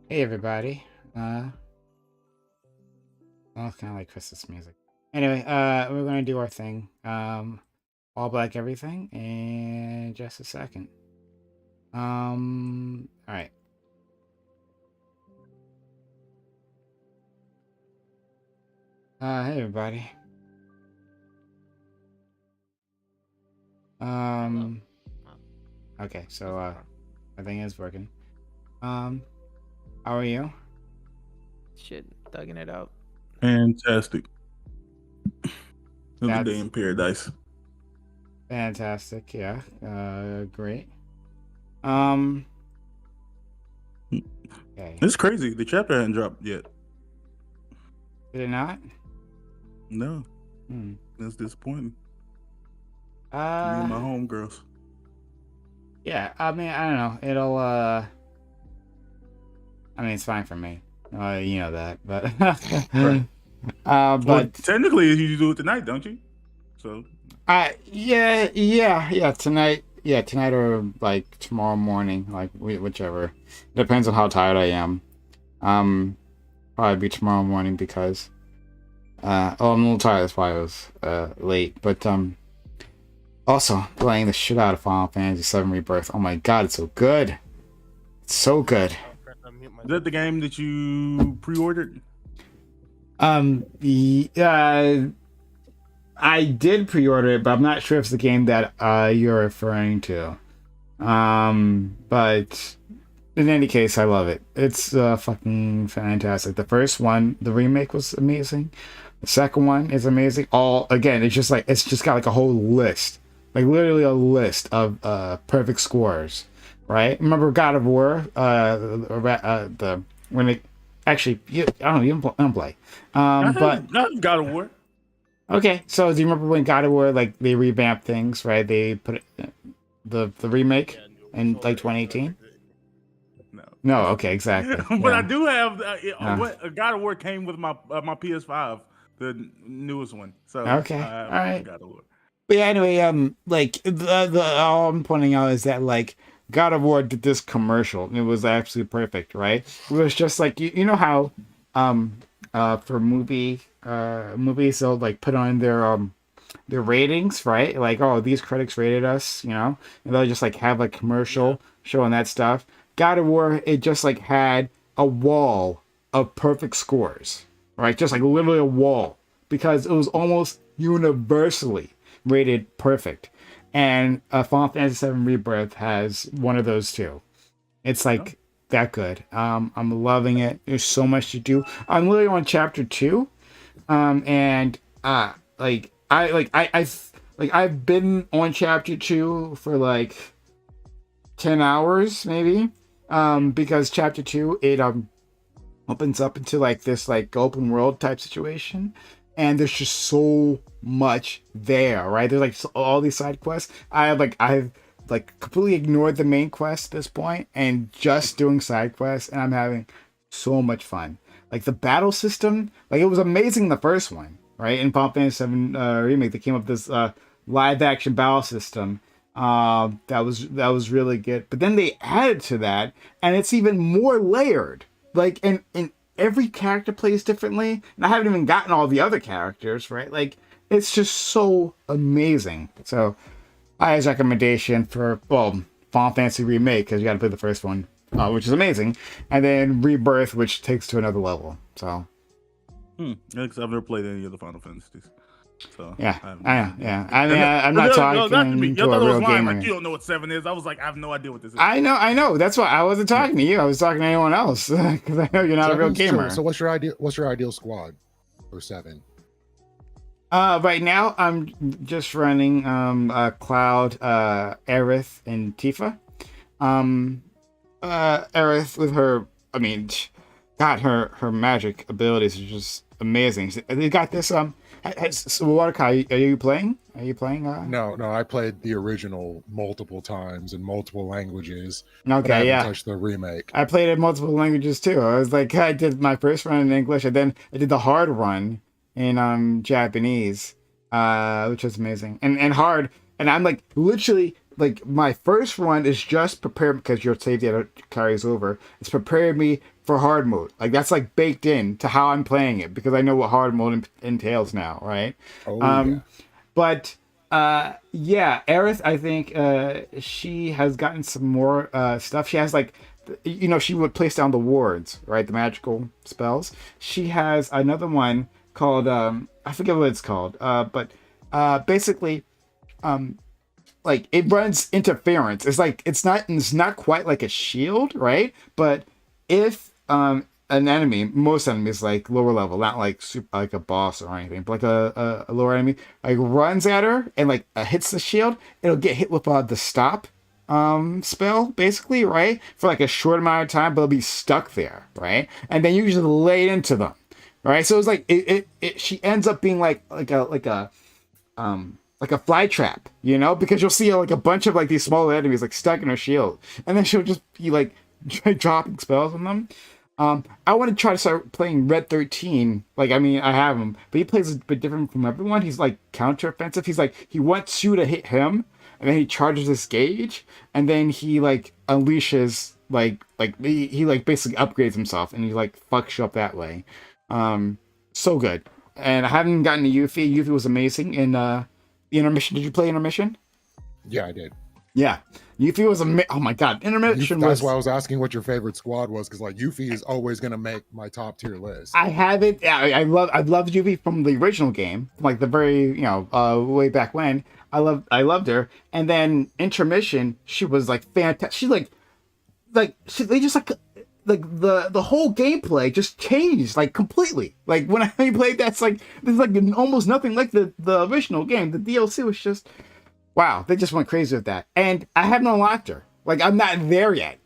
Hey everybody. Well, kind of like Christmas music. Anyway, we're gonna do our thing. All black everything in just a second. All right. Hey everybody. Hello. Um, Well, okay, so that's not fun. everything is working. Um, how are you? Shit, thugging it out. Fantastic. Another day That's in paradise. fantastic. Yeah. Great. Um, okay. It's crazy. The chapter hasn't dropped yet. Did it not? No, Hmm. that's disappointing. Me and my homegirls. Yeah. I mean, I don't know. It'll I mean, it's fine for me. You know that, but Right. Well, but technically, you do it tonight, don't you? So, yeah. Tonight or like tomorrow morning, like whichever. Depends on how tired I am. Probably be tomorrow morning because I'm a little tired. That's why I was late. But also playing the shit out of Final Fantasy VII Rebirth. Oh my god, it's so good. It's so good. is that the game that you pre-ordered? Yeah. I did pre-order it, but I'm not sure if it's the game that you're referring to. But in any case, I love it. It's fucking fantastic. The first one, the remake was amazing. The second one is amazing. All again, it's just got like a whole list, like literally a list of perfect scores. Right? Remember God of War? The when it actually, I don't know, you don't play. But I've God of War. Okay, so do you remember when God of War like they revamped things, right? They put the remake in like 2018. No. No, okay, exactly. But I Yeah. do have Uh, what God of War came with my PS5, the newest one. So I okay. All have right. God of War. But yeah, anyway, like the all I'm pointing out is that like God of War did this commercial and it was absolutely perfect, right? It was just like you know how um for movies they'll like put on their ratings, right? Like, oh, these critics rated us, and they'll just like have a commercial showing that stuff. God of War, it just like had a wall of perfect scores, right? Just like literally a wall because it was almost universally rated perfect. And Final Fantasy VII Rebirth has one of those too. It's Oh, like that good. I'm loving it. There's so much to do. I'm literally on chapter two, and I've been on chapter two for like 10 hours maybe, because chapter two it opens up into like this like open world type situation, and there's just so much there, right? There's like all these side quests. I've completely ignored the main quest at this point and just doing side quests, and I'm having so much fun. Like the battle system, like it was amazing in the first one, right? In Final Fantasy VII remake, they came up with this live action battle system that was really good. But then they added to that, and it's even more layered. Like, and every character plays differently, and I haven't even gotten all the other characters, right? Like, it's just so amazing. So, highest recommendation for Final Fantasy remake because you got to play the first one, which is amazing, and then Rebirth, which takes to another level. So, yeah, 'cause I've never played any of the Final Fantasies. So yeah, I have no I know, idea. yeah. I mean, I'm not No, not to me. talking Y'all to a thought I was real lying. Like gamer. you don't know what 7 is. I was like, I have no idea what this is. I know. That's why I wasn't Yeah. talking to you. I was talking to anyone else because I know you're not a real gamer. So what's your ideal squad for 7? Right now I'm just running Cloud, Aerith, and Tifa. Um, Aerith with her, I mean, God, her magic abilities are just amazing. They got this. So Waterkai, are you playing? Are you playing? No, I played the original multiple times in multiple languages, but I Okay, haven't yeah. touched the remake. I played in multiple languages too. I was like, I did my first run in English, and then I did the hard run in Japanese, which was amazing and hard. And I'm like, literally, like my first run is just prepared because your save data carries over. It's prepared me for hard mode. Like that's like baked in to how I'm playing it because I know what hard mode entails now, right? Oh, But yeah, Aerith, I think she has gotten some more stuff. She has like, she would place down the wards, right? The magical spells. She has another one called I forget what it's called. But basically, like it runs interference. It's not quite like a shield, right? But if an enemy, most enemies like lower level, not like super, like a boss or anything, but like a lower enemy, like runs at her and like hits the shield, it'll get hit with the stop spell basically, right? For like a short amount of time, but it'll be stuck there, right? And then you just lay into them, right? So it's like she ends up being like a fly trap, because you'll see like a bunch of like these small enemies like stuck in her shield, and then she'll just be like dropping spells on them. I want to try to start playing Red 13. Like, I mean, I have him, but he plays a bit different from everyone. He's like counter-offensive. He's like, he wants you to hit him, and then he charges this gauge, and then he like unleashes he like basically upgrades himself, and he like fucks you up that way. So good. And I haven't gotten to Yuffie. Yuffie was amazing in the intermission. Did you play intermission? yeah, I did. Yeah, Yuffie was oh my god, intermission That's was. why I was asking what your favorite squad was, because like Yuffie is always gonna make my top tier list. I have it. I've loved Yuffie from the original game, like the very way back when. I loved her, and then intermission, she was like fantastic. She they just like the whole gameplay just changed like completely. Like when I played, there's like almost nothing like the original game. The DLC was just. Wow, they just went crazy with that. And I haven't unlocked her. Like, I'm not there yet,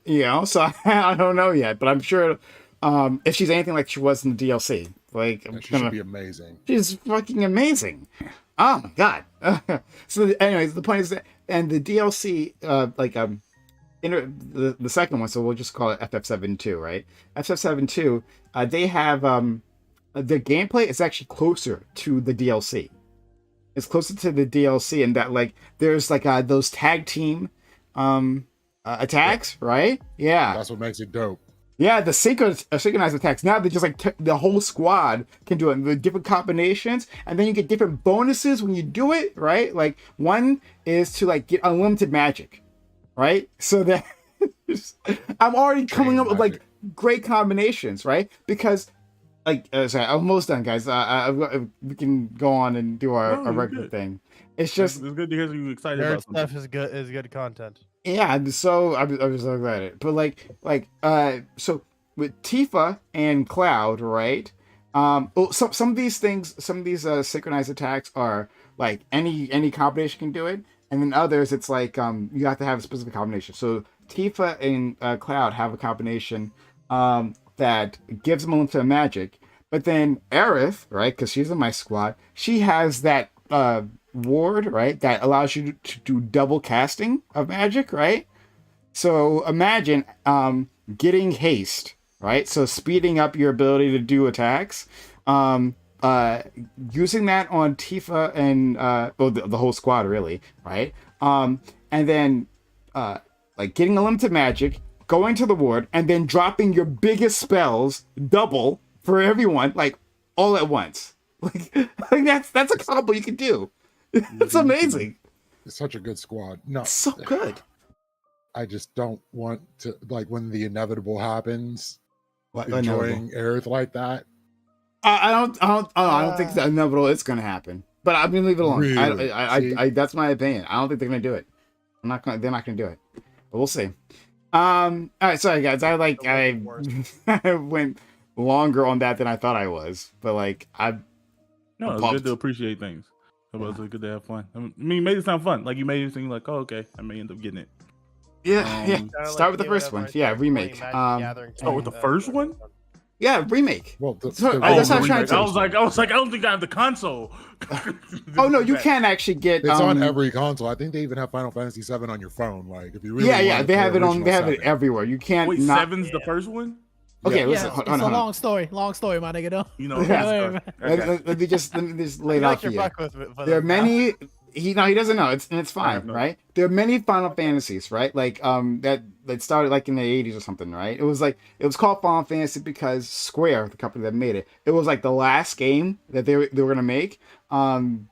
so I don't know yet. But I'm sure if she's anything like she was in the DLC, like, Should be amazing. She's fucking amazing. Oh, my God. So, anyways, the point is that, and the DLC, the second one, so we'll just call it FF72, right? FF72, they have, the gameplay is actually closer to the DLC. It's closer to the DLC in that like there's like those tag team attacks, right? Yeah, That's what makes it dope. yeah. The synchronized attacks. Now they just like the whole squad can do it. The different combinations, and then you get different bonuses when you do it, right? Like one is to like get unlimited magic, right? So that I'm already coming up with like great combinations, right? Because. Sorry, I'm almost done, guys. We can go on and do our regular thing. It's just it's good to hear you excited Nerd about something. stuff is good content. yeah. I'm so glad it. But so with Tifa and Cloud, right? Some of these things, some of these synchronized attacks are like any combination can do it, and then others it's like you have to have a specific combination. So Tifa and Cloud have a combination that gives them unlimited magic, but then Aerith, right, because she's in my squad, she has that ward, right, that allows you to do double casting of magic, right? So imagine getting haste, right? So speeding up your ability to do attacks, using that on Tifa and the whole squad, really, right? And then like getting unlimited magic, going to the ward, and then dropping your biggest spells double for everyone, like all at once. Like that's a combo you can do. It's amazing. It's such a good squad. No, It's so good. I just don't want to like when the inevitable happens. What, Enjoying Aerith like that. I don't think that inevitable is going to happen. But I'm going to leave it alone. Really? I that's my opinion. I don't think they're going to do it. They're not going to do it. But we'll see. All right, sorry guys. I went longer on that than I thought I was. But like No, it's good to appreciate things. It's good to have fun. I mean, you made it sound fun. Like you made it seem like, oh, okay, I may end up getting it. Yeah. Start with the first one. Yeah, remake. Start with the first one. Yeah, remake. Well, That's what I'm trying to say. I was like, I don't think I have the console. Oh no, you can actually get. it's on every console. I think they even have Final Fantasy VII on your phone. Like if you really Yeah, they have it on. They have it everywhere. You can't. Wait, not, Seven's the first one? Okay, Yeah, listen. it's Hold a on. long story, my nigga. Though. You know, Yeah. okay. Let me just lay it I out like for your you. buck with it, There are many he doesn't know. It's fine, no. right? There are many Final Fantasies, right? Like that started like in the 80s or something, right? It was called Final Fantasy because Square, the company that made it, it was like the last game that they were gonna make,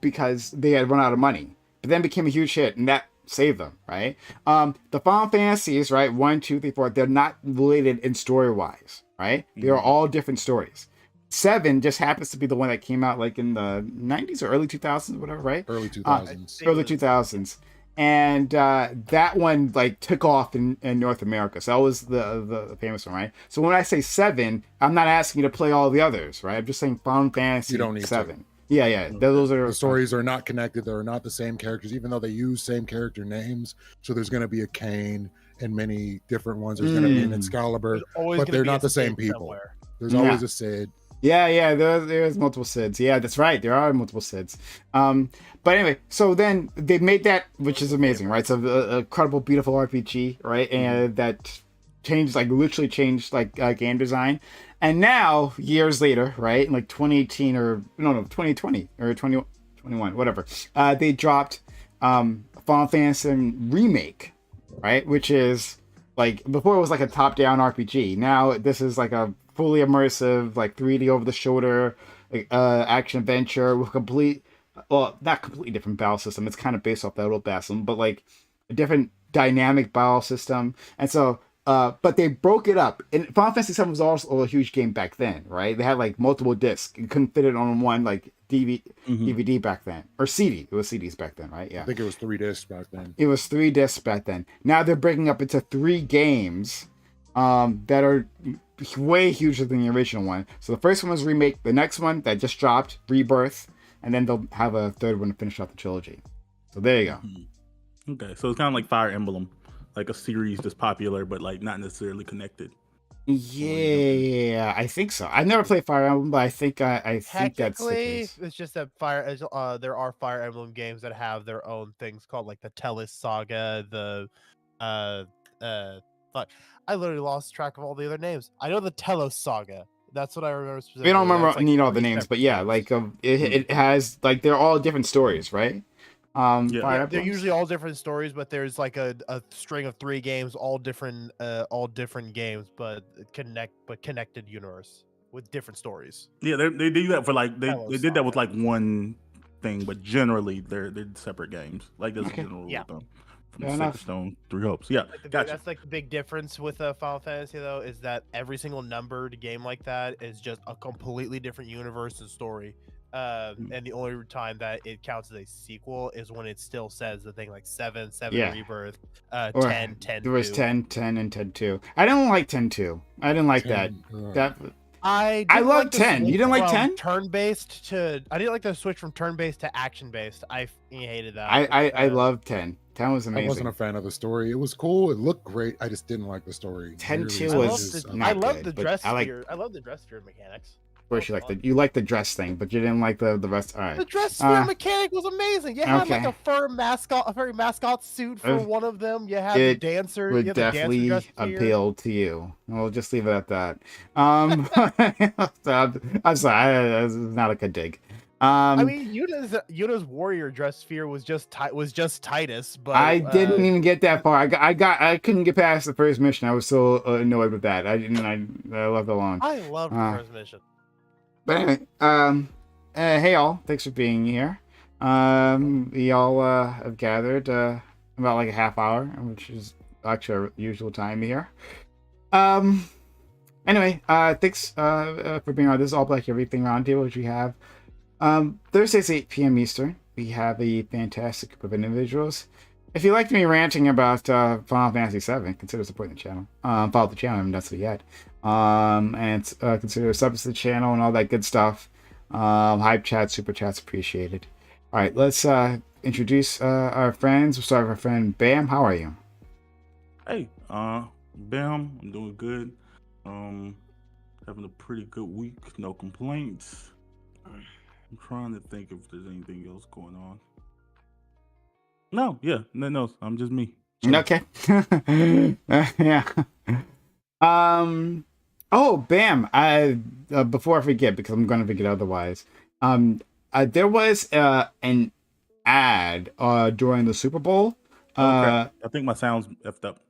because they had run out of money. But then it became a huge hit, and that saved them, right? The Final Fantasies, right? 1, 2, 3, 4, they're not related in story wise, right? They are all different stories. 7 just happens to be the one that came out like in the 90s or early 2000s, whatever, right? Early 2000s. Early 2000s. And that one like took off in North America. So that was the famous one, right? So when I say 7, I'm not asking you to play all the others, right? I'm just saying Final Fantasy You don't need 7. Yeah. Those are The stories are not connected. They're not the same characters, even though they use same character names. So there's going to be a Kane and many different ones. There's going to be an Excalibur, There's always but gonna they're be not a the same Sid people. somewhere. There's always a Sid. Yeah, there's multiple Sids. Yeah, that's right. There are multiple Sids. But anyway, so then they made that, which is amazing, right? So a incredible, beautiful RPG, right? And that literally changed game design. And now, years later, right, in like 2018 or 2020 or 2021, whatever, they dropped Final Fantasy Remake, right? Which is like, before it was like a top-down RPG. Now this is like a fully immersive, like 3D over the shoulder action adventure with not completely different battle system. It's kind of based off that old battle system, but like a different dynamic battle system. And so, but they broke it up. And Final Fantasy VII was also a huge game back then, right? They had like multiple discs. You couldn't fit it on one like DVD back then, or CD. It was CDs back then, right? Yeah. I think it was 3 discs back then. It was 3 discs back then. Now they're breaking up into 3 games that are way huger than the original one. So the first one was Remake. The next one that just dropped, Rebirth, and then they'll have a third one to finish off the trilogy. So there you go. Okay, so it's kind of like Fire Emblem, like a series that's popular but like not necessarily connected. Yeah, I think so. I've never played Fire Emblem, but I think I think that's the Technically, case. it's just that there are Fire Emblem games that have their own things called like the Tellus Saga, the fuck. I literally lost track of all the other names. I know the Telos Saga. That's what I remember specifically. We don't remember That's, like, need all the 3 names, but separate yeah, games. like it has like they're all different stories, right? Yeah. Fire Yeah, they're Emblems. usually all different stories, but there's like a string of 3 games, all different games, but connected universe with different stories. Yeah, they do that for like they Telos did that with Saga. like one thing, but generally they're separate games. Like that's Okay. a general rule Yeah. with them. From Fair Sacred enough. Stone, 3 Hopes. Yeah, gotcha. That's like the big difference with Final Fantasy though, is that every single numbered game like that is just a completely different universe and story. And the only time that it counts as a sequel is when it still says the thing like 7 Yeah. Rebirth, Or 10 There was 2. 10, and 10-2. I didn't like 10-2. I didn't like that. That I love like the 10. You switch didn't like from 10? Turn-based to I didn't like the switch from turn-based to action-based. I hated that. I love 10. 10 was I amazing. wasn't a fan of the story. It was cool. It looked great. I just didn't like the story. 10-2 Nearly as was much as, not I love good, the but dress I like- sphere. I love the dress sphere mechanics. Of course, you like the dress thing, but you didn't like the rest. All right. The dress sphere Uh, mechanic was amazing. You had like okay. a fur mascot suit for one of them. You had It the dancer. Would You had the dancer definitely dress sphere. appeal to you. We'll just leave it at that. I'm sorry. It's not a good dig. I mean, Yuna's warrior dress sphere was just Titus, but I didn't even get that far. I couldn't get past the first mission. I was so annoyed with that. I left it alone. I love the first mission. But anyway, hey all, thanks for being here. We all have gathered about like a half hour, which is actually our usual time here. Anyway, thanks for being on this All Black Everything Roundtable, which we have Thursdays 8 p.m. Eastern. We have a fantastic group of individuals. If you liked me ranting about Final Fantasy VII, consider supporting the channel. Follow the channel, I haven't done so yet. And consider subs to the channel and all that good stuff. Hype chat, super chats appreciated. All right, let's introduce our friends. We'll start with our friend Bam. How are you? Hey, Bam, I'm doing good. Having a pretty good week, no complaints. I'm trying to think if there's anything else going on. No, yeah, nothing else. I'm just me. Okay. Yeah. Oh, Bam. I before I forget, because I'm going to forget otherwise. There was an ad during the Super Bowl. Okay. I think my sound's effed up.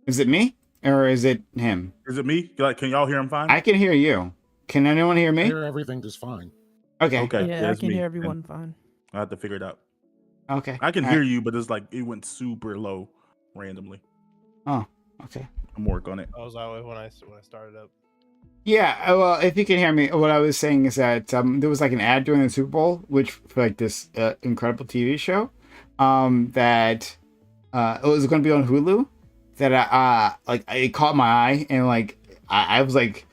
Is it me or is it him? Is it me? Can y'all hear him fine? I can hear you. Can anyone hear I me? hear everything just fine. Okay. Okay. Yeah, I it's can me. hear And everyone fine. I have to figure it out. Okay. I can hear you, but it's like it went super low randomly. Oh, okay. I'm working on it. I was that way when I started up. Yeah, well, if you can hear me, what I was saying is that there was like an ad during the Super Bowl, which for like this incredible TV show, that it was going to be on Hulu. That like it caught my eye, and like I was like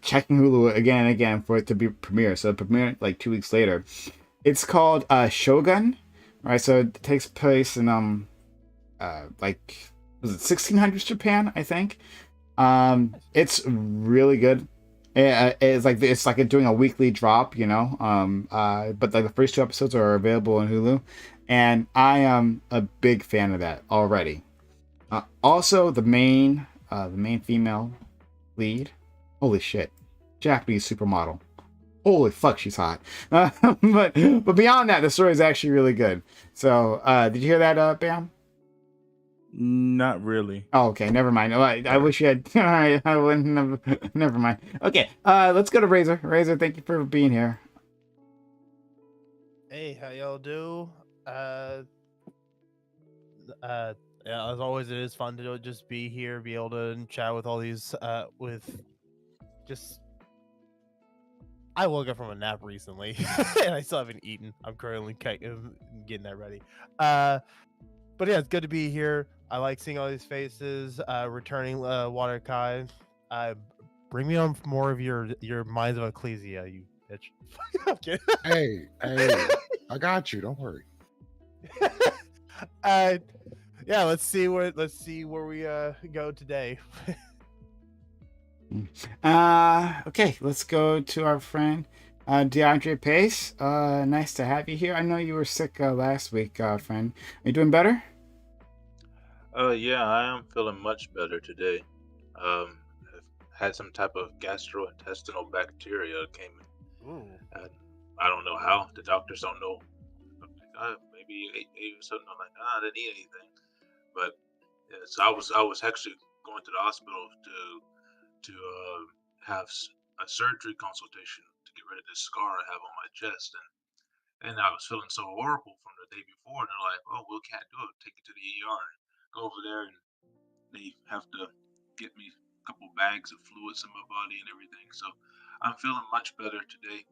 checking Hulu again and again for it to be premiere. So it premiered like 2 weeks later. It's called Shogun, right? So it takes place in like was it 1600s Japan, I think. It's really good. It's like doing a weekly drop, you know. But like the first 2 episodes are available on Hulu, and I am a big fan of that already. Also, the main female lead, holy shit, Japanese supermodel. Holy fuck, she's hot. But beyond that, the story is actually really good. So, did you hear that, Bam? Not really. Oh, okay, never mind. Oh, I wish you had. All right, I wouldn't have. Never mind. Okay, let's go to Razor. Razor, thank you for being here. Hey, how y'all do? Yeah, as always, it is fun to just be here, be able to chat with all these, with just. I woke up from a nap recently, and I still haven't eaten. I'm currently getting that ready. But yeah, it's good to be here. I like seeing all these faces. Returning Water Kai. Bring me on more of your Minds of Ecclesia, you bitch. I'm kidding. Hey, I got you. Don't worry. Yeah, let's see where we go today. Okay, let's go to our friend DeAndre Pace. Nice to have you here. I know you were sick last week, friend. Are you doing better? Yeah, I am feeling much better today. I've had some type of gastrointestinal bacteria came in. Ooh. And I don't know how. The doctors don't know. Maybe you ate something. I'm like, I didn't eat anything. But yeah, so I was actually going to the hospital to have a surgery consultation to get rid of this scar I have on my chest, and I was feeling so horrible from the day before. And they're like, "Oh, we can't do it. Take it to the ER." Go over there, and they have to get me a couple bags of fluids in my body and everything. So I'm feeling much better today,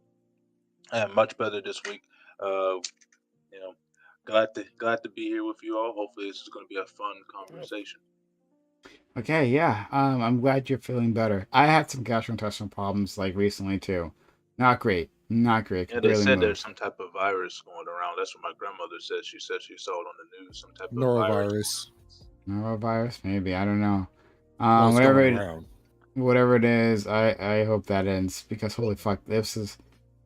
and much better this week. You know, glad to be here with you all. Hopefully, this is going to be a fun conversation. Okay, yeah. I'm glad you're feeling better. I had some gastrointestinal problems like recently too. Not great. Not great. Yeah, they Barely said move. there's some type of virus going around. That's what my grandmother said. She said she saw it on the news. Some type of virus. Norovirus, maybe. I don't know. Well, it's Whatever going it, around. whatever it is, I hope that ends because holy fuck, it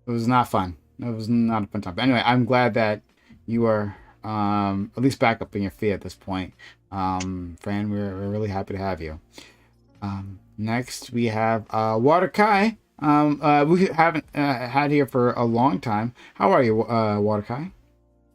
was not fun. It was not a fun time. But anyway, I'm glad that you are at least back up in your feet at this point. Fran, we're really happy to have you. Next we have Water Kai. We haven't had here for a long time. How are you, Water Kai?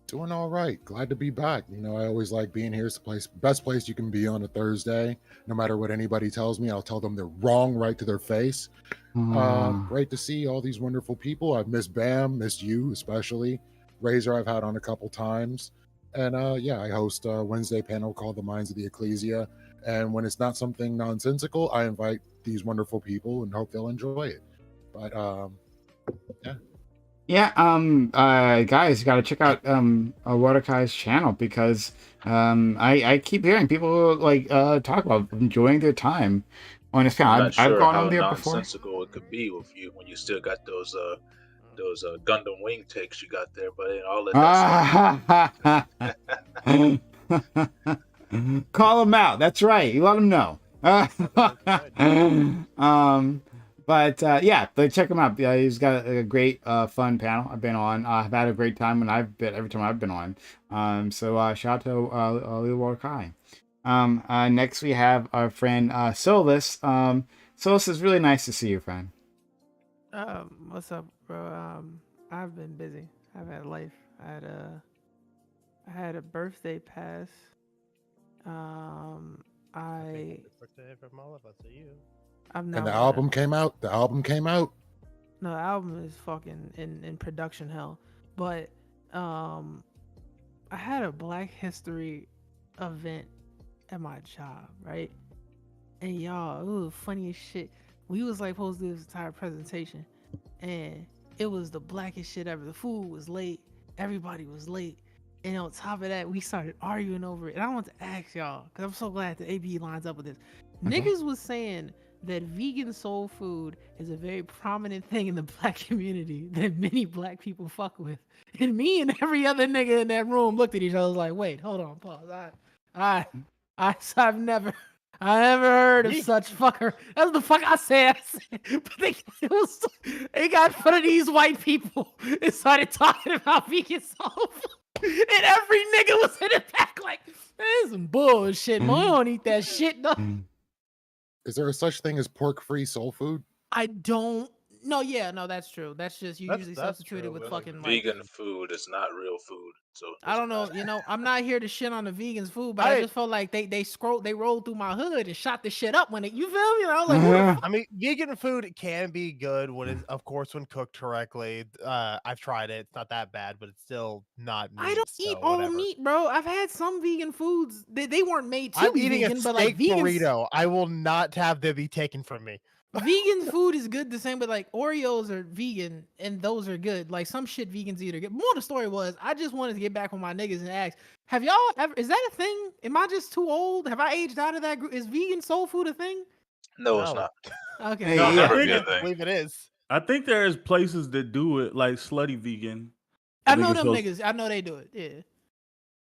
Doing all right. Glad to be back. You know, I always like being here. It's the best place you can be on a Thursday. No matter what anybody tells me, I'll tell them they're wrong right to their face. Great to see all these wonderful people. I've missed Bam, missed you especially. Razor I've had on a couple times. And yeah, I host a Wednesday panel called The Minds of the Ecclesia. And when it's not something nonsensical, I invite these wonderful people and hope they'll enjoy it. But yeah. Yeah, guys, you got to check out Water Kai's channel because I keep hearing people like talk about enjoying their time on his I'm channel. not I've sure gone how on there before. nonsensical it could be with you when you still got those Gundam wing takes you got there, but I'll let that slide. Call him out. That's right. You let him know. But yeah, check him out. He's got a great fun panel I've been on. I've had a great time when every time I've been on. So shout out to Lil Water Kai. Next we have our friend Solus. Solus, is really nice to see you, friend. What's up, bro? I've been busy. I've had life. I had I had a birthday pass. I Birthday from all of us to you. I'm not And the one of- album came out. The album came out. No, the album is fucking in production hell. But I had a Black History event at my job, right? And y'all, it was funny as shit. We was like supposed to do this entire presentation, and it was the blackest shit ever. The food was late, everybody was late, and on top of that, we started arguing over it. And I want to ask y'all, because I'm so glad the AB lines up with this. Niggas was saying that vegan soul food is a very prominent thing in the Black community that many Black people fuck with. And me and every other nigga in that room looked at each other like, wait, hold on, pause. I've never heard of such fucker. That's the fuck I said. But they got in front of these white people and started talking about vegan soul food. And every nigga was in the back like, this is some bullshit. Man, I don't eat that shit. No. Is there a such thing as pork-free soul food? I don't. No, yeah, no, that's true. That's just you usually That's substitute true, it with but, fucking like. Vegan food is not real food. So it I don't know. doesn't matter. I'm not here to shit on the vegans' food, but I just felt like they rolled through my hood and shot the shit up when it. You feel me? You know, like who the I mean, vegan food can be good when it's, of course, when cooked correctly. I've tried it; it's not that bad, but it's still not meat. I don't eat so all whatever. meat, bro. I've had some vegan foods. They weren't made to I'm be eating vegan, a but like steak vegans, burrito. I will not have them be taken from me. vegan food is good the same, but like Oreos are vegan and those are good. Like some shit vegans eat are good. More of the story was I just wanted to get back with my niggas and ask, have y'all ever, is that a thing? Am I just too old? Have I aged out of that group? Is vegan soul food a thing? No, it's No. not. Okay. Hey, It'll yeah. never I be a thing. believe it is. I think there's places that do it, like Slutty Vegan. I know think them it's niggas. I know they do it. Yeah.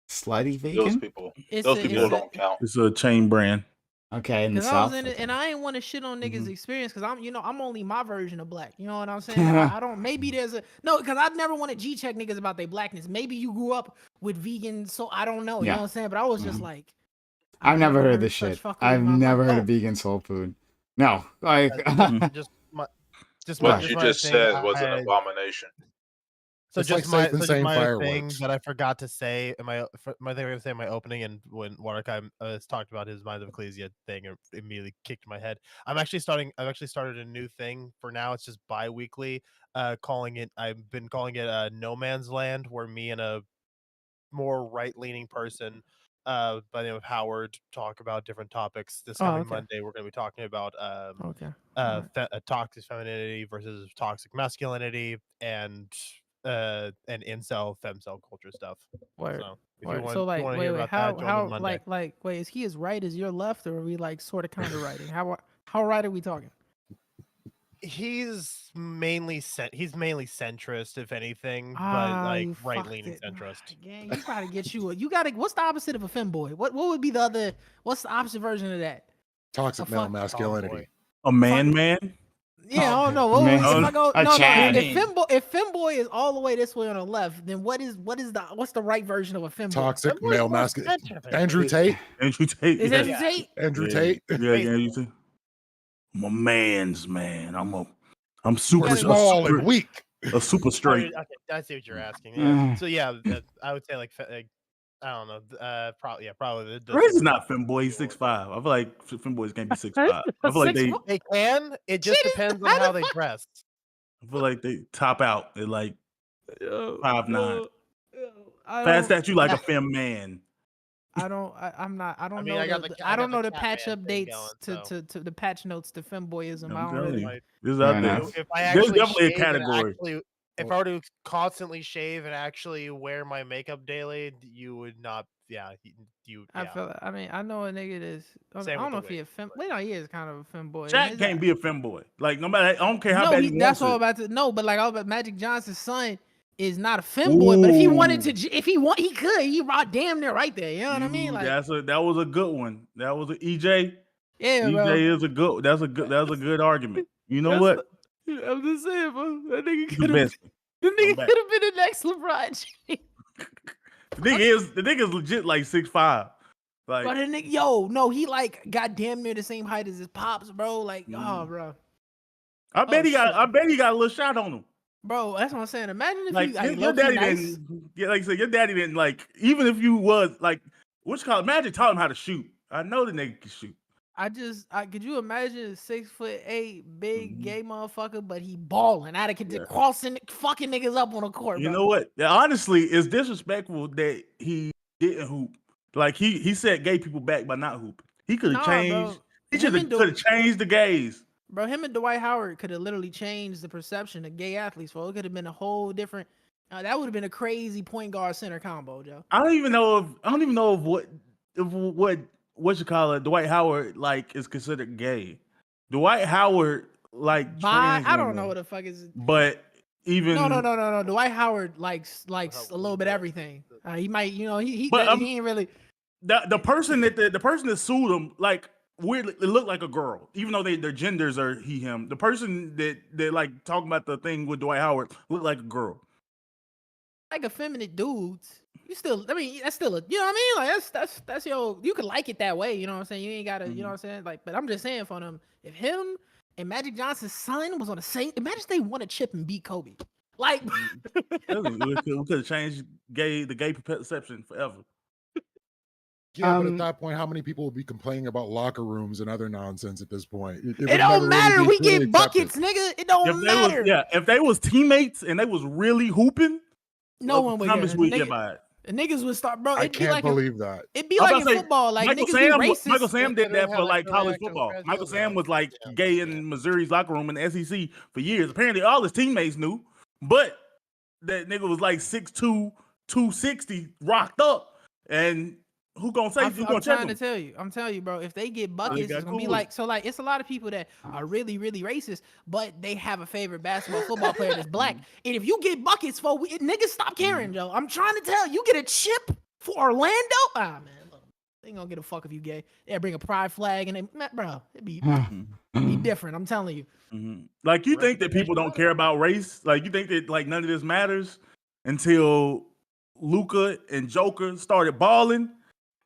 Slutty Those vegan? people, It's those a- people it's a- don't count. It's a chain brand. Okay, in the Cause I was south. in it, and I ain't want to shit on niggas' Mhm. experience, cause I'm only my version of black. You know what I'm saying? I don't. Maybe there's a no, cause I never want to G-check niggas about their blackness. Maybe you grew up with vegan, so I don't know. You Yeah. know what I'm saying? But I was just Mhm. like, I've never heard of this such shit. fuckery I've in my never life. heard of vegan soul food. No, like Just my, What just you my just thing, said was an I- abomination. So It's just like my, safe and so just sane my thing fireworks. that I forgot to say in my thing I was gonna say in my opening, and when Waterkai talked about his Mind of Ecclesia thing, it immediately kicked my head. I've actually started a new thing for now. It's just bi-weekly. I've been calling it No Man's Land, where me and a more right-leaning person by the name of Howard talk about different topics. This Oh, coming okay. Monday, we're going to be talking about Okay. Alright. toxic femininity versus toxic masculinity and incel femcel culture stuff. Word. So if Word. you want, So if like, you want to wait, hear wait, about that, join how, on Monday. wait, is he as right as your left, or are we like sort of kind of righting? How right are we talking? He's mainly centrist, if anything, but Ah, like you fucked right-leaning it. centrist. Gang, you gotta get you gotta. What's the opposite of a femboy? What would be the other? What's the opposite version of that? Toxic A male fuck- masculinity. A man. Yeah, I don't know. Oh, man. If I go, A no, Chad. if femboy is all the way this way on the left, then what's the right version of a femboy? Toxic Femboy's male more masculinity. centrist. Andrew Tate. Andrew Tate. Is yeah. that Tate? Andrew Yeah, Tate. Yeah, Andrew Tate. I'm a man's man. I'm super We're gotta- small and weak. a super straight. Okay, I see what you're asking. Yeah. Mm. So yeah, I would say like I don't know. Probably. Rez is not femboy. He's 6'5". I feel like femboys can't be 6'5". I feel like they. 6'5"? They can. It just Shit, depends on how the how they fuck- dress. I feel like they top out at like 5'9". I Fast don't- at you like a fem man. I'm not. I don't I mean, know. I got the, the- I I don't got know the the patch Catman thing updates going, to the patch notes to femboyism. I'm I don't telling really. you. This is Fair out there. enough. If I There's actually definitely a shave and category. actually, if I were to constantly shave and actually wear my makeup daily, you would not. Yeah, you. I Yeah. feel. I mean, I know a nigga that's. I Same don't with know the if he a wig, fem. but- Wait, no, he is kind of a femboy. Shaq His- can't be a femboy. Like no matter, I don't care how no, bad he that's wants all it. about to. No, but like all about Magic Johnson's son is not a femboy. But if he wanted to, if he want, he could. He right damn near right there. You know what I mean? Ooh, Like, that was a good one. That was a EJ. yeah, bro. EJ is a good. That's a good argument. You know That's what? I'm just saying, bro. That nigga He's the could have. best. The nigga I'm back. could have been the next LeBron James. The nigga is legit like 6'5". Like But the nigga, yo, no, he like got damn near the same height as his pops, bro. Like, oh, Mm. bro. I bet Oh, he got shit. I bet he got a little shot on him. Bro, that's what I'm saying. Imagine if Like you like your low-key daddy nice. didn't. Yeah, like I said, your daddy didn't like. Even if you was like, what you call it? Magic taught him how to shoot. I know the nigga can shoot. Could you imagine a 6'8" big Mhm. gay motherfucker, but he balling out of Yeah. crossing fucking niggas up on the court, You bro. know what? Yeah, honestly, it's disrespectful that he didn't hoop. Like he set gay people back by not hooping. He could have Nah, changed. bro. He Him could and have changed the gays. Bro, him and Dwight Howard could have literally changed the perception of gay athletes. For it could have been a whole different. That would have been a crazy point guard center combo, Joe. I don't even know what you call it. Dwight Howard like is considered gay. Dwight Howard like trans I don't know women, what the fuck is. but even No. Dwight Howard likes a little bit everything. He might, he But, he ain't really. the person that sued him like weirdly it looked like a girl, even though their genders are he him. The person that like talking about the thing with Dwight Howard looked like a girl. Like effeminate dudes. You still, I mean, that's still a, you know what I mean? Like that's your, you can like it that way. You know what I'm saying? You ain't gotta, you know what I'm saying? Like, but I'm just saying for them, if him and Magic Johnson's son was on the same, imagine they won a chip and beat Kobe. Like, We could have changed the gay perception forever. Yeah, but at that point, how many people would be complaining about locker rooms and other nonsense at this point? it would don't never matter. really be We truly get buckets, accepted. nigga. It don't matter. If they was teammates and they was really hooping, No one would Thomas get would it. get by it. The niggas would start, bro. I It'd be can't like believe that. It'd be I'm like about in to say, football. Like niggas be racist. Michael Sam did that for like college like football. Trans Michael Sam Yoga. was like Yeah. gay in Missouri's locker room in the SEC for years. Apparently, all his teammates knew, but that nigga was like 6'2", 260, rocked up, and who gonna say? Who gonna I'm check trying to him? tell you. I'm telling you, bro. If they get buckets, got it's gonna be cool. like so. Like it's a lot of people that are really, really racist, but they have a favorite basketball, football player that's black. And if you get buckets for niggas, stop caring, Joe. I'm trying to tell you, you get a chip for Orlando. Ah man, look, they ain't gonna get a fuck if you gay. They bring a pride flag and bro, it'd be different. I'm telling you. Mhm. Like you think that people don't care about race? Like you think that like none of this matters until Luka and Joker started balling,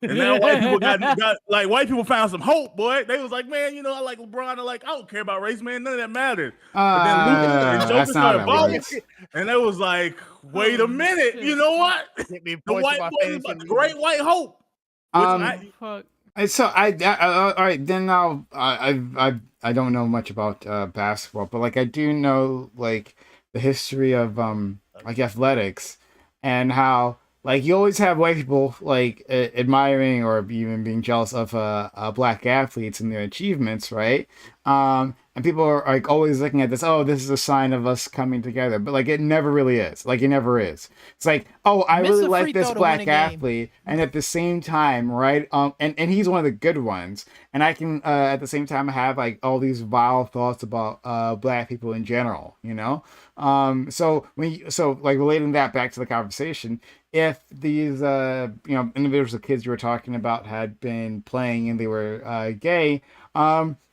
and now white people got like white people found some hope, boy. They was like, man, I like LeBron. I don't care about race, man. None of that mattered. But then Luka and Joker That's not started how it balling, works. and it was like, wait a minute, you know what? Get me The points white in my boy is fantasy about the league. great white hope. Which Fuck. So all right, then I don't know much about basketball, but like I do know like the history of like athletics and how like you always have white people like admiring or even being jealous of black athletes and their achievements, right? And people are like always looking at this. Oh, this is a sign of us coming together, but like it never really is. Like it never is. It's like, oh, I Miss really a like free this throw to black win a game. athlete, and at the same time, right? And he's one of the good ones, and I can at the same time have like all these vile thoughts about black people in general, So like relating that back to the conversation, if these individuals, the kids you were talking about, had been playing and they were gay,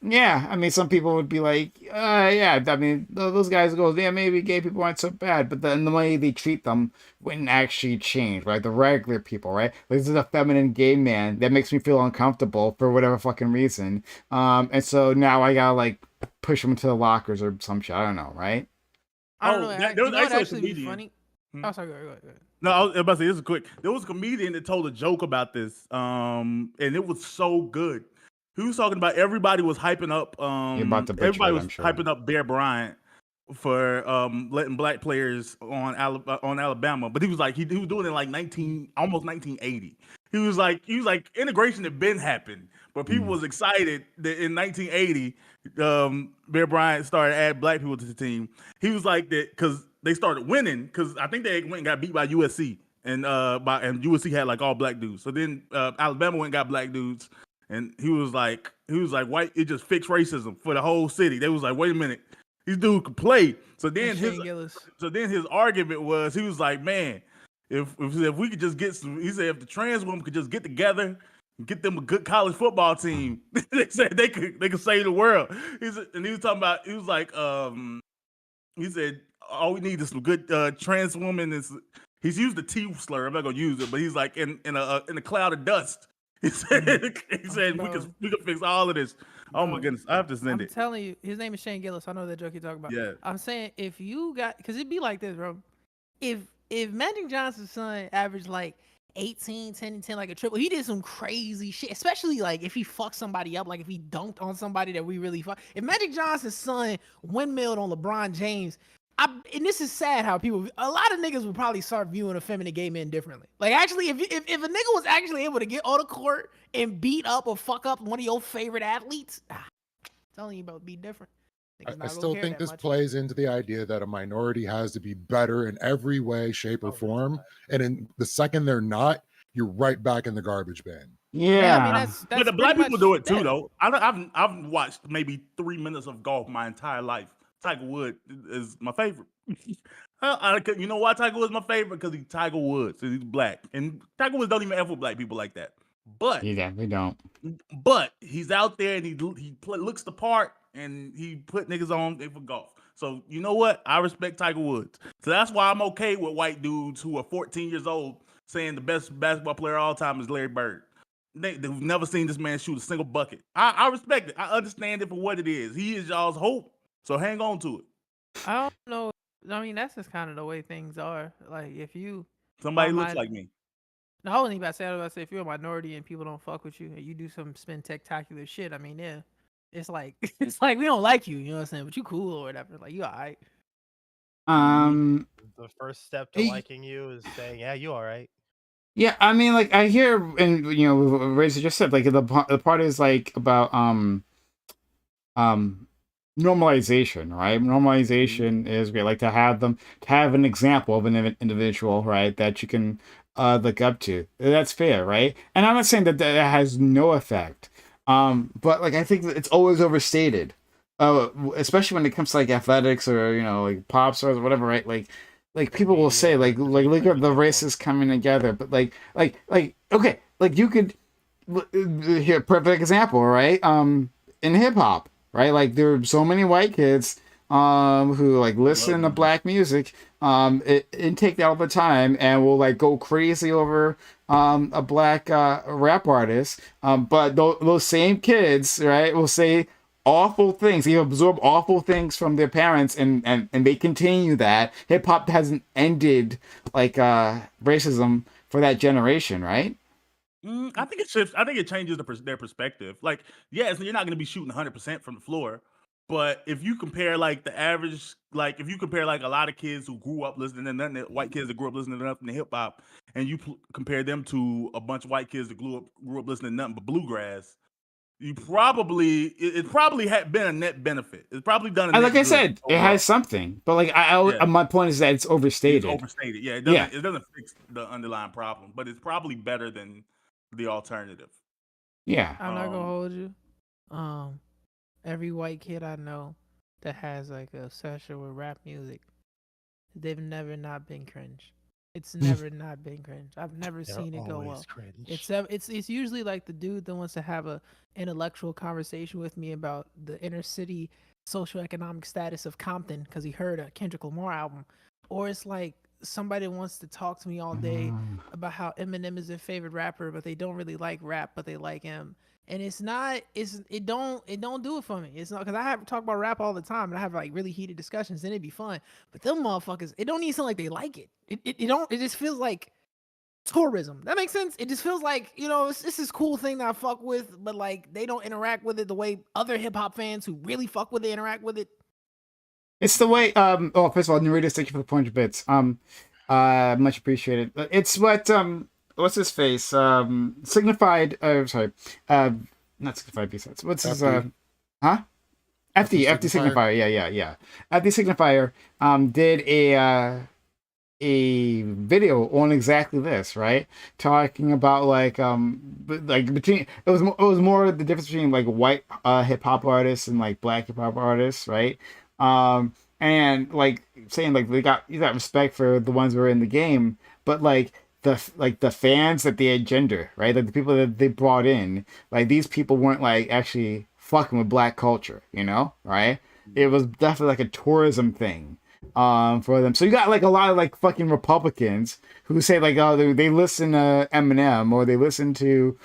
yeah, I mean, some people would be like, yeah, I mean, those guys go, yeah, maybe gay people aren't so bad, but then the way they treat them wouldn't actually change, right? The regular people, right? Like, this is a feminine gay man that makes me feel uncomfortable for whatever fucking reason. And so now I gotta like push them into the lockers or some shit. I don't know, right? I don't know. there was actually a actually be comedian. funny. Hmm? Oh, sorry. Go ahead. No, I was about to say this is quick. There was a comedian that told a joke about this, and it was so good. He was talking about everybody was hyping up. You're about to butcher Everybody it, was I'm sure. hyping up Bear Bryant for letting black players on Alabama, but he was like he was doing it in like almost 1980. He was like integration had been happened, but people was excited that in 1980, Bear Bryant started adding black people to the team. He was like that because they started winning because I think they went and got beat by USC and USC had like all black dudes. So then Alabama went and got black dudes. And he was like, white, it just fixed racism for the whole city. They was like, wait a minute, this dude could play. So then his argument was, he was like, man, if we could just get some, he said, if the trans women could just get together and get them a good college football team, they said they could save the world. He said, and he was talking about, he was like, he said, all we need is some good trans women. He's used the T slur. I'm not gonna use it, but he's like in a cloud of dust. He said we could fix all of this. Oh my Bro, goodness, I have to send I'm it. telling you, his name is Shane Gillis. I know that joke you're talking about. Yeah. I'm saying if you got, because it'd be like this, bro. If Magic Johnson's son averaged like 18, 10, and 10, like a triple, he did some crazy shit. Especially like if he fucked somebody up, like if he dunked on somebody that we really fuck. If Magic Johnson's son windmilled on LeBron James, and this is sad how a lot of niggas would probably start viewing effeminate gay men differently. Like actually, if a nigga was actually able to get on the court and beat up or fuck up one of your favorite athletes, telling you about be different. I still think this plays into the idea that a minority has to be better in every way, shape, or form. And in the second they're not, you're right back in the garbage bin. Yeah, I mean that's But the black people much do it too, that. though. I've watched maybe 3 minutes of golf my entire life. Tiger Woods is my favorite. You know why Tiger Woods is my favorite? Because he's Tiger Woods. He's black, and Tiger Woods don't even F with black people like that. But You definitely don't. But he's out there and he looks the part and he put niggas on for golf. So you know what? I respect Tiger Woods. So that's why I'm okay with white dudes who are 14 years old saying the best basketball player of all time is Larry Bird. They've never seen this man shoot a single bucket. I respect it. I understand it for what it is. He is y'all's hope. So hang on to it. I don't know. I mean, that's just kind of the way things are. Like if you Somebody looks like me. No, I wasn't even about to say. I was about to say if you're a minority and people don't fuck with you and you do some spectacular shit. I mean, yeah, it's like we don't like you. You know what I'm saying? But you cool or whatever. Like you alright. The first step to liking you is saying, "Yeah, you all right." Yeah, I mean, like I hear, and you know, what Razor just said, like the part is like about normalization, right? Normalization is great, like to have an example of an individual, right, that you can look up to. That's fair, right? And I'm not saying that has no effect, but like I think that it's always overstated, especially when it comes to like athletics or like pop stars or whatever, right? Like people will say like look at the races coming together, but like okay, like you could here perfect example, right? In hip hop, right? Like there are so many white kids who like listen to black music, intake that all the time, and will like go crazy over a black rap artist. But those same kids, right, will say awful things. They absorb awful things from their parents, and they continue that. Hip hop hasn't ended like racism for that generation, right? I think it shifts. I think it changes their perspective. Like, yes, you're not going to be shooting 100% from the floor, but if you compare like the average, like if you compare like a lot of kids who grew up listening to nothing, white kids that grew up listening to nothing hip hop, and you compare them to a bunch of white kids that grew up listening to nothing but bluegrass, it's probably been a net benefit. It's probably done. Like I said, it has something, but like my point is that it's overstated. It's overstated. Yeah, it doesn't fix the underlying problem, but it's probably better than the alternative. Yeah, I'm not gonna hold you. Every white kid I know that has like a obsession with rap music, they've never not been cringe. It's never not been cringe. I've never seen it go well. Cringe. It's usually like the dude that wants to have a intellectual conversation with me about the inner city socioeconomic status of Compton because he heard a Kendrick Lamar album, or it's like somebody wants to talk to me all day about how Eminem is their favorite rapper, but they don't really like rap, but they like him. And it don't do it for me. It's not because I have to talk about rap all the time and I have like really heated discussions and it'd be fun. But them motherfuckers, it don't even sound like they like it. It just feels like tourism. That makes sense. It just feels like, it's this cool thing that I fuck with, but like they don't interact with it the way other hip hop fans who really fuck with it interact with it. It's the way. First of all, Naritas, thank you for the 400 bits. Much appreciated. It's what what's his face? Signified. Sorry. Not Signified besides. What's his FD Signifier. Yeah. FD Signifier did a video on exactly this, right? Talking about like between it was more the difference between like white hip hop artists and like black hip hop artists, right? And like saying like you got respect for the ones who are in the game, but like the fans that they engender, right? Like the people that they brought in, like these people weren't like actually fucking with black culture, right? It was definitely like a tourism thing. for them. So you got like a lot of like fucking Republicans who say like, oh, they listen to Eminem or they listen to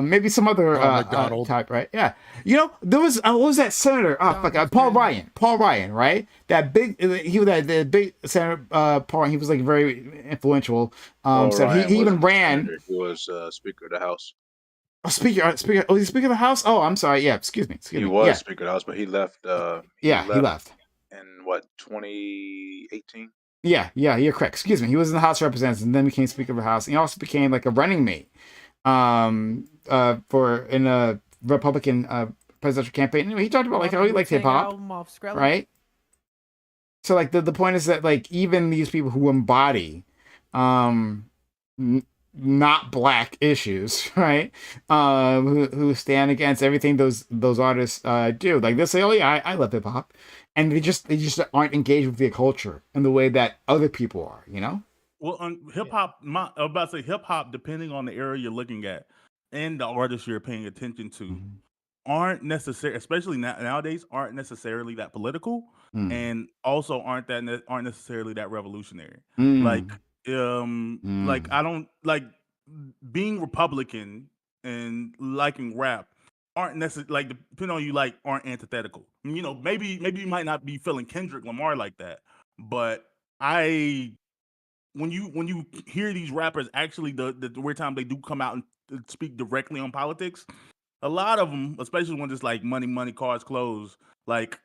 maybe some other McDonald. type, right? Yeah. You know, there was what was that senator? Oh fuck, Donald Paul Trump. Ryan. Paul Ryan, right? That big he was that the big senator Paul Ryan. He was like very influential. So Ryan he even wasn't a ran. senator, he was Speaker of the House. Oh, speaker. Oh, he's Speaker of the House. Oh, I'm sorry. Yeah, excuse me. He Yeah, was Speaker of the House, but he left. yeah, he left. In what 2018? Yeah, you're correct. Excuse me. He was in the House of Representatives and then became Speaker of the House. And he also became like a running mate for in a Republican presidential campaign. Anyway, he talked about like how he liked hip hop, Album off Skrillex. right? So like the point is that like even these people who embody not black issues, right? Who stand against everything those artists do. Like they say, oh yeah, I love hip hop, and they just aren't engaged with the culture in the way that other people are. You know? Well, hip hop, I was about to say hip hop, depending on the area you're looking at and the artists you're paying attention to, aren't necessary, especially nowadays, aren't necessarily that political, and also aren't necessarily that revolutionary. Like, like I don't like being Republican and liking rap aren't necessarily like depending on you like aren't antithetical. You know, maybe you might not be feeling Kendrick Lamar like that, but when you hear these rappers actually the weird time they do come out and speak directly on politics, a lot of them, especially when it's like money, cars, clothes, like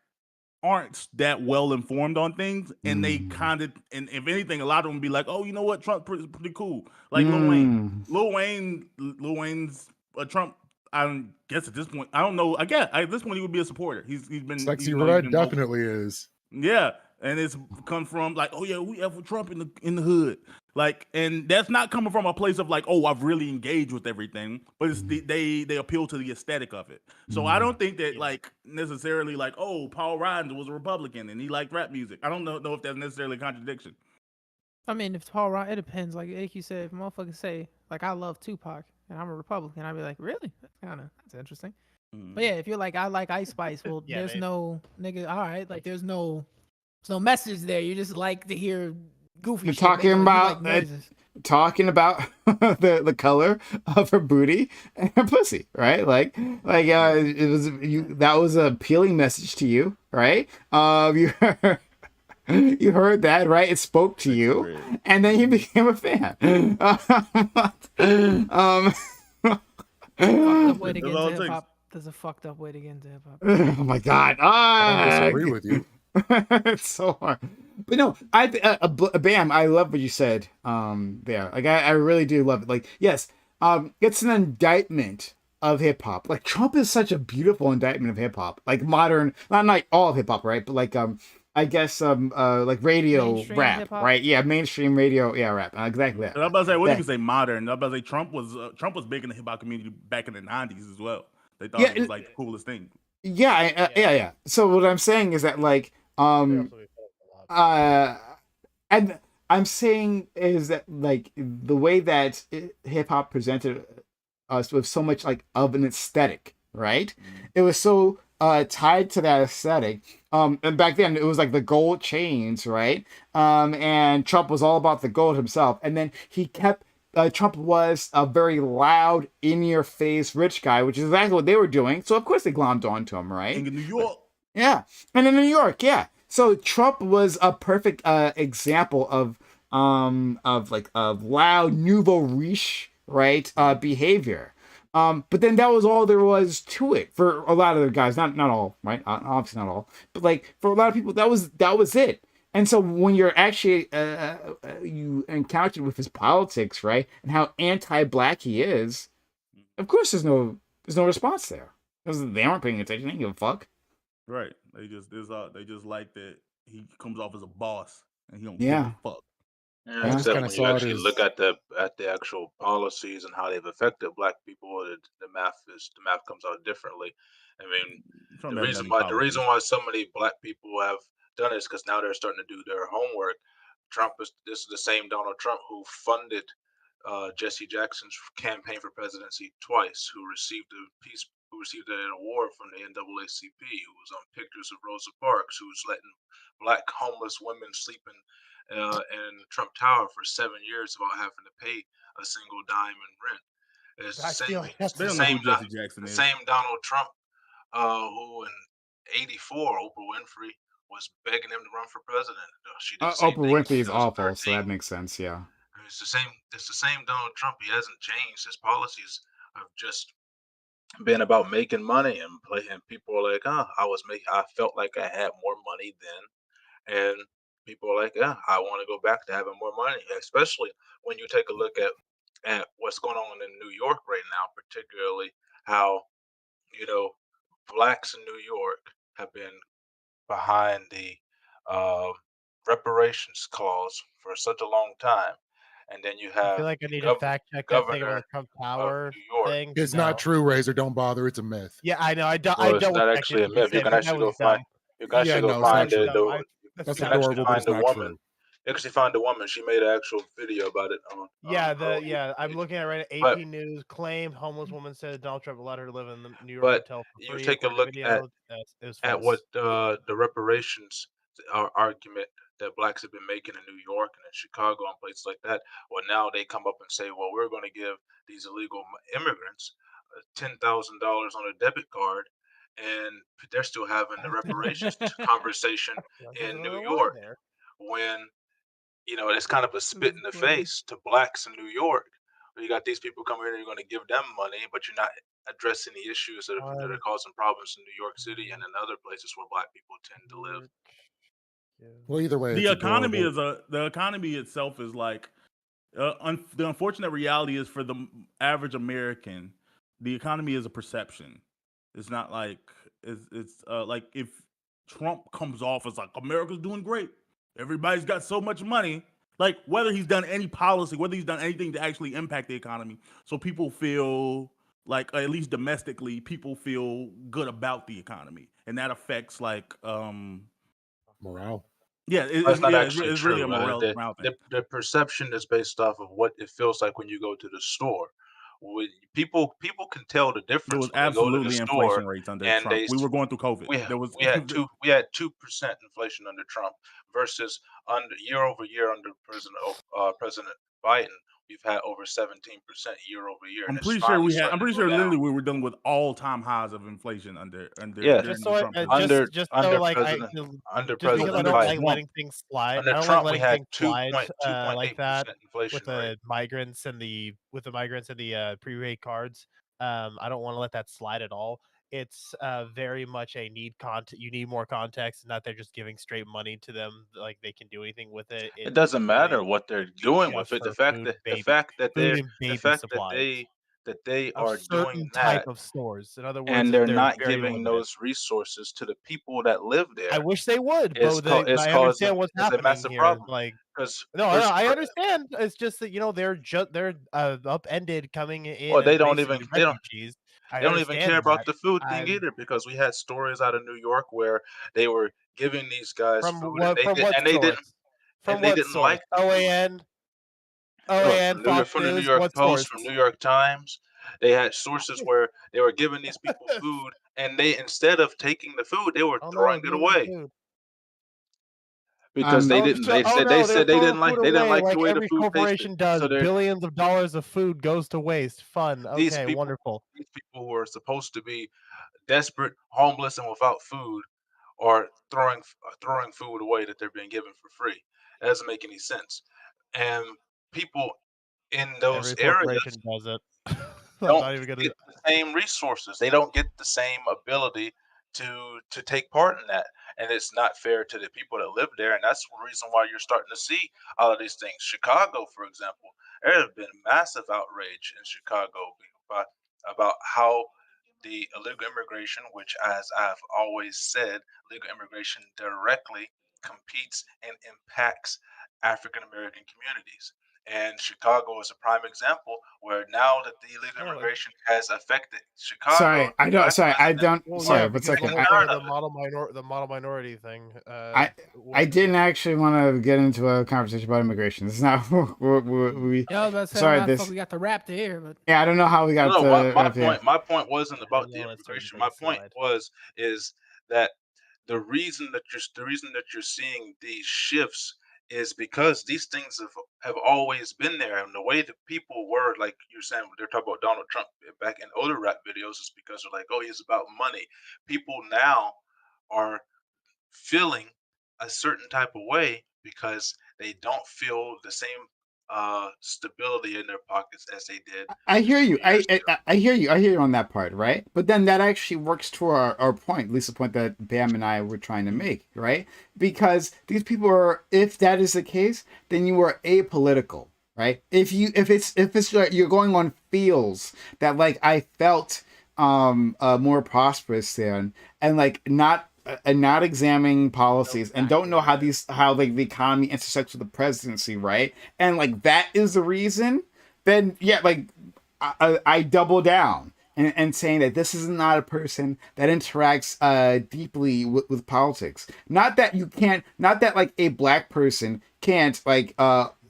aren't that well informed on things, and they kind of, and if anything, a lot of them be like, oh, you know what, Trump pretty cool, like Lil Wayne's Trump. I guess at this point, I don't know. I guess at this point he would be a supporter. He's been Sexy he's Red been definitely is. yeah, and it's come from like, oh yeah, we have for Trump in the hood, like, and that's not coming from a place of like, oh, I've really engaged with everything, but it's they appeal to the aesthetic of it. So I don't think that like necessarily like, oh, Paul Ryan was a Republican and he liked rap music. I don't know if that's necessarily a contradiction. I mean, if Paul Ryan, it depends. Like you said, if motherfuckers say like I love Tupac and I'm a Republican, I'd be like, really? That's interesting. But yeah, if you're like I like Ice Spice, well, Yeah, there's maybe. no nigga. All right, like there's no message there. You just like to hear goofy. You're shit, talking nigga. You about like noises. talking about the color of her booty and her pussy, right? Like it was you. That was a appealing message to you, right? You heard, you heard that, right? It spoke to you, and then you became a fan. Fucked up way to That's get all into it hip takes. hop. There's a fucked up way to get into hip hop. Oh my god! I don't disagree with you. It's so hard, but no, Bam, I love what you said there. Like I really do love it. Like yes, it's an indictment of hip hop. Like Trump is such a beautiful indictment of hip hop. Like modern, not like all of hip hop, right? But like I guess like radio Mainstream rap, hip-hop? right? Yeah, mainstream radio, yeah, rap. Exactly that. And I'm about to say, what do That- you say modern? I'm about to say Trump was big in the hip hop community back in the '90s as well. They thought Yeah, it was like the coolest thing. yeah. So what I'm saying is that like and I'm saying is that like the way that hip hop presented us with so much like of an aesthetic, right? It was so tied to that aesthetic. And back then it was like the gold chains, right? And Trump was all about the gold himself. And then he kept Trump was a very loud, in-your-face rich guy, which is exactly what they were doing. So of course they glommed onto him, right? In New York. Yeah, and in New York, yeah. So Trump was a perfect example of loud nouveau riche, right? Behavior. But then that was all there was to it for a lot of the guys. Not all, right? Obviously not all, but like for a lot of people, that was it. And so when you're actually you encountered with his politics, right, and how anti-black he is, of course there's no response there because they aren't paying attention. They don't give a fuck. Right. They just like that he comes off as a boss and he don't Yeah. give a fuck. Yeah, I just except kinda when you saw it actually as- look at the actual policies and how they've affected black people, the math comes out differently. I mean, Trump the doesn't reason have why any policies. so many black people have done is because now they're starting to do their homework. This is the same Donald Trump who funded Jesse Jackson's campaign for presidency twice, who received the Peace who received an award from the NAACP, who was on pictures of Rosa Parks, who was letting black homeless women sleep in Trump Tower for 7 years without having to pay a single dime in rent. It's the I feel same. like It's that's They the don't know same. who Jesse Jackson The is. same Donald Trump, who in '84, Oprah Winfrey was begging him to run for president. She did the same Oprah thing in Winfrey is awful, so 2013. that makes sense. Yeah. It's the same. It's the same Donald Trump. He hasn't changed. His policies have just been about making money and play. And people are like, "Oh, I felt like I had more money then." And people are like, "Yeah, I want to go back to having more money." Especially when you take a look at what's going on in New York right now, particularly how you know blacks in New York have been behind the uh, reparations clause for such a long time, and then you I have feel like I the need to fact check that thing about governor the Trump of Tower New York. thing. It's not No. true, Razor. Don't bother. It's a myth. Yeah, I know. I Well, it's double not checked it actually a to be myth. You safe. can That actually was go find. dumb. You can Yeah, actually go no, it's That not find was true. dumb. That's That's you can dumb. actually adorable, but find it's the not woman. true. You can actually find the woman. She made an actual video about it Yeah, on her yeah. I'm YouTube page. looking at it right now. But AP News claimed homeless woman said Donald Trump allowed her to live in the New York but hotel for you free, take a according to look video. It was at what false. the reparations argument that blacks have been making in New York and in Chicago and places like that. Well, now they come up and say, well, we're going to give these illegal immigrants $10,000 on a debit card, and they're still having the reparations conversation There's in New another line York there. when it's kind of a spit in the face to blacks in New York. You got these people coming here, and you're going to give them money, but you're not addressing the issues that are causing problems in New York City and in other places where black people tend to live. Well, either way, The it's economy adorable. the economy itself is like the unfortunate reality is for the average American, the economy is a perception. It's not like it's like if Trump comes off as like America's doing great, everybody's got so much money. Like whether he's done any policy, whether he's done anything to actually impact the economy, so people feel like at least domestically, people feel good about the economy, and that affects like Morale. yeah, That's not actually it's really a true. morale thing. The perception is based off of what it feels like when you go to the store. People can tell the There difference was when they go to the absolutely store inflation rates under and Trump. We were going through COVID. we There was we had 2% inflation under Trump versus under year over year under President Biden. We've had over 17% year over year, and it's finally I'm starting to pretty go sure down. literally we were dealing with all-time highs of inflation under Yeah, during Just the so Trump just presidency. just so under like just because I President Under don't Biden. like Trump. letting things slide. Under I don't like Trump, we letting had things slide like that 2.8% inflation with rate. the migrants and the prepaid cards. I don't want to let that slide at all. It's very much a need content. You need more context, not they're just giving straight money to them like they can do anything with it. It It's doesn't matter going what they're to be doing with just it. for food and The baby fact supplies that they of are doing certain type that of stores. In other words, and they're they're not very giving limited. those resources to the people that live I there wish they would, is but I understand what's is a happening massive here. problem. Like, Because no, first, I understand. It's just that they're upended coming in well, as basically refugees. I they don't even care understand about that. the food thing I'm either. Because we had stories out of New York where they were giving these guys food and from what source? From they what didn't source? like the food. OAN, Fox From the New News. York What Post, source? from New York Times. They had sources where they were giving these people food, and they instead of taking the food, they were Oh no, throwing it give them away food. because they Um, didn't. They Oh said no, they're they throwing didn't food they didn't away like the like way the every food tasted. corporation does. So they're Billions of dollars of food goes to waste. Fun. these Okay, people wonderful. who are supposed to be desperate, homeless, and without food are throwing food away that they're being given for free. That doesn't make any sense. And people in those Every areas corporation does it. I'm don't not even gonna. get the same resources. They don't get the same ability to take part in that, and it's not fair to the people that live there. And that's the reason why you're starting to see all of these things. Chicago, for example, there has been massive outrage in Chicago about how the illegal immigration, which, as I've always said, legal immigration directly competes and impacts African American communities. And Chicago is a prime example where now that the illegal Oh, like- immigration has affected Chicago. Sorry, I don't. Sorry, I recognizing that- don't. Well, sorry, yeah, one because the second. whole I, thing of tired the of model minority thing. I didn't actually want to get into a conversation about immigration. This is not we. Yeah, I was about to say, Sorry, why the this. fuck we got the rap to here, but Yeah, I don't know how we got No, to. my point wasn't about the I'll let certain immigration. My things point slide. is that the reason that you're seeing these shifts is because these things have always been there, and the way that people were, like you're saying, they're talking about Donald Trump back in older rap videos, is because they're like, oh, he's about money. People now are feeling a certain type of way because they don't feel the same stability in their pockets as they did I hear just 2 you. years ago. I hear you. I hear you on that part, right? But then that actually works to our point, at least the point that Bam and I were trying to make, right? Because these people are, if that is the case, then you are apolitical, right? If it's like you're going on feels that like I felt more prosperous then, and like not examining policies and don't know how like the economy intersects with the presidency, right? And like that is the reason, then yeah, like I double down and saying that this is not a person that interacts deeply with politics. Not that you can't, not that like a black person can't like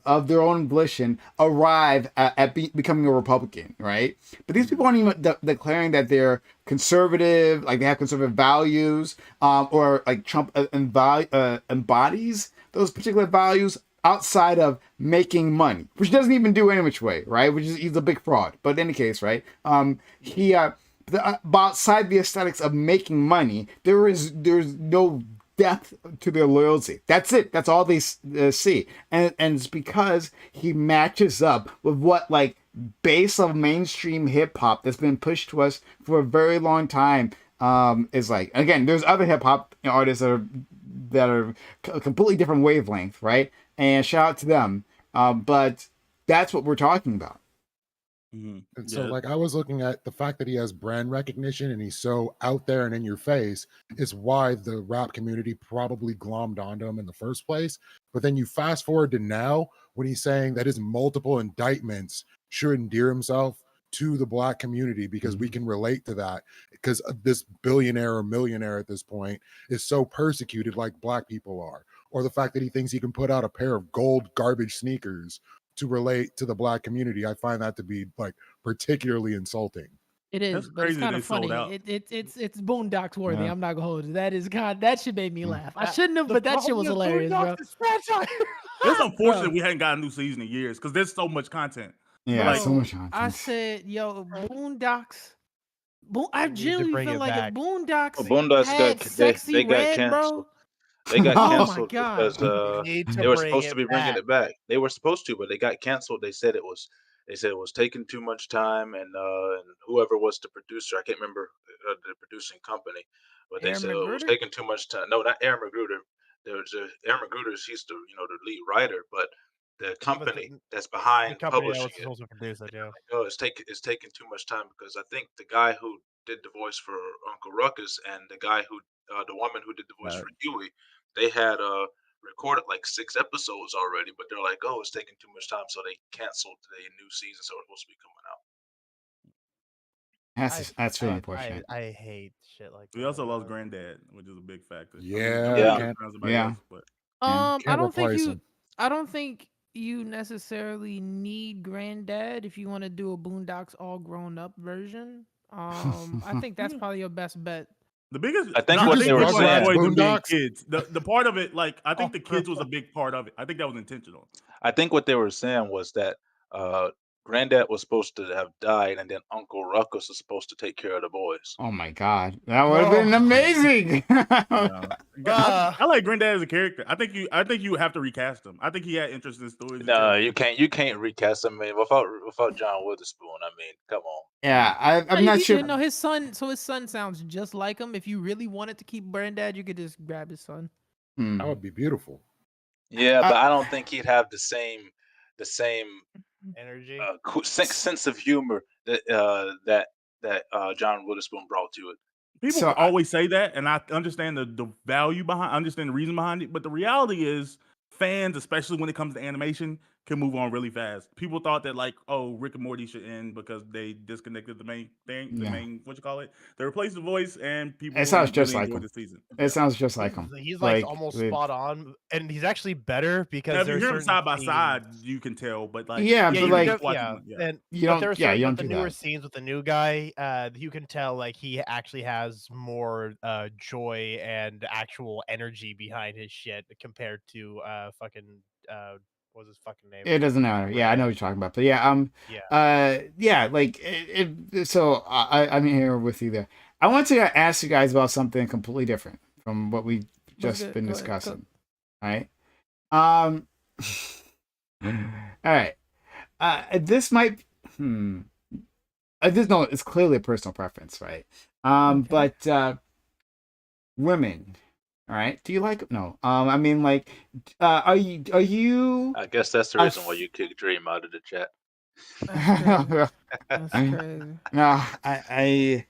of their own volition arrive at becoming a Republican, right? But these people aren't even declaring that they're conservative, like they have conservative values, or like Trump embodies those particular values outside of making money, which doesn't even do any which way, right? Which is he's a big fraud. But in any case, right? But outside the aesthetics of making money, there's no depth to their loyalty. That's it. That's all they see, and it's because he matches up with what like base of mainstream hip hop that's been pushed to us for a very long time. Is like, again, there's other hip hop artists that are a completely different wavelength, right? And shout out to them. But that's what we're talking about. Mhm. And so, Yeah. like, I was looking at the fact that he has brand recognition and he's so out there and in your face is why the rap community probably glommed onto him in the first place. But then you fast forward to now when he's saying that his multiple indictments should endear himself to the black community because we can relate to that because this billionaire or millionaire at this point is so persecuted like black people are, or the fact that he thinks he can put out a pair of gold garbage sneakers to relate to the black community. I find that to be like particularly insulting. it That's is. But it's crazy kind they of sold funny. out. It's Boondocks worthy. Yeah. I'm not gonna hold you. That is God. That shit made me laugh. I Uh, shouldn't have, the but that shit was problem with hilarious, bro. Boondocks is satire. It's unfortunate Bro. we hadn't got a new season in years because there's so much content. Yeah, Like- so much I content. said, yo, Boondocks. I We need to genuinely bring feel it like back. if Boondocks Well, Boondocks had Sexy they got Red, canceled. bro. They got Oh my canceled God. because We need to they were bring supposed to it be bringing back. it back. They were supposed to, but they got canceled. They said it was taking too much time, and whoever was the producer, I can't remember the producing company, but they Aaron said it was Magruder? taking too much time. No, not Aaron Magruder. There was Aaron Magruder. He's the the lead writer, but the company that's The behind company that publishing was it. supposed to produce it, yeah. Oh, it's taking too much time because I think the guy who did the voice for Uncle Ruckus and the guy who the woman who did the voice Right. for Huey, they had recorded like 6 episodes already, but they're like, oh, it's taking too much time, so they canceled the new season, so it's supposed to be coming out. That's really unfortunate. I hate shit like that. We also lost bro. Granddad, which is a big factor. Yeah, Yeah. can't- Yeah. But I can't don't think replace you. him. I don't think you necessarily need Granddad if you want to do a Boondocks all grown up version. I think that's probably your best bet. the biggest, I think no, what I they were people saying- enjoyed them being Boondocks? kids. The part of it, like I think Oh, the kids was a big part of it. I think that was intentional. I think what they were saying was that Granddad was supposed to have died, and then Uncle Ruckus was supposed to take care of the boys. Oh my God, that would have been amazing. I like Granddad as a character. I think you have to recast him. I think he had interest in stories. and No, characters. you can't recast him. I mean, without John Witherspoon. I mean, come on. Yeah, I'm you not could- sure. You know, his son. So his son sounds just like him. If you really wanted to keep Granddad, you could just grab his son. Hmm. That would be beautiful. Yeah, but I don't think he'd have the same Energy. sense of humor that John Witherspoon brought to it. People So always say that, and I understand the value behind, I understand the reason behind it. But the reality is, fans, especially when it comes to animation, can move on really fast. People thought that like, oh, Rick and Morty should end because they disconnected the main thing, the Yeah. main they replaced the voice, and people It sounds just really like enjoyed him. the season. It sounds just like He's, him. he's like almost the- spot on, and he's actually better because Now, if you there's hear them certain side by side, scenes- you can tell. But like, Yeah, Yeah, but you like can def- yeah, and you but don't. there are Yeah, certain you don't about the do newer that. scenes with the new guy. You can tell like he actually has more joy and actual energy behind his shit compared to fucking what was his fucking name? It doesn't matter. Yeah, I know what you're talking about. But yeah, like so I'm here with you there. I want to ask you guys about something completely different from what we've just good. been Go ahead, go. discussing. All right. All right. This might. This no, it's clearly a personal preference, right? Okay. But women. All right. Do you like no? I mean, like, are you? I guess that's the I reason why you kicked Dream out of the chat. That's crazy. No, I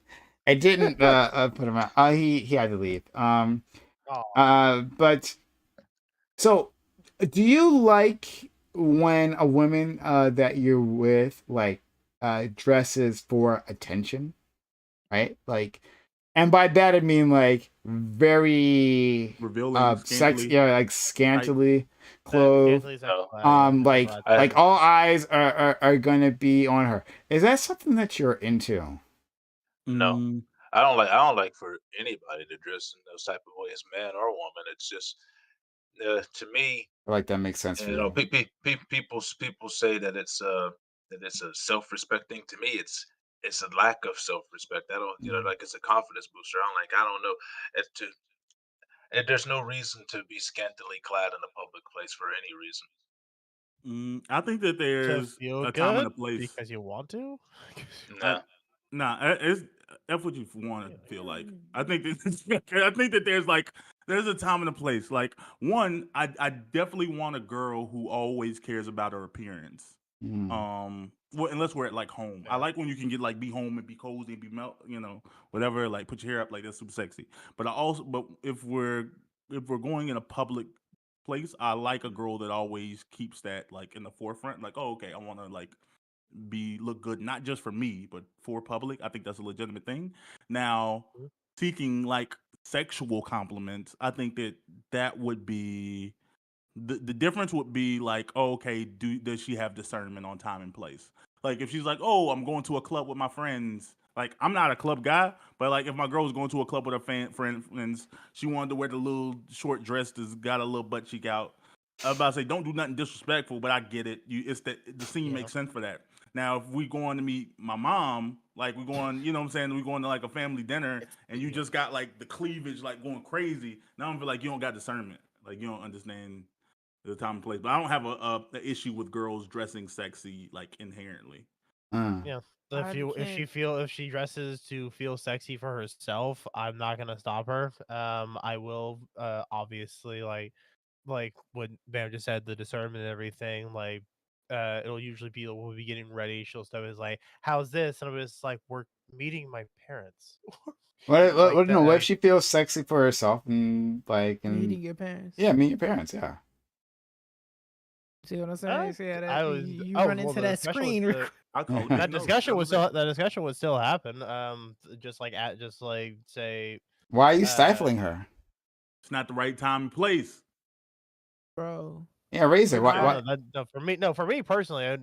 didn't put him out. He had to leave. But so do you like when a woman that you're with like dresses for attention, right? Like, and by that I mean like very revealing, sex, scantily. yeah, like scantily clothed. No. Like all eyes are gonna be on her. Is that something that you're into? No. Mm, I don't like for anybody to dress in those type of ways, man or woman. It's just to me, I like that makes sense for you know, you. people say that it's a self-respect thing. To me, it's a lack of self-respect. I don't, you know, like it's a confidence booster. I don't know. There's no reason to be scantily clad in a public place for any reason. I think that To there's feel a time and a good place. because you want to. Nah. That's what you want to feel like. I think that there's a time and a place. Like one, I definitely want a girl who always cares about her appearance. Well, unless we're at like home. I like when you can get like be home and be cozy and be whatever. Like put your hair up, like that's super sexy. But if we're going in a public place, I like a girl that always keeps that like in the forefront. Like, oh, okay, I want to like look good, not just for me, but for public. I think that's a legitimate thing. Now, seeking like sexual compliments, I think that would be the difference would be like, oh, okay, does she have discernment on time and place? Like if she's like, oh, I'm going to a club with my friends. Like I'm not a club guy, but like if my girl was going to a club with her friends, she wanted to wear the little short dress that's got a little butt cheek out. I was about to say, don't do nothing disrespectful, but I get it. It's that the scene makes sense for that. Now, if we going to meet my mom, like we're going, you know what I'm saying, we going to like a family dinner, and you just got like the cleavage like going crazy. Now I'm feel like you don't got discernment, like you don't understand the time and place. But I don't have a issue with girls dressing sexy like inherently. Yeah. If she dresses to feel sexy for herself, I'm not gonna stop her. I will obviously like what Bam just said, the discernment and everything. Like it'll usually be we'll be getting ready. She'll start with like, "How's this?" And I'm just like, "We're meeting my parents." What if she feels sexy for herself and Meeting your parents. Yeah, meet your parents. Yeah. See what I'm saying? See how that I was you run into the that discussion screen. was that discussion would still happen. Just like say. Why are you stifling her? It's not the right time and place, Bro. Yeah, Razor. Why? For me personally,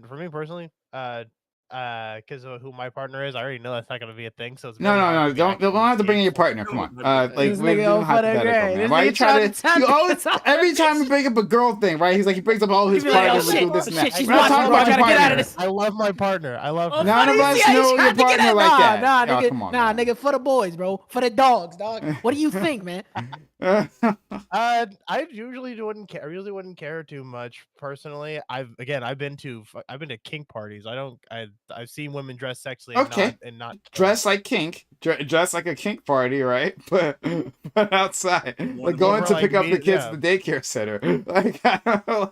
because of who my partner is, I already know that's not going to be a thing. So it's very hard No. for me Don't actually have to bring in your engage partner. with Come it. on. Like This we're nigga doing on for the hypothetical, grade. man. This Why you nigga trying trying to you tell always me every time you bring up a girl thing, right? He's like he brings up all his He be like, partners oh, and shit, do this and oh, that. shit, she's We're not watching, talking bro. about your Gotta get out of partner. this. I love my partner. I love. Oh, None of funny, us see how he know your tried to get partner that? like that. Nah, Oh, nigga, come on, nah, man. nigga, for the boys, bro, for the dogs, dog. What do you think, man? I usually wouldn't care. I usually wouldn't care too much personally. I've been to kink parties. I've seen women dress sexually and not dress like kink, dress like a kink party, right? But outside, like going to pick up the kids at the daycare center. Like,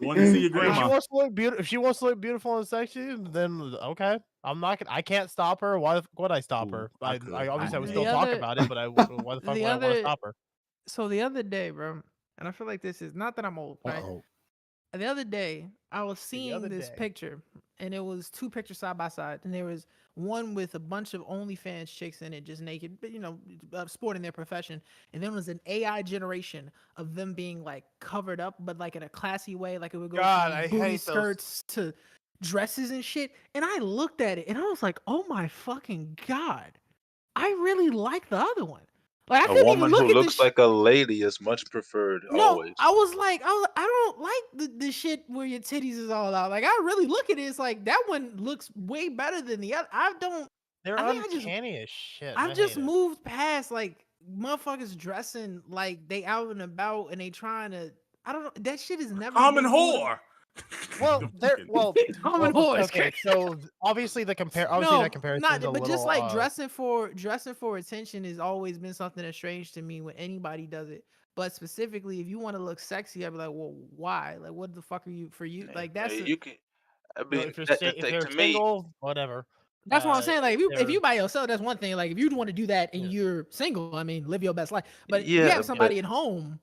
want to see your If grandma. she wants to look beautiful and sexy, then okay. I can't stop her. Why would I stop her? I obviously I would still talk about it, but why the fuck would I want to stop her? So the other day, bro, and I feel like this is not that I'm old, right? the other day I was The seeing other this day. picture, and it was two pictures side by side, and there was one with a bunch of OnlyFans chicks in it, just naked, but sporting their profession, and then was an AI generation of them being like covered up, but like in a classy way, like it would go God, from I booty hate those. skirts to dresses and shit. And I looked at it, and I was like, oh my fucking god, I really like the other one. Like I A couldn't even woman look who at looks this. like a lady is much preferred No, always. I was like, I don't like the shit where your titties is all out. Like, I really look at it. It's like that one looks way better than the other. I don't. They're I think uncanny as shit. I've I just hate it. moved past like motherfuckers dressing like they out and about and they trying to. I don't know. That shit is never Common been cool to- whore. Well, I'm they're kidding. Common well, whore is okay. crazy. So obviously obviously No, that comparison not is a but little. just like dressing for attention has always been something that's strange to me when anybody does it. But specifically, if you want to look sexy, I'd be like, well, why? Like, what the fuck are you for you? Like, that's You can. I Well, mean, if you're that, if to you're me, single, whatever. what I'm saying. Like, if they're- you by yourself, that's one thing. Like, if you want to do that and Yeah. you're single, I mean, live your best life. But if you yeah, have but somebody at home,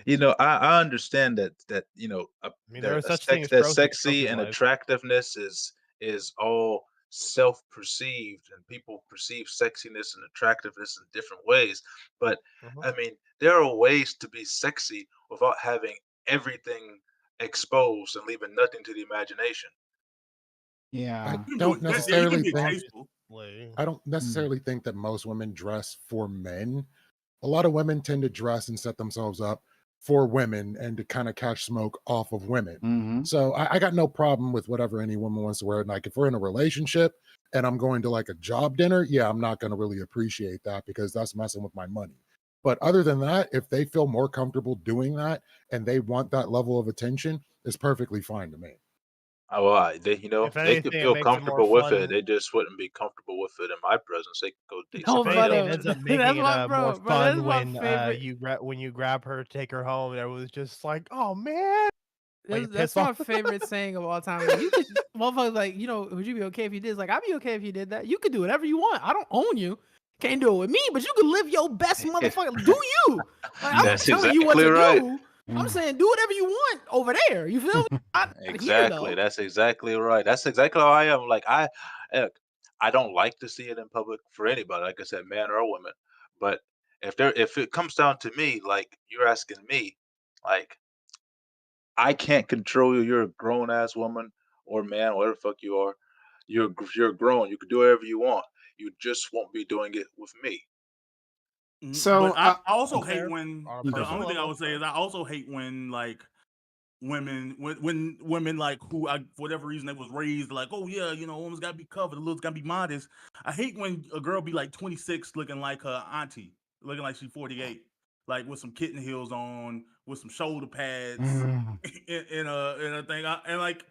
I understand that I mean, there is such thing as that trophy sexy and life. attractiveness is all self-perceived, and people perceive sexiness and attractiveness in different ways. But Mhm. I mean, there are ways to be sexy without having everything exposed and leaving nothing to the imagination. Yeah. I You can don't do it. Yeah, you can necessarily be think tasteful. Obviously. I don't necessarily think that most women dress for men. A lot of women tend to dress and set themselves up for women and to kind of catch smoke off of women. Mm-hmm. So I got no problem with whatever any woman wants to wear. Like if we're in a relationship and I'm going to like a job dinner, yeah, I'm not going to really appreciate that because that's messing with my money. But other than that, if they feel more comfortable doing that and they want that level of attention, it's perfectly fine to me. Oh, well, If they could anything, it feel makes it more comfortable with it. fun. They just wouldn't be comfortable with it in my presence. They could go date no, If somebody anything, else. it ends up that's making it my more bro. That's fun my when favorite. when you grab her, take her home, and everyone's just like, "Oh man!" Like That's piss my off. favorite saying of all time. Like, you could, motherfuckers, like, would you be okay if you did? It's like, I'd be okay if you did that. You could do whatever you want. I don't own you. Can't do it with me, but you can live your best motherfucker. Do you? Like, I'm not That's telling you what exactly to right. do. I'm saying do whatever you want over there. You feel me? Not here Exactly. though. That's exactly right. That's exactly how I am. Like look, I don't like to see it in public for anybody. Like I said, man or woman. But if it comes down to me, like you're asking me, like I can't control you. You're a grown ass woman or man, whatever the fuck you are. You're grown. You can do whatever you want. You just won't be doing it with me. So, But I also Fair. hate when On a You go the for only it. thing I level. would say is I also hate when like when women like who I for whatever reason they was raised like, oh yeah, woman's gotta be covered, the little gotta be modest. I hate when a girl be like 26 looking like her auntie, looking like she's 48, like with some kitten heels on, with some shoulder pads Mm. in a thing. And like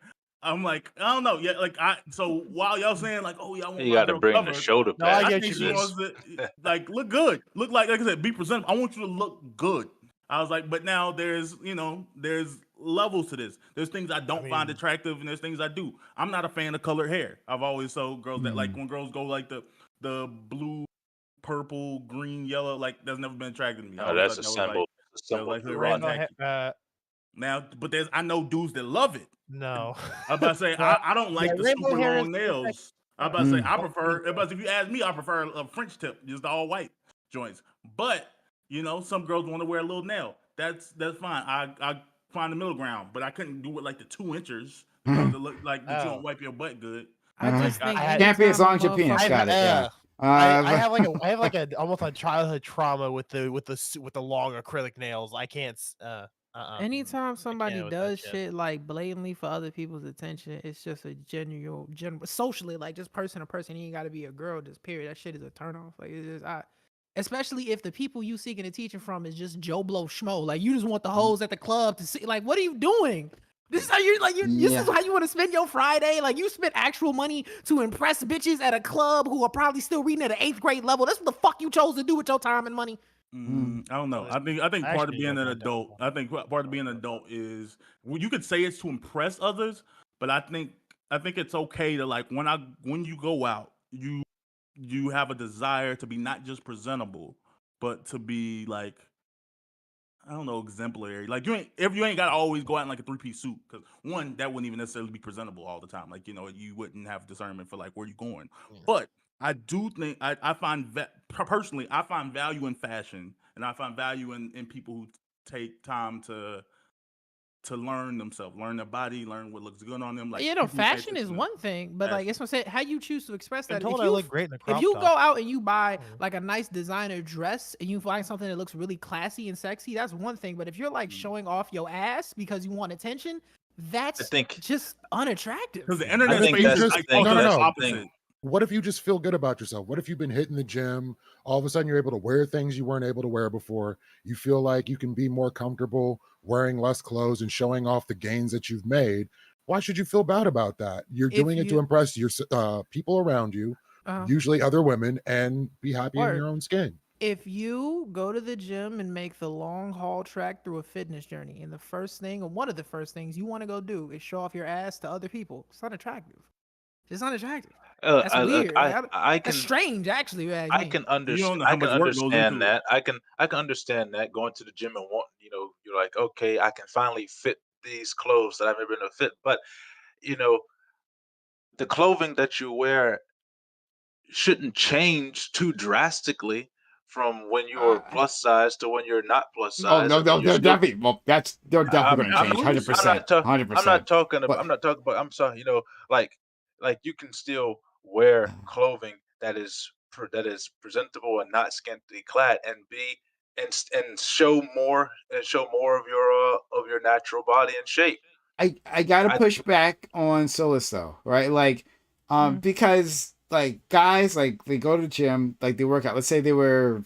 I'm like, I don't know. Yeah, like so while y'all saying like, oh yeah, I want You my got to girl bring the covered, shoulder No, I pads I get think into you. she wants this. to like look good. Look like I said, be presentable. I want you to look good. I was like, but now there's levels to this. There's things I don't find mean- attractive, and there's things I do. I'm not a fan of colored hair. I've always told girls that like when girls go like the blue, purple, green, yellow, like that's never been attractive to me. I Oh, always that's thought a that was like symbol. It's a that was symbol like to hood rat run. Rainbow tacky. hair. Now, but I know dudes that love it. No. I'm about to say No, I don't like the rainbow super hair is long pretty sexy. nails. I'm about to say I Don't prefer. think so. But if you ask me, I prefer a French tip, just all white joints. But some girls want to wear a little nail. That's fine. I find the middle ground, but I couldn't do it like the 2 inches. To look like that you don't Oh. wipe your butt good. I just think I- Can't be as anytime a long as your penis. motherfucker- Got it. Yeah. I have like a almost a childhood trauma with the long acrylic nails. I can't. Anytime somebody with that does shit. shit like blatantly for other people's attention, it's just a general socially, like just person to person. You ain't got to be a girl. Just period. That shit is a turn off. Like it's just especially if the people you seeking a teaching from is just Joe Blow schmo. Like you just want the hoes at the club to see. Like what are you doing? This is how you like. This is how you want to spend your Friday. Like you spend actual money to impress bitches at a club who are probably still reading at an 8th grade level. That's what the fuck you chose to do with your time and money. I don't know. I think I part of actually being don't an like that adult. one. I think part of being an adult is you could say it's to impress others, but I think it's okay to like when you go out, you have a desire to be not just presentable, but to be like I don't know, exemplary. Like you ain't gotta always go out in like a 3-piece suit, because one, that wouldn't even necessarily be presentable all the time. Like, you wouldn't have discernment for like where you going. Yeah. But I do think I find personally, I find value in fashion, and I find value in people who take time to learn themselves, learn their body, learn what looks good on them. Like, You know, people who pay fashion is attention to one thing, but like fashion. it's what I'm saying, how you choose to express Been that. told If I you look great in a crop if you top. go out and you buy Mhm. like a nice designer dress and you find something that looks really classy and sexy, that's one thing. But if you're like Mm. showing off your ass because you want attention, I that's think just unattractive. Because the Yeah. internet What if think space you is that's just the like thing. no, fucking no, the That's the thing. opposite. what if you just feel good about yourself? What if you've been hitting the gym? All of a sudden, you're able to wear things you weren't able to wear before. You feel like you can be more comfortable wearing less clothes and showing off the gains that you've made. Why should you feel bad about that? You're If doing it to you impress your people around you, uh usually other women, and be happy in word. your own skin. If you go to the gym and make the long haul trek through a fitness journey, and the first thing, or one of the first things you want to go do is show off your ass to other people, it's unattractive. It's unattractive. That's weird. Like, I that's can strange, actually. Ask I me. can You don't understand. know I how can much work goes understand into it. that. I can understand that going to the gym and want, you're like, okay, I can finally fit these clothes that I've never been able to fit. But you know, the clothing that you wear shouldn't change too drastically from when you're Uh, plus size to when you're not plus Oh size. no, I mean, no, you're they're still. definitely well. They're definitely going to I'm change, of course. 100%, I'm not 100%. talking about. But I'm not talking about. I'm sorry. Like you can still wear clothing that is presentable and not scantily clad, and be and show more of your natural body and shape. I gotta I push back on Solus though, right? Like, Mhm. because like guys, like they go to the gym, like they work out. Let's say they were,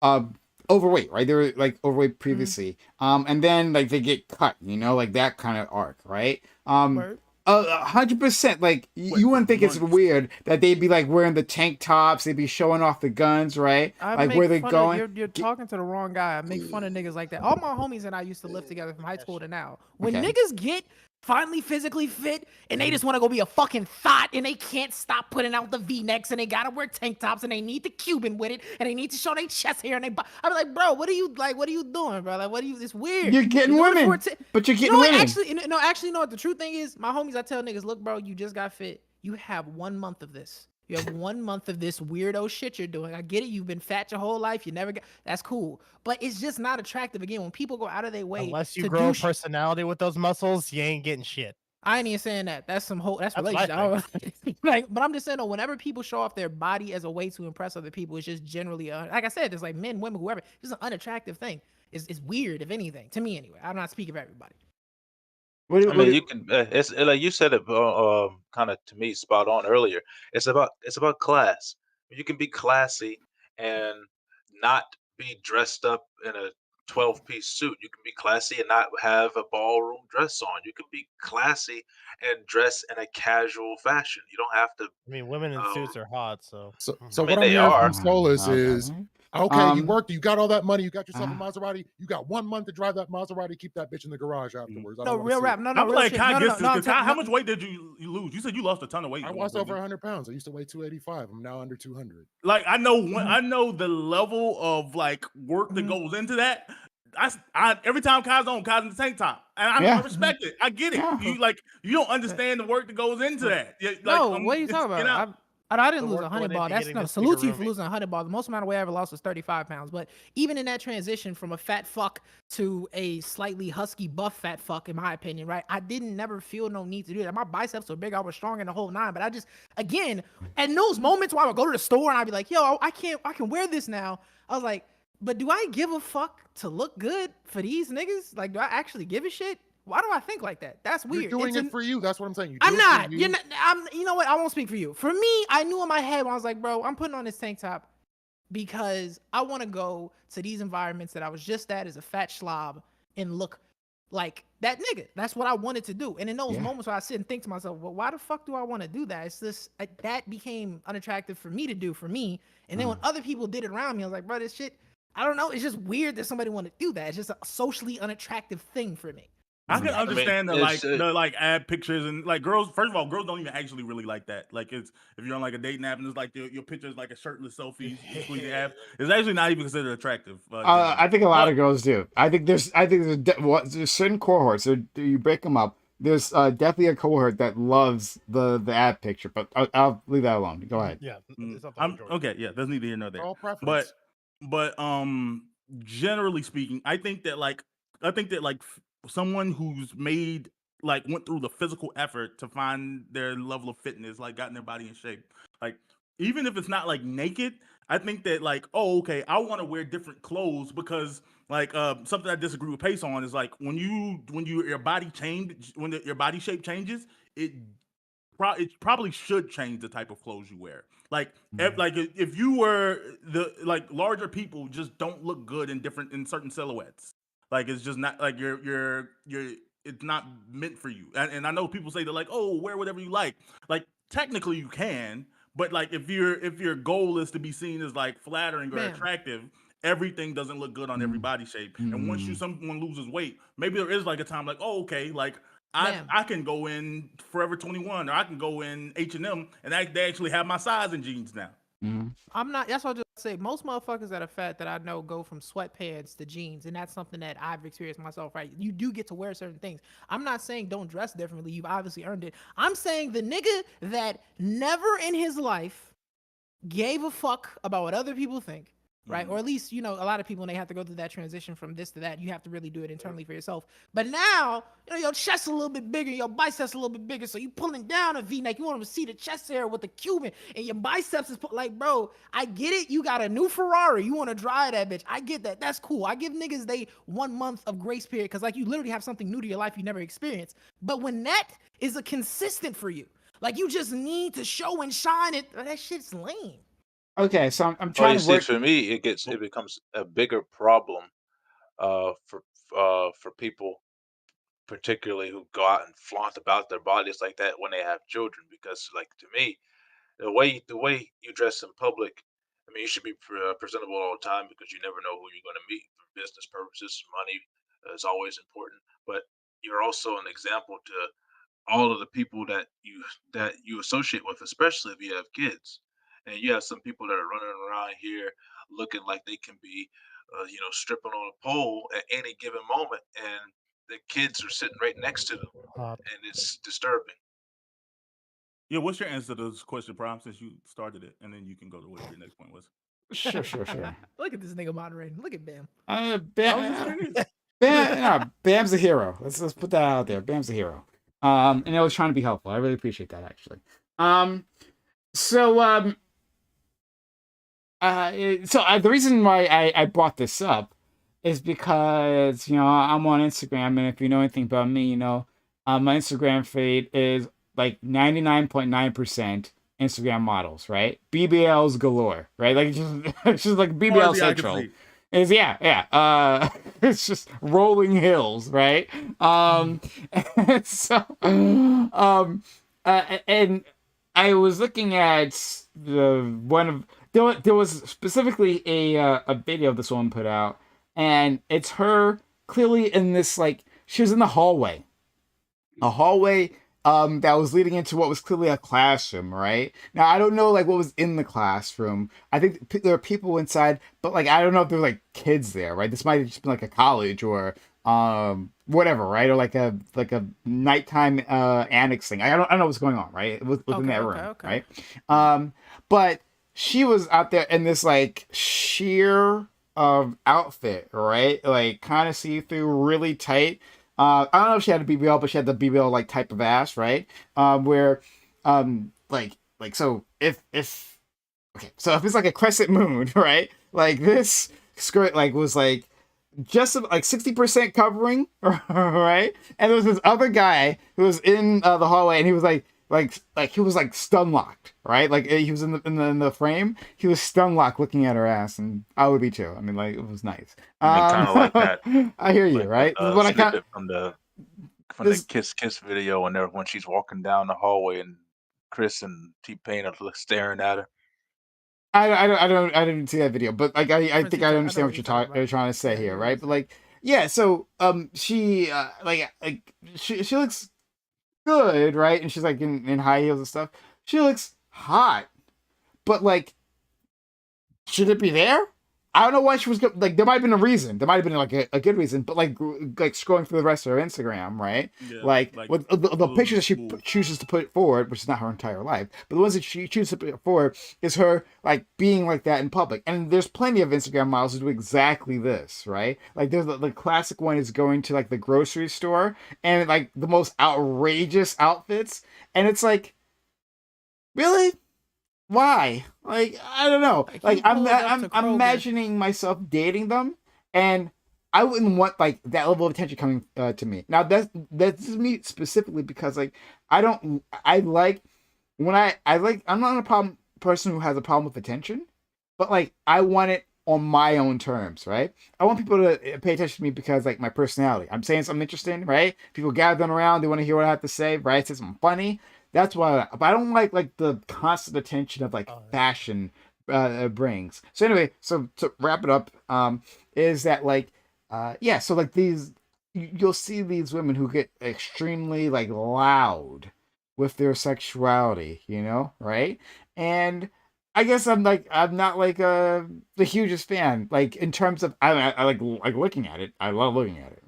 um, overweight, right? They were like overweight previously, and then like they get cut, like that kind of arc, right? Word. 100%. Like Wait, you wouldn't think it's months. weird that they'd be like wearing the tank tops, they'd be showing off the guns, right? I Like make where they're fun of going. you're talking to the wrong guy. I make fun of niggas like that. All my homies and I used to live together from high school to now. When Okay. niggas get finally physically fit and they just want to go be a fucking thought and they can't stop putting out the V-necks and they gotta wear tank tops and they need the Cuban with it and they need to show their chest hair and they I'm like, bro, what are you doing, bro? Like, it's weird. You're getting You're doing it for women, but you're getting no, women. actually, no. What the true thing is, my homies, I tell niggas, look, bro, you just got fit. You have 1 month of this. You have 1 month of this weirdo shit you're doing. I get it. You've been fat your whole life. You never got. That's cool, but it's just not attractive. Again, when people go out of their way Unless you to grow do a personality with those muscles, you ain't getting shit. I ain't even saying that. That's some whole. That's That's what I relationship. Like, but I'm just saying, though, whenever people show off their body as a way to impress other people, it's just generally, like I said, there's like men, women, whoever. It's just an unattractive thing. It's weird, if anything, to me anyway. I'm not speaking for everybody. I mean, you can. It's like you said it, kind of to me, spot on earlier. It's about class. You can be classy and not be dressed up in a 12-piece suit. You can be classy and not have a ballroom dress on. You can be classy and dress in a casual fashion. You don't have to. I mean, women in Um, suits are hot, so. So, Mhm. so I mean, what I'm they hearing from are. Solus is, okay, you Um, worked, you got all that money, you got yourself a uh, Maserati, you got 1 month to drive that Maserati, keep that bitch in the garage afterwards. I No, don't want to real see rap. it. No, I'm real like, shit. can I No, guess this? I'm 'Cause how telling- much weight did you lose? You said you lost a ton of weight. I when lost you- over 100 pounds. I used to weigh 285. I'm now under 200. Like, I know I know the level of like work that goes into that. Every time Kai's in the tank top, and I Yeah. respect it. I get it. Yeah. You don't understand the work that goes into that. Yeah, like, No, what are you talking about? I didn't The lose work 100 went into ball. That's getting no this salute bigger to you for room. losing 100 ball. The most amount of weight I ever lost was 35 pounds. But even in that transition from a fat fuck to a slightly husky buff fat fuck, in my opinion, right? I didn't never feel no need to do that. My biceps were big. I was strong in the whole nine. But I just, again, in those moments where I would go to the store and I'd be like, yo, I can wear this now. I was like, but do I give a fuck to look good for these niggas? Like, do I actually give a shit? Why do I think like that? That's weird. You're doing It's it for you. That's what I'm saying. You do I'm it for not. you. You're not. I'm. You know what? I won't speak for you. For me, I knew in my head when I was like, bro, I'm putting on this tank top because I want to go to these environments that I was just at as a fat slob and look like that nigga. That's what I wanted to do. And in those Yeah. moments where I sit and think to myself, well, why the fuck do I want to do that? It's just that became unattractive for me to do for me. And then when other people did it around me, I was like, bro, this shit. I don't know. It's just weird that somebody want to do that. It's just a socially unattractive thing for me. I can I mean, understand it's the like add pictures and like girls. First of all, girls don't even actually really like that. Like it's if you're on like a dating app and it's like your picture is like a shirtless selfie squeezing abs. It's actually not even considered attractive. Generally. I think a lot But of girls do. I think there's certain cohorts. You break them up. There's definitely a cohort that loves the ad picture, but I'll leave that alone. Go ahead. Yeah, it's not the I'm majority. okay. Yeah, that's neither here nor there. All But preference. but generally speaking, I think that like someone who's made like went through the physical effort to find their level of fitness, like gotten their body in shape, like even if it's not like naked, I think that like, oh, okay, I want to wear different clothes because like something I disagree with Pace on is like when your body change your body shape changes, it it probably should change the type of clothes you wear. Like, if you were the like larger people just don't look good in certain silhouettes. Like it's just not like you're it's not meant for you. And I know people say they're like, oh, wear whatever you like. Like technically you can, but like if your goal is to be seen as like flattering or Bam. attractive, everything doesn't look good on every body shape. And once someone loses weight, maybe there is like a time like, oh, okay, like Bam. I can go in Forever 21 or I can go in H&M and they actually have my size in jeans now. I'm not. That's what I just say. Most motherfuckers that are fat that I know go from sweatpants to jeans, and that's something that I've experienced myself. Right? You do get to wear certain things. I'm not saying don't dress differently. You've obviously earned it. I'm saying the nigga that never in his life gave a fuck about what other people think, right? Or at least, a lot of people, when they have to go through that transition from this to that, you have to really do it internally for yourself. But now, your chest's a little bit bigger, your biceps a little bit bigger, so you pulling down a V-neck, you want to see the chest hair with the Cuban, and your biceps is like, bro, I get it, you got a new Ferrari, you want to drive that bitch, I get that, that's cool. I give niggas they 1 month of grace period, because like you literally have something new to your life you never experienced. But when that is a consistent for you, like you just need to show and shine it, that shit's lame. Okay, so I'm well, trying you to see, work. for me, it becomes a bigger problem for people, particularly who go out and flaunt about their bodies like that when they have children. Because, like to me, the way you dress in public, I mean, you should be presentable all the time because you never know who you're going to meet for business purposes. Money is always important, but you're also an example to all of the people that you associate with, especially if you have kids. And you have some people that are running around here looking like they can be, stripping on a pole at any given moment, and the kids are sitting right next to them, and it's disturbing. Yeah, what's your answer to this question, Prime, since you started it, and then you can go to whatever your next point was. Sure. Look at this nigga moderating. Look at Bam. I was just saying this. Bam's a hero. Let's put that out there. Bam's a hero. And I was trying to be helpful. I really appreciate that, actually. The reason why I brought this up is because I'm on Instagram, and if you know anything about me, my Instagram feed is like 99.9% Instagram models, right? BBLs galore, right? Like it's just like BBL Far as the eye can central. see. Is it's just rolling hills, right? And so and I was looking at there was specifically a video this woman put out, and it's her clearly in this, like, she was in the hallway, that was leading into what was clearly a classroom, right? Now I don't know like what was in the classroom. I think there are people inside, but like I don't know if there were like kids there, right? This might have just been like a college or whatever, right? Or like a nighttime annex thing. I don't know what's going on, right? Within that room, okay. right? But she was out there in this like sheer outfit, right? Like kind of see through, really tight. I don't know if she had a BBL, but she had the BBL like type of ass, right? Where so if it's like a crescent moon, right? Like this skirt like was like just like 60% covering, right? And there was this other guy who was in the hallway, and he was like he was like stun locked, right? Like he was in the frame. He was stun locked, looking at her ass, and I would be too. I mean, like it was nice. Kind of like that. I hear you, Like right? the What I snippet from the this- Kiss video when she's walking down the hallway and Chris and T-Pain are staring at her. I didn't see that video, but like I Difference think is I that I know understand what what you're talking you're about. trying to say Yeah, I here, know what right? you're But like yeah, so she she looks good, right? And she's like in high heels and stuff. She looks hot, but like, should it be there? I don't know why she was like. There might have been a reason. There might have been like a good reason, but like scrolling through the rest of her Instagram, right? Yeah, Like like with it the was pictures that she smooth. chooses to put forward, which is not her entire life, but the ones that she chooses to put forward is her like being like that in public. And there's plenty of Instagram models who do exactly this, right? Like there's the classic one is going to like the grocery store and like the most outrageous outfits, and it's like, really? Why? Like, I don't know. Like Like you I'm pulled up I'm to I'm Kroger. imagining myself dating them, and I wouldn't want like that level of attention coming to me. Now that's me specifically because like I like when I like I'm not a problem person who has a problem with attention, but like I want it on my own terms, right? I want people to pay attention to me because like my personality. I'm saying something interesting, right? People gathering around, they want to hear what I have to say, right? Say something funny. That's why. But I don't like the constant attention of like Oh, yeah. fashion brings. So anyway, so to wrap it up, is that like yeah, so like these you'll see these women who get extremely like loud with their sexuality, you know, right? And I guess I'm not like the hugest fan. Like in terms of I like looking at it. I love looking at it.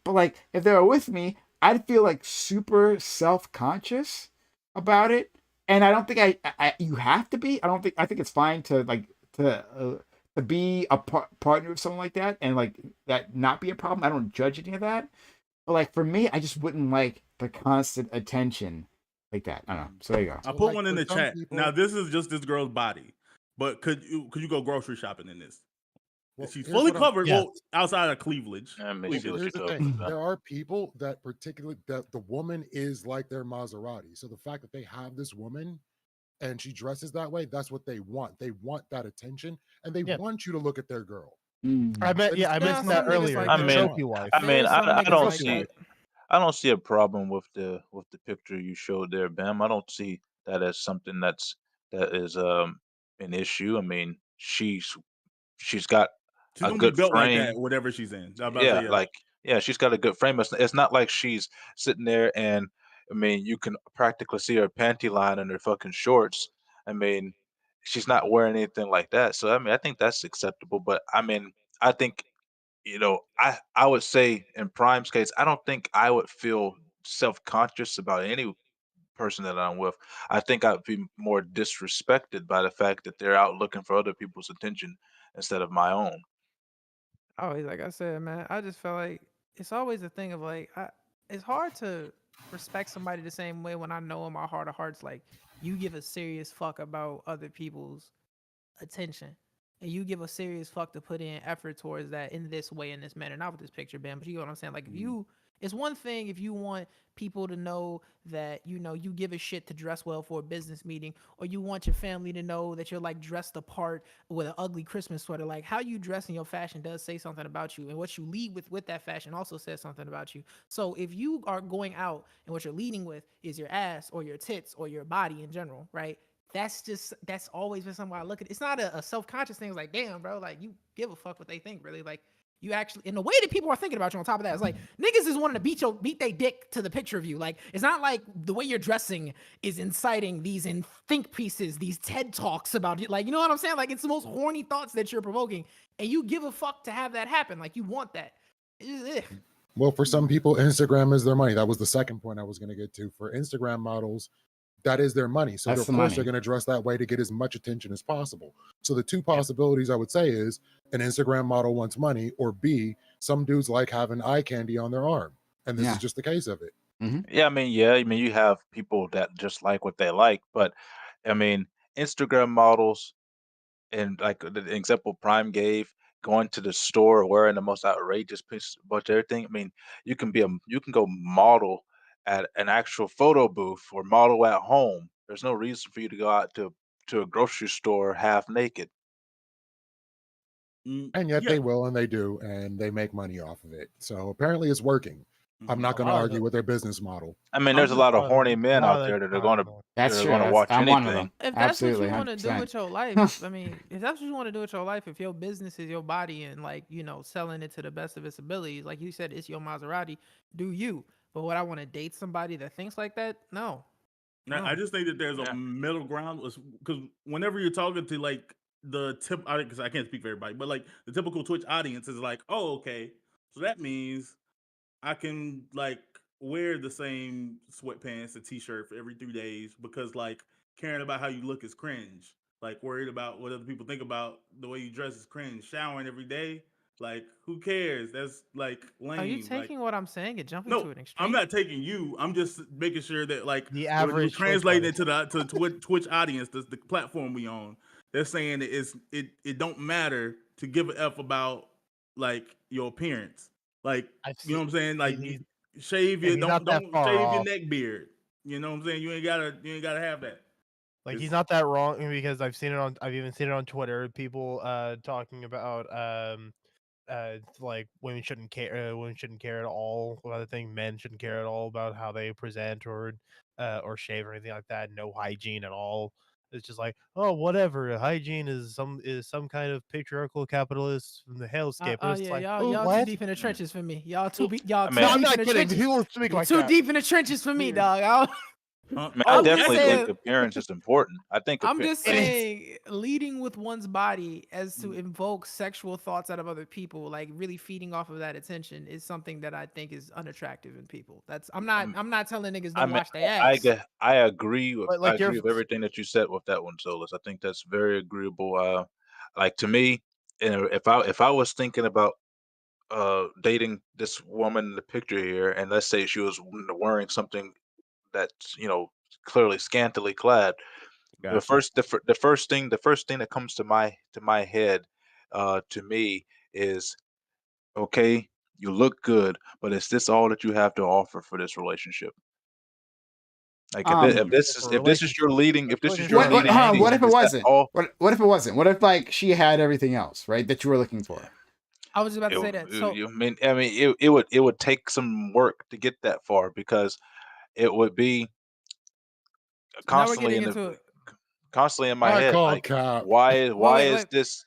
But like if they were with me, I'd feel like super self conscious about it. And I don't think you have to be. I think it's fine to like to be a partner with someone like that and like that not be a problem. I don't judge any of that. But like for me, I just wouldn't like the constant attention like that. I don't know. So there you go. I So, put like, one in for the some chat. Now people, this is just this girl's body, but could you go grocery shopping in this? well, She's here's fully what I'm covered. Yes. Well, outside of cleavage, Let me Well, see what cleavage. you're here's the talking thing. about. There are people that particularly that the woman is like their Maserati. So the fact that they have this woman and she dresses that way, that's what they want. They want that attention and they Yeah. want you to look at their girl. I Mm. meant And it's I Nah, mentioned that some completely niggas earlier. like I The what they that. mean, want. trophy wife. I There mean, is I, some I niggas don't like see that. I don't see a problem with the picture you showed there, Bam. I don't see that as something that is an issue. I mean, she's got She's a gonna be good built like that, frame. whatever she's in. I'm about to Yeah, say, yeah. like yeah, she's got a good frame. It's not like she's sitting there and I mean, you can practically see her panty line in her fucking shorts. I mean, she's not wearing anything like that. So I mean, I think that's acceptable. But I mean, I think I would say in Prime's case, I don't think I would feel self conscious about any person that I'm with. I think I'd be more disrespected by the fact that they're out looking for other people's attention instead of my own. Always, like I said, man, I just felt like it's always a thing of like, it's hard to respect somebody the same way when I know in my heart of hearts, like, you give a serious fuck about other people's attention. And you give a serious fuck to put in effort towards that in this way, in this manner. Not with this picture, Ben, but you know what I'm saying? Like, if Mm. you, it's one thing if you want people to know that, you know, you give a shit to dress well for a business meeting, or you want your family to know that you're like dressed apart with an ugly Christmas sweater. Like, how you dress in your fashion does say something about you. And what you lead with that fashion also says something about you. So if you are going out and what you're leading with is your ass or your tits or your body in general, right? That's always been something I look at. It's not a self-conscious thing. It's like, damn, bro, like you give a fuck what they think, really. Like you actually, in the way that people are thinking about you on top of that, it's like niggas is wanting to beat their dick to the picture of you. Like it's not like the way you're dressing is inciting these in think pieces, these TED talks about it. Like, you know what I'm saying? Like it's the most horny thoughts that you're provoking, and you give a fuck to have that happen. Like you want that. Well, for some people, Instagram is their money. That was the second point I was going to get to. For Instagram models, that is their money. So That's of the course they're money. going to dress that way to get as much attention as possible. So the two possibilities I would say is an Instagram model wants money, or B, some dudes like having eye candy on their arm. And this is Yeah. just the case of it. Yeah, I mean, you have people that just like what they like, but I mean, Instagram models and like the example Prime gave, going to the store wearing the most outrageous piece bunch of everything. I mean, you can go model at an actual photo booth or model at home. There's no reason for you to go out to a grocery store half naked. And yet Yeah, they will and they do, and they make money off of it. So apparently it's working. I'm not A going to lot of argue the- with their business model. I mean, I'm there's a just- lot of a horny men lot out of there the that are going to time, That's they're true. going to That's- watch I'm anything. one of them. If that's Absolutely, what you want to do 100%. with your life, I mean, if that's what you want to do with your life, if your business is your body and like, you know, selling it to the best of its abilities, like you said, it's your Maserati, do you? But would I want to date somebody that thinks like that? No. I just think that there's Yeah. a middle ground, because whenever you're talking to like the tip, because I can't speak for everybody, but like the typical Twitch audience is like, oh, okay, so that means I can like wear the same sweatpants and t-shirt for every 3 days because like caring about how you look is cringe. Like worried about what other people think about the way you dress is cringe. Showering every day, like who cares? That's like lame. Are you Like, taking what I'm saying and jumping no, to an extreme? I'm not taking you. I'm just making sure that like The when average Twitch translating audience. it to the Twitch audience, the platform we on, they're saying that it don't matter to give a f about like your appearance. Like I've you know what I'm saying? Like he's- shave yeah, your he's not that don't far shave your off. neck beard. You know what I'm saying? You ain't gotta have that. Like It's- he's not that wrong because I've even seen it on Twitter. People talking about like women shouldn't care at all about the thing. Men shouldn't care at all about how they present or shave or anything like that. No hygiene at all. It's just like, oh, whatever. Hygiene is some kind of patriarchal capitalist from the hellscape. Oh And it's yeah, like, y'all "Oh, y'all too what?" deep in the trenches for me. Y'all I too mean- No, I'm deep not in the kidding. trenches. People speak like Too that. deep in the trenches for me, Yeah. dog. Huh? I mean, I I'm just definitely saying- think appearance is important. I think I'm just It is. saying, leading with one's body as to Mm. invoke sexual thoughts out of other people, like really feeding off of that attention, is something that I think is unattractive in people. That's I'm not telling niggas I don't mean, wash their ass. I agree with But, like, I agree with everything that you said with that one, Solus. I think that's very agreeable. Like to me, and if I was thinking about dating this woman in the picture here, and let's say she was wearing something that's clearly scantily clad, the first thing that comes to my head, to me is, okay, you look good, but is this all that you have to offer for this relationship? Like Um, if this is your leading if this is your What, leading hold on, angle, what if it is that wasn't? all? What if it wasn't? What if like she had everything else, right, that you were looking for? I was just about to say It, that. it- So you- I mean, it would take some work to get that far because it would be now we're constantly getting in into the it. constantly in my I head. call Like, cap. why wait, is wait. this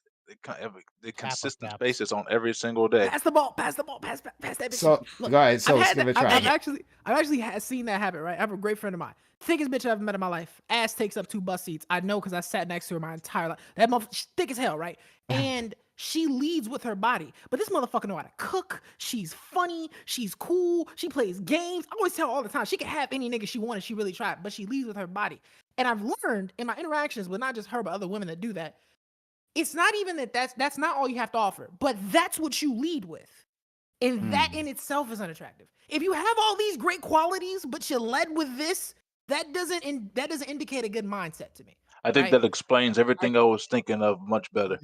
the consistent basis on every single day? Pass the ball, pass the ball, pass that bitch. So Look, go ahead, so I've let's had give it a that- try. I've actually seen that happen, right? I have a great friend of mine. Thickest bitch I've ever met in my life. Ass takes up 2 bus seats. I know because I sat next to her my entire life. That motherfucker, she's thick as hell, right? And she leads with her body. But this motherfucker know how to cook. She's funny. She's cool. She plays games. I always tell her all the time, she can have any nigga she wanted. She really tried, but she leads with her body. And I've learned in my interactions with not just her, but other women that do that, it's not even that's not all you have to offer, but that's what you lead with. And that in itself is unattractive. If you have all these great qualities, but you led with this, that doesn't indicate a good mindset to me. I think Right. that explains everything I was thinking of much better.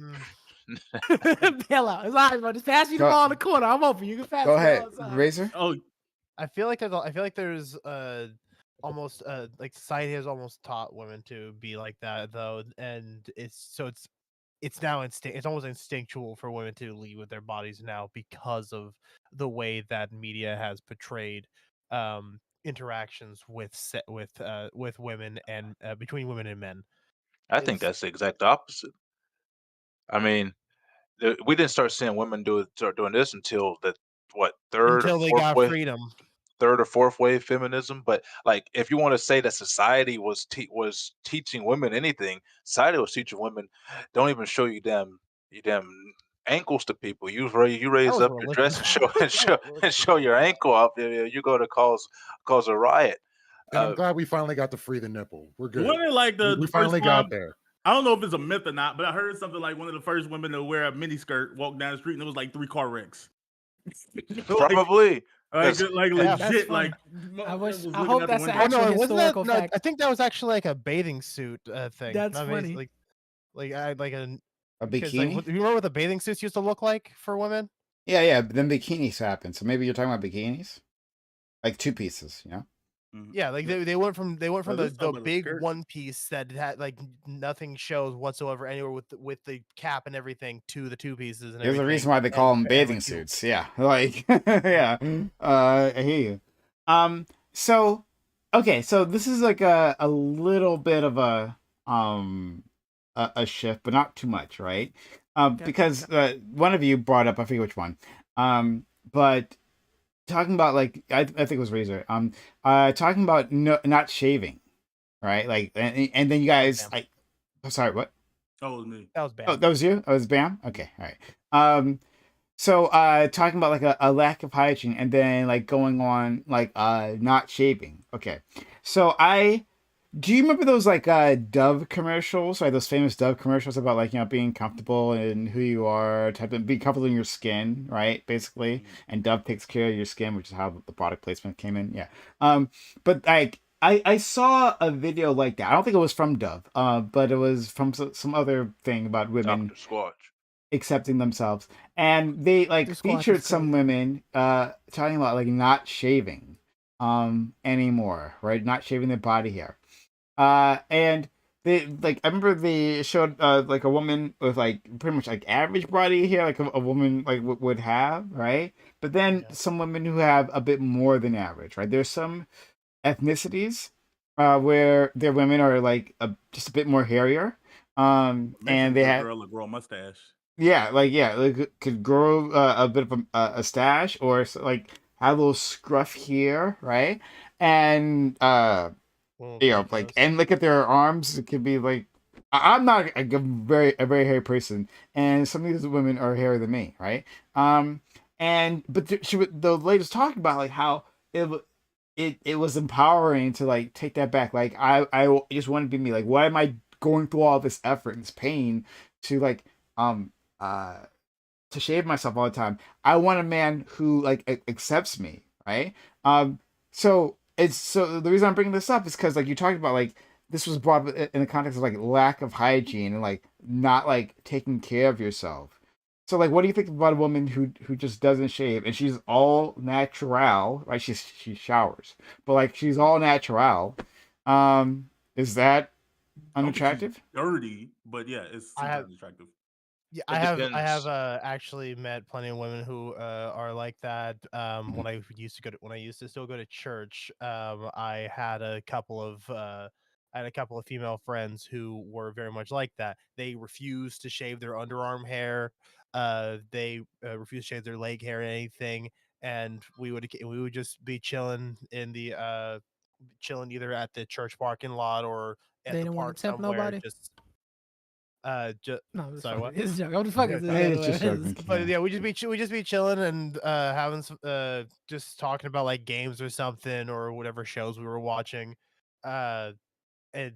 Hello, it's all right, bro. Just pass me the Go- ball in the corner. I'm open. You can pass Go me the ahead, ball inside. Razor. Oh, I feel like there's almost like society has almost taught women to be like that though, and it's now it's almost instinctual for women to lead with their bodies now because of the way that media has portrayed interactions with women and between women and men. I think It's- that's the exact opposite. I mean, we didn't start doing this until the Until they got freedom. third or fourth wave feminism. But like, if you want to say that society was teaching women anything, society was teaching women, don't even show you damn ankles to people. You raise was up a your religion. dress and show That was a religion. show your ankle up. You go to cause a riot. And I'm Uh, glad we finally got to free the nipple. We're good. wasn't it like the We first finally time? got there. I don't know if it's a myth or not, but I heard something like one of the first women to wear a miniskirt walk down the street, and it was like 3 car wrecks. Probably. Like, 'Cause- like Yeah, that's legit, funny. like. I wish- was I looking hope out the that's an window. actual Oh, no, it wasn't that. historical No, fact. I think that was actually like a bathing suit thing. That's Not amazing, funny. Like I like a A because, bikini? Like, you remember what the bathing suits used to look like for women? Yeah, but then bikinis happen. So maybe you're talking about bikinis, like 2 pieces, you know? Yeah, like they went from Oh, this the talk about a big skirt. one piece that had like nothing shows whatsoever anywhere with the cap and everything to the two pieces and There's a everything. reason why they and call them very, bathing like, beautiful. suits. Yeah, like yeah. I hear you. So okay, so this is like a little bit of a shift, but not too much, right? Okay. Because one of you brought up, I forget which one. But talking about like I think it was Razor. Talking about not shaving, right? Like and then you guys Bam. like, I'm sorry, what? Oh, it was me. That was bad. Oh, that was you? Oh, it was Bam? Okay, all right. So talking about like a lack of hygiene and then like going on like not shaving. Okay. So do you remember those like Dove commercials, like those famous Dove commercials about like, you know, being comfortable in who you are, type of being comfortable in your skin, right? Basically. And Dove takes care of your skin, which is how the product placement came in. Yeah. But like I saw a video like that. I don't think it was from Dove, but it was from some other thing about women Dr. Squatch. accepting themselves, and they like The Squatch featured is some crazy. women talking about like not shaving anymore, right? Not shaving their body hair. And they like I remember they showed like a woman with like pretty much like average body hair, like a woman like would have, right? But then Yeah. some women who have a bit more than average, right? There's some ethnicities where their women are like just a bit more hairier, Makes and a they good have girl to grow a mustache. yeah, like could grow a bit of a stash or like have a little scruff here, right? And Little you know, like potatoes. and look at their arms. It could be like I'm not a very hairy person, and some of these women are hairier than me, right? And but the lady was talking about like how it was empowering to like take that back. Like I just want to be me. Like why am I going through all this effort and this pain to like um uh to shave myself all the time? I want a man who like accepts me, right? So the reason I'm bringing this up is because like you talked about like this was brought up in the context of like lack of hygiene and like not like taking care of yourself. So like, what do you think about a woman who just doesn't shave and she's all natural, right? She showers, but like she's all natural. Is that I don't think she's unattractive? dirty, but yeah, it's I have sometimes attractive. Yeah, It I have depends. actually met plenty of women who are like that. When I used to when I used to still go to church, I had a couple of female friends who were very much like that. They refused to shave their underarm hair. They refused to shave their leg hair or anything, and we would just be chilling in the chilling either at the church parking lot or at They the didn't want park to tempt somewhere. nobody. Just No, I'm just sorry, fucking. what? It's a joke. I'm just fucking. Okay. It's just joking. But yeah, we just be chilling and having some just talking about like games or something or whatever shows we were watching. Uh and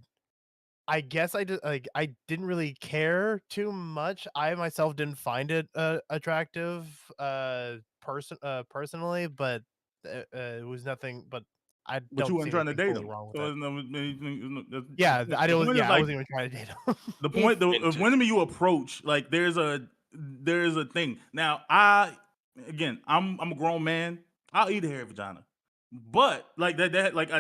I guess I didn't really care too much. I myself didn't find it attractive personally, but it was nothing but I But you don't weren't see trying to anything date fully him, wrong with so it. there's no anything. Yeah, The point is I like wasn't even trying to date him. the point. If- The women you approach, like there's a thing. Now I'm a grown man. I'll eat a hairy vagina, but like that like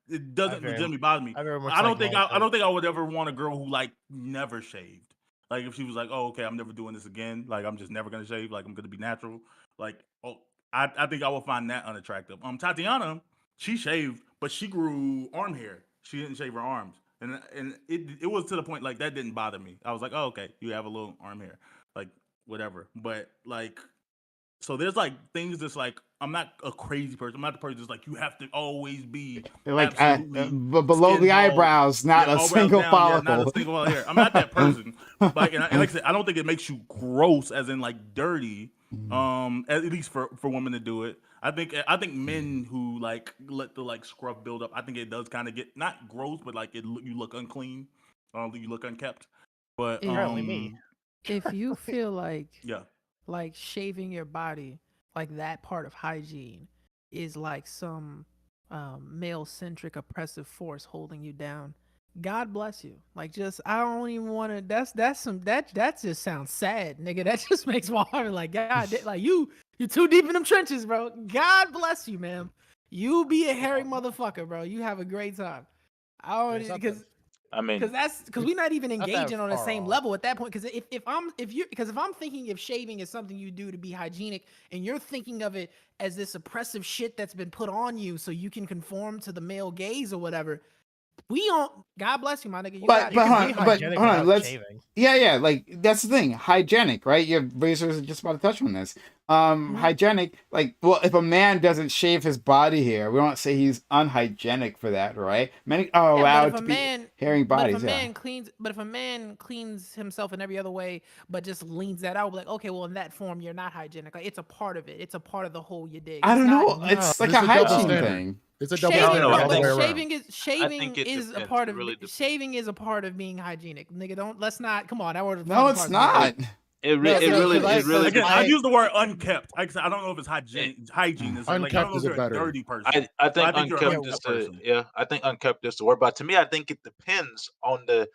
it doesn't very legitimately bother me. I very much I like don't think my I don't think I would ever want a girl who like never shaved. Like if she was like, oh okay, I'm never doing this again. Like I'm just never gonna shave. Like I'm gonna be natural. Like oh, I think I would find that unattractive. Tatiana, she shaved, but she grew arm hair. She didn't shave her arms, and it was to the point like that didn't bother me. I was like, oh okay, you have a little arm hair, like whatever. But like so there's like things that's like I'm not a crazy person. I'm not the person that's like you have to always be Like absolutely below skin the bald. eyebrows, Yeah, not a eyebrows single down. Yeah, not a follicle. single out hair. I'm not that person. Like and like I said, I don't think it makes you gross, as in like dirty. At least for women to do it. I think men who like let the like scruff build up. I think it does kind of get not gross, but like you look unclean. You look unkept. But If- Apparently me. if you feel yeah. like shaving your body, like that part of hygiene is like some male centric oppressive force holding you down, God bless you. Like just I don't even want to. That's some that just sounds sad, nigga. That just makes my heart like God. Like you too deep in them trenches, bro. God bless you, man. You be a hairy motherfucker, bro. You have a great time. I Yeah, don't it's not because that- I mean, because we're not even not that engaging on the far same off. level at that point. Because if I'm thinking if shaving is something you do to be hygienic, and you're thinking of it as this oppressive shit that's been put on you so you can conform to the male gaze or whatever, we don't. God bless you, my nigga. You got But it. hold Be on, but hygienic hold on. without Let's shaving. yeah. Like that's the thing. Hygienic, right? Your razor is just about to touch on this. Mhm. Hygienic. Like, well, if a man doesn't shave his body hair, we don't say he's unhygienic for that, right? Many are Yeah, but allowed if to a be man, hairing but if bodies. a Yeah. man cleans, but if a man cleans himself in every other way, but just leans that out, like, okay, well, in that form, you're not hygienic. Like, it's a part of it. It's a part of the whole. You dig? I It's don't not know. It's like it's a a double hygiene standard. thing. It's a double shaving. don't know, standard I all the But way think- around. shaving is I shaving think it is a depends. part It of really depends. shaving is a part of being hygienic. Nigga, don't let's not come on. That was No, it's not. It, Yes, it it really, is. it really. Again, I- I use the word unkept. Like I said, I don't know if it's hygiene. Is like, I Unkept don't know is if a you're a better- dirty person. I So think I think you're an unkept is unkept the person. I think unkept is the word. But to me, I think it depends on the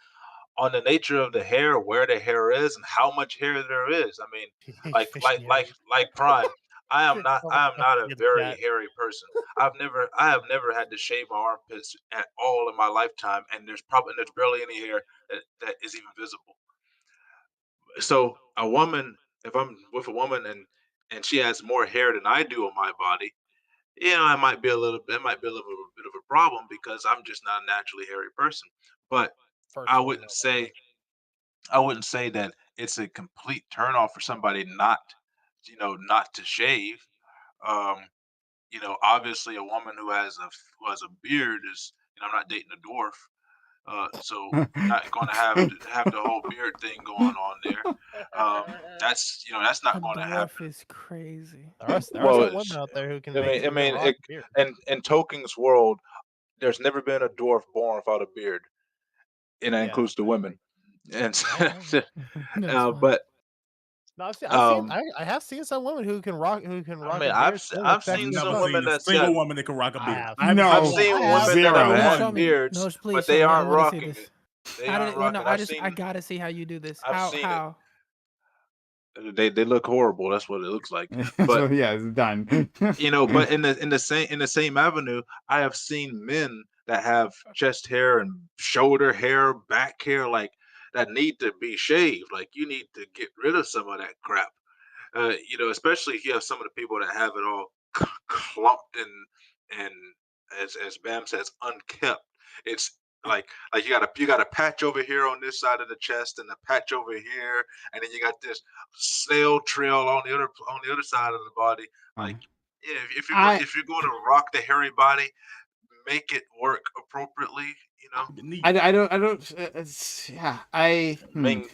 nature of the hair, where the hair is, and how much hair there is. I mean, like Prime. I am not a very hairy person. I have never had to shave my armpits at all in my lifetime, and there's barely any hair that is even visible. So a woman, if I'm with a woman and she has more hair than I do on my body, it might be a little bit of a problem because I'm just not a naturally hairy person. But I wouldn't say that it's a complete turn off for somebody not to shave. Um, obviously a woman who has a beard is, I'm not dating a dwarf. So you're not going to have the whole beard thing going on there. That's A not going to dwarf happen. is crazy. There are some Well, women out there who can I make mean, it I mean, rock beard. in Tolkien's world, there's never been a dwarf born without a beard, and that Yeah, includes the women. And That's That's fine. but No, Um, I have seen some women who can rock I a mean, beard. Still look I've sexy seen as Never some fuck. women seen a that's single got woman that can rock a I beard. have. I haven't No. I've seen seen I have. women that Zero. have No, had show me. beards, No, please but show they me. I aren't want to see rocking this. it. They How did aren't it? Well, no, rocking. I gotta see how you do this. I've How? seen it. How? They look horrible. That's what it looks like. So But yeah, it's done. but in the same avenue, I have seen men that have chest hair and shoulder hair, back hair, like that need to be shaved. Like you need to get rid of some of that crap. Especially if you have some of the people that have it all clumped and as Bam says, unkept. It's like you got a patch over here on this side of the chest and a patch over here, and then you got this snail trail on the other side of the body. Like, yeah, I if you're going to rock the hairy body, make it work appropriately. Neat. I don't yeah I mean,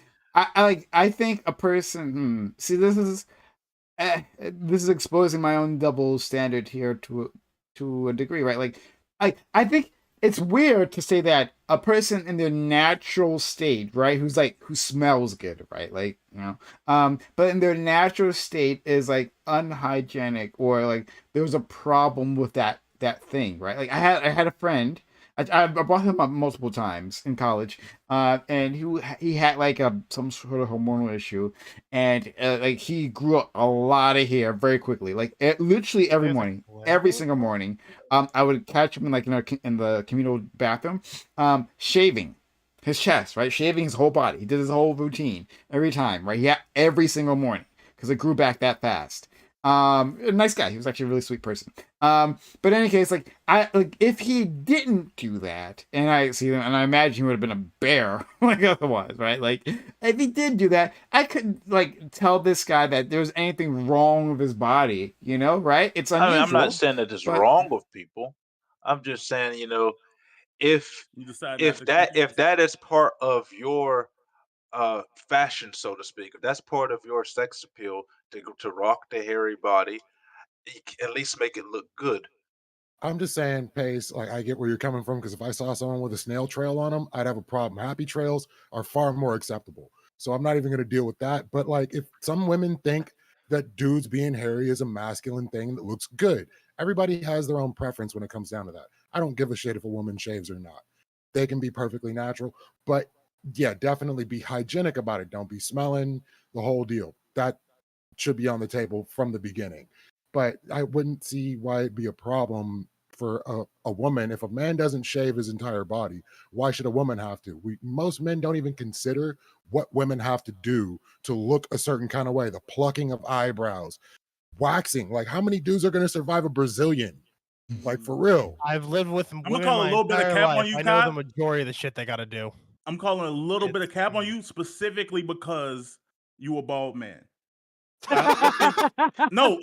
I think a person see this is exposing my own double standard here to a degree, right? Like I think it's weird to say that a person in their natural state, right, who smells good, right? Like, but in their natural state is like unhygienic or like there was a problem with that thing, right? Like I had a friend. I brought him up multiple times in college, and he had like some sort of hormonal issue, and like he grew up a lot of hair very quickly, like literally every There's a morning, flare every growth? single morning. I would catch him in like in the communal bathroom, shaving his chest, right, shaving his whole body. He did his whole routine every time, right? Yeah, every single morning because it grew back that fast. A nice guy. He was actually a really sweet person. But in any case, like if he didn't do that, and I see him, and I imagine he would have been a bear like otherwise, right? Like if he did do that, I could like tell this guy that there was anything wrong with his body, right? It's I unusual. mean, I'm not saying that it's but- wrong with people. I'm just saying, if You decide not if to that keep it. if that is part of your fashion, so to speak, if that's part of your sex appeal to rock the hairy body, at least make it look good. I'm just saying, Pace, like I get where you're coming from because if I saw someone with a snail trail on them, I'd have a problem. Happy trails are far more acceptable. So I'm not even going to deal with that. But like if some women think that dudes being hairy is a masculine thing that looks good, everybody has their own preference when it comes down to that. I don't give a shit if a woman shaves or not. They can be perfectly natural. But yeah, definitely be hygienic about it. Don't be smelling the whole deal. That should be on the table from the beginning. but I wouldn't see why it'd be a problem for a woman. If a man doesn't shave his entire body, why should a woman have to? Most men don't even consider what women have to do to look a certain kind of way. The plucking of eyebrows, waxing. Like, how many dudes are going to survive a Brazilian? Like, for real. I've lived with gonna women call a my little bit of entire cap on life. you, I know the Kyle. majority of the shit they got to do. I'm calling a little bit of It's- cap on you specifically because you a bald man. No,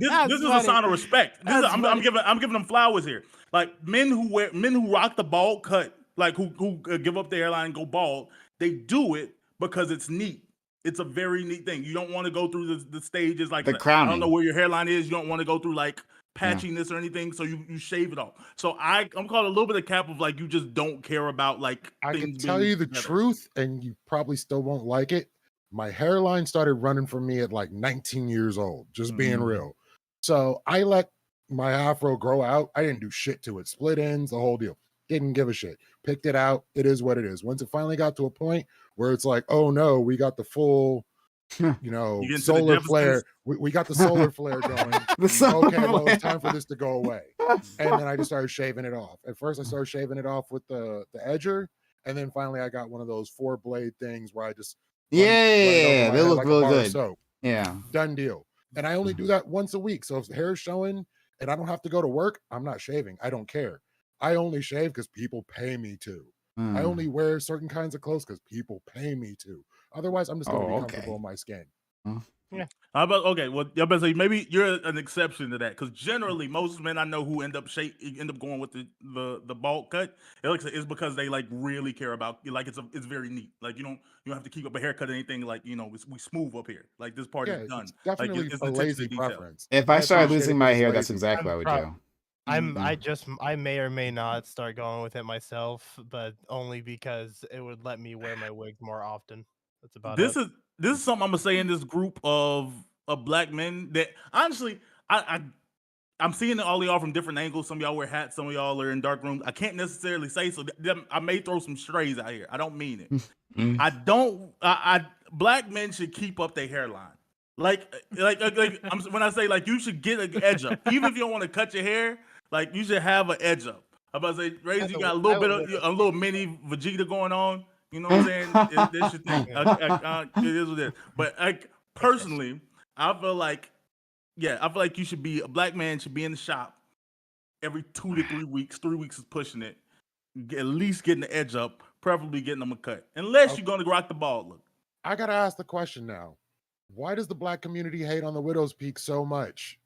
this is a sign of respect. I'm giving them flowers here. Like men who rock the bald cut, like who give up their hairline and go bald, they do it because it's neat. It's a very neat thing. You don't want to go through the stages like The I don't crowning. know where your hairline is. You don't want to go through like patchiness or anything, so you shave it off. So I'm calling a little bit of cap of like you just don't care about like I things can tell being you the together. truth, and you probably still won't like it. My hairline started running for me at like 19 years old, just being real. So I let my afro grow out. I didn't do shit to it. Split ends, the whole deal. Didn't give a shit. Picked it out. It is what it is. Once it finally got to a point where it's like, oh no, we got the full, You get into the solar Jeffersons? flare. We got the solar flare going. The solar Okay, well, it's flare. time for this to go away. And then I just started shaving it off. At first, I started shaving it off with the edger, and then finally, I got one of those 4-blade things where I just run it over Yeah, my they head look like a really bar of good. soap. Yeah. Done deal. And I only do that once a week. So if the hair is showing and I don't have to go to work, I'm not shaving. I don't care. I only shave because people pay me to. I Mm. only wear certain kinds of clothes because people pay me to. Otherwise, I'm just going to Oh, be okay. comfortable in my skin. How about okay? Well, I'm about to say maybe you're an exception to that because generally most men I know who end up going with the bald cut, it's because they like really care about like it's very neat. Like you don't have to keep up a haircut or anything. Like we smooth up here. Like this part Yeah, is done. it's Like definitely it's a attention to lazy detail. preference. If I started appreciate losing it, my but it's hair, that's lazy. exactly what I would do. I may or may not start going with it myself, but only because it would let me wear my wig more often. That's about This it. is something I'm gonna say in this group of black men that honestly I'm seeing all of y'all from different angles. Some of y'all wear hats, some of y'all are in dark rooms. I can't necessarily say so. I may throw some strays out here. I don't mean it. Mm. I don't. Black men should keep up their hairline. Like when I say like you should get an edge up, even if you don't want to cut your hair. Like you should have an edge up. I'm about to say, Raise, you got a little bit of a little mini Vegeta going on. You know what I'm saying? That's your thing. It is what it is. But like personally, I feel like you should be a black man should be in the shop every 2 to 3 weeks. 3 weeks is pushing it. At least getting the edge up, preferably getting them a cut. Unless you're gonna rock the bald look. I got to ask the question now. Why does the black community hate on the Widow's Peak so much?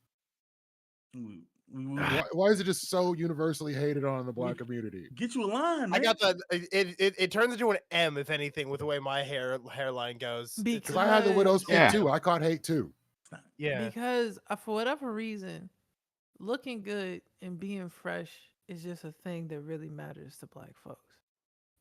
Why is it just so universally hated on the black community? Get you a line, man. I got the it turns into an M if anything with the way my hairline goes. Because I had the Widow's Peak too. I caught hate too. Yeah. Because for whatever reason, looking good and being fresh is just a thing that really matters to black folks.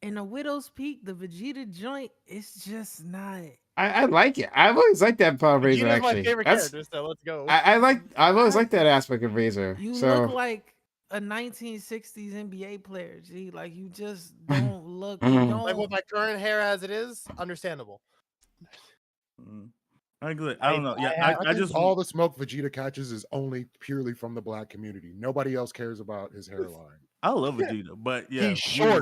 And the Widow's Peak, the Vegeta joint, it's just not. I like it. I've always liked that part of Razor. Vegeta's Actually, my favorite character, so let's go. I've always liked that aspect of Razor. You so look like a 1960s NBA player, G. Like you just don't look. You don't. Like with my current hair as it is, understandable. I don't know. Yeah, I just all the smoke Vegeta catches is only purely from the black community. Nobody else cares about his hairline. I love Vegeta, but yeah, He's short.